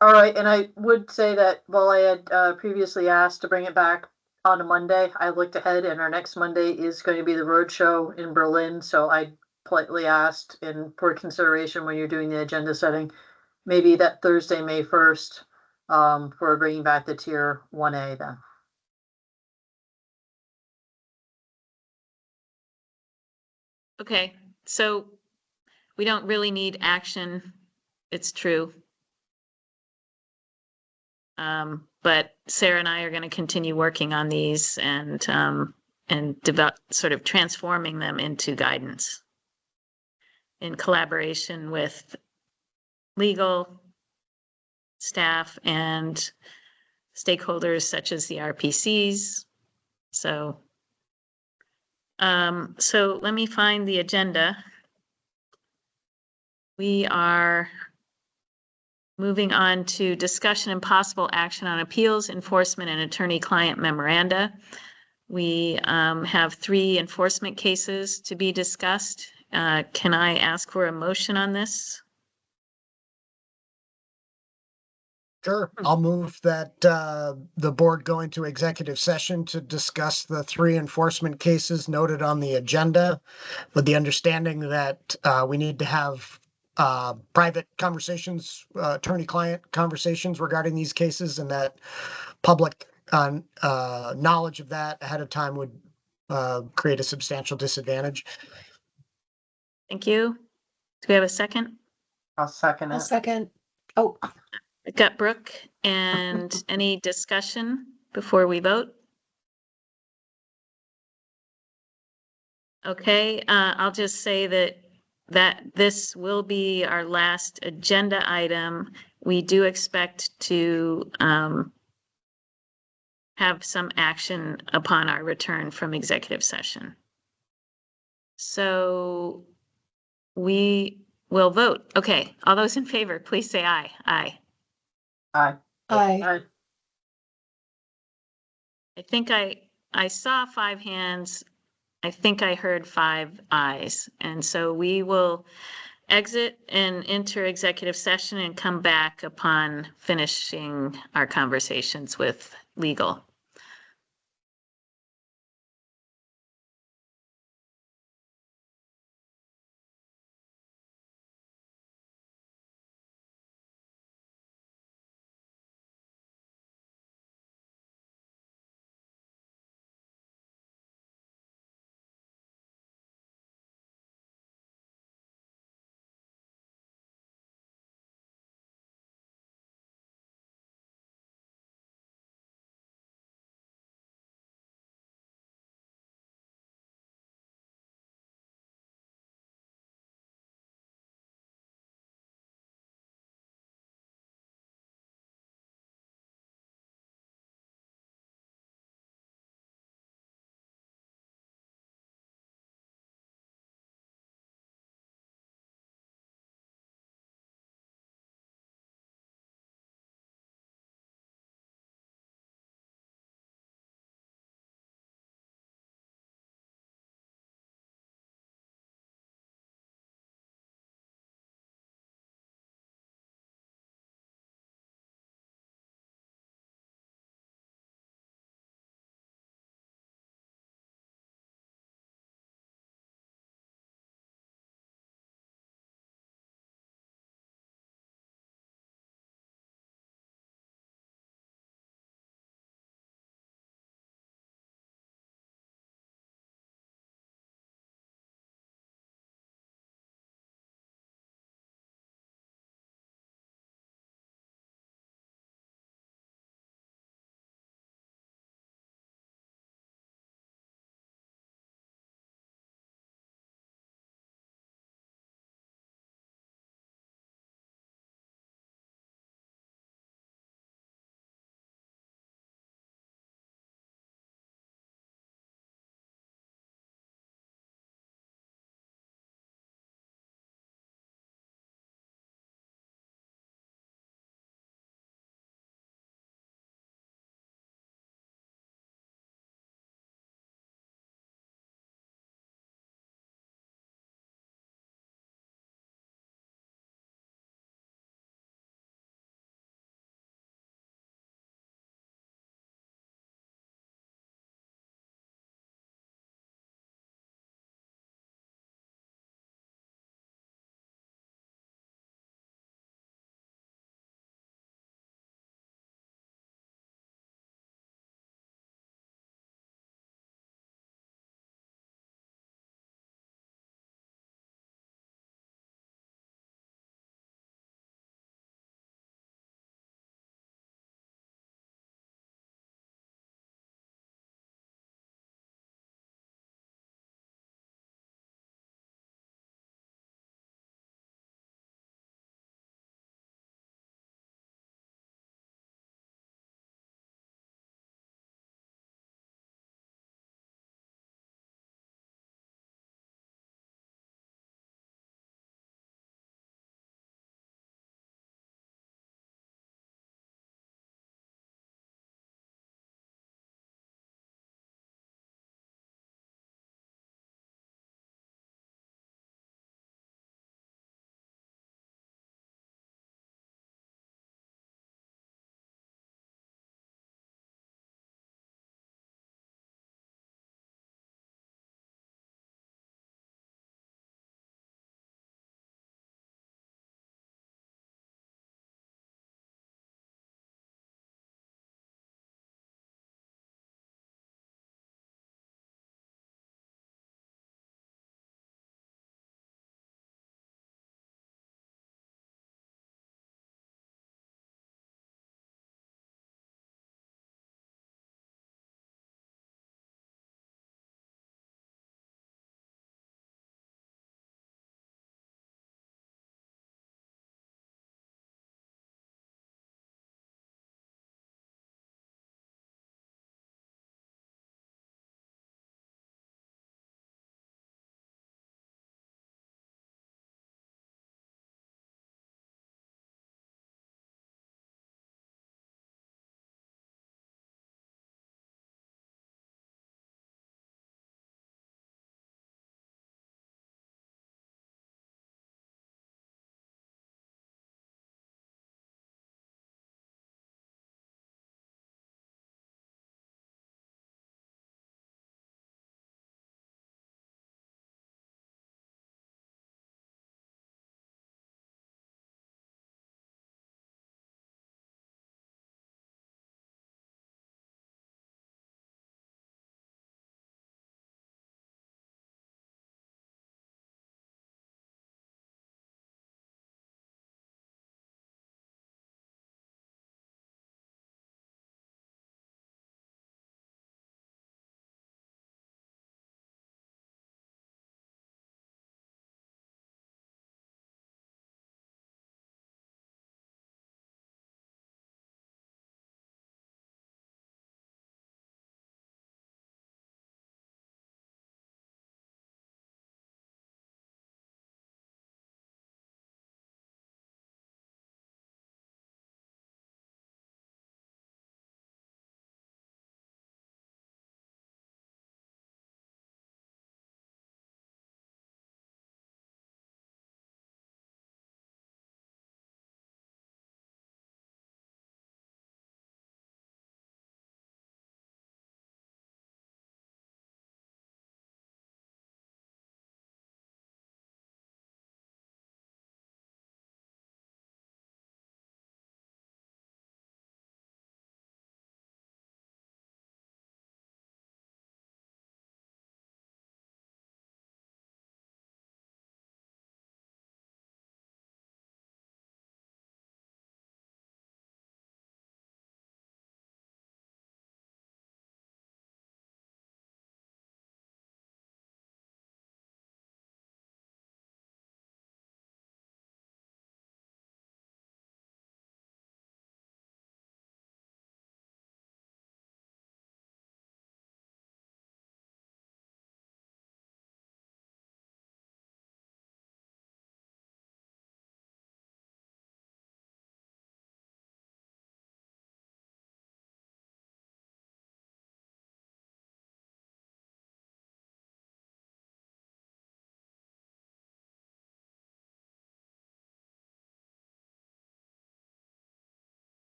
All right, and I would say that while I had previously asked to bring it back on a Monday, I looked ahead and our next Monday is going to be the roadshow in Berlin. So I politely asked, and for consideration when you're doing the agenda setting, maybe that Thursday, May 1st, for bringing back the Tier 1A then. Okay, so we don't really need action. It's true. But Sarah and I are going to continue working on these and develop, sort of transforming them into guidance in collaboration with legal, staff, and stakeholders such as the RPCs. So let me find the agenda. We are moving on to discussion and possible action on appeals, enforcement, and attorney-client memoranda. We have 3 enforcement cases to be discussed. Can I ask for a motion on this? Sure, I'll move that the board go into executive session to discuss the 3 enforcement cases noted on the agenda, with the understanding that we need to have private conversations, attorney-client conversations regarding these cases, and that public knowledge of that ahead of time would create a substantial disadvantage. Thank you. Do we have a second? I'll second I'll it. second. Oh, I've got Brooke, and any discussion before we vote? Okay, I'll just say that this will be our last agenda item. We do expect to have some action upon our return from executive session. So we will vote. Okay, all those in favor, please say aye. Aye. Aye. aye. I think I saw 5 hands. I think I heard 5 ayes. And so we will exit and enter executive session and come back upon finishing our conversations with legal.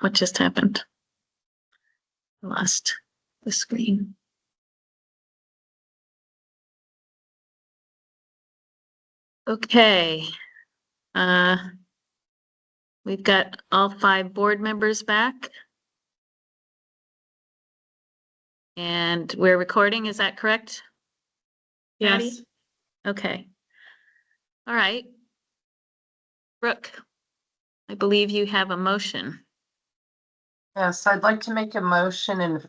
what just happened? I lost the screen. Okay. We've got all 5 board members back. And we're recording, is that correct? Patty? Yes. Okay. All right. Brooke, I believe you have a motion. Yes, I'd like to make a motion in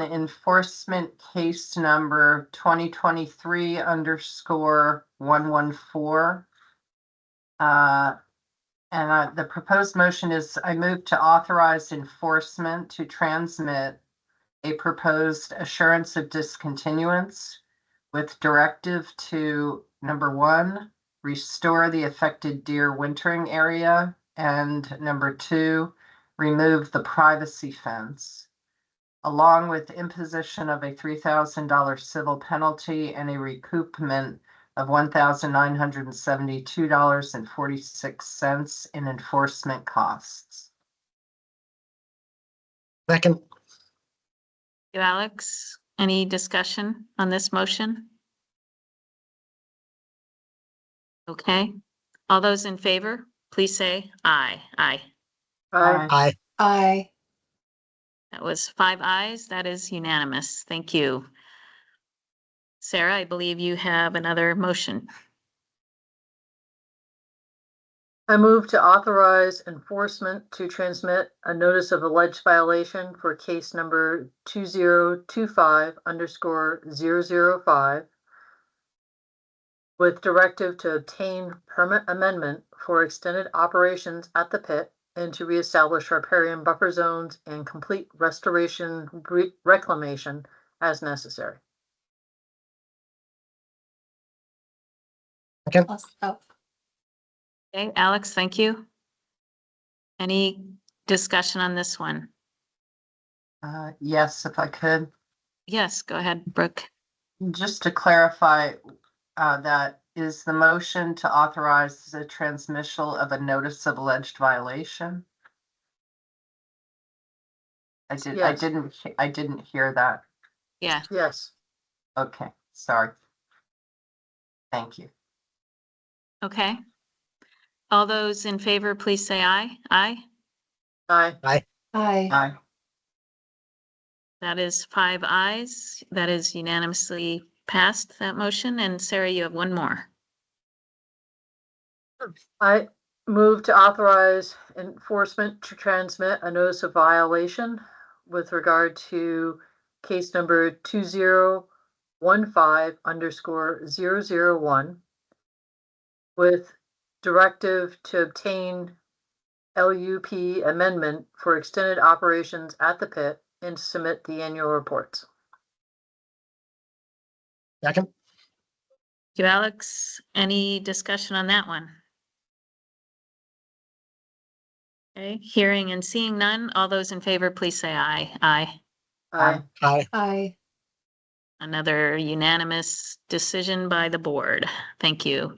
enforcement case number 2023_114. The proposed motion is I move to authorize enforcement to transmit a proposed assurance of discontinuance with directive to, number 1, restore the affected deer wintering area, and number 2, remove the privacy fence, along with imposition of a $3,000 civil penalty and a recoupment of $1,972.46 in enforcement costs. Second, You, Alex, any discussion on this motion? Okay. All those in favor, please say aye. Aye. aye. Aye. That was 5 ayes. That is unanimous. Thank you. Sarah, I believe you have another motion. I move to authorize enforcement to transmit a notice of alleged violation for case number 2025_005 with directive to obtain permit amendment for extended operations at the pit and to reestablish riparian buffer zones and complete restoration reclamation as necessary. Second, Oh, Okay, Alex, thank you. Any discussion on this one? Yes, if I could. Yes, go ahead, Brooke. Just to clarify, that is the motion to authorize the transmission of a notice of alleged violation? I Yes. didn't hear that. Yeah, Yes. Okay, sorry. Thank you. okay. All those in favor, please say aye. Aye. Aye. aye. Aye. That is 5 ayes. That is unanimously passed, that motion. And Sarah, you have one more. I move to authorize enforcement to transmit a notice of violation with regard to case number 2015_001 with directive to obtain LUP amendment for extended operations at the pit and submit the annual reports. second, Thank you, Alex. Any discussion on that one? Okay, hearing and seeing none. All those in favor, please say aye. Aye. Aye. aye. Aye. Another unanimous decision by the board. Thank you.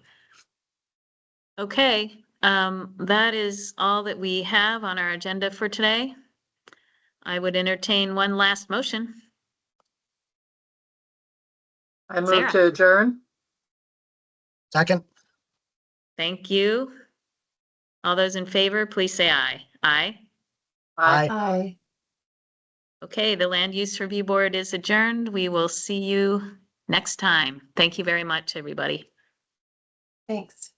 Okay, that is all that we have on our agenda for today. I would entertain one last motion. I move Sarah. to adjourn. Second, Thank you. All those in favor, please say aye. Aye. aye. Aye. Okay, the Land Use Review Board is adjourned. We will see you next time. Thank you very much, everybody. Thanks.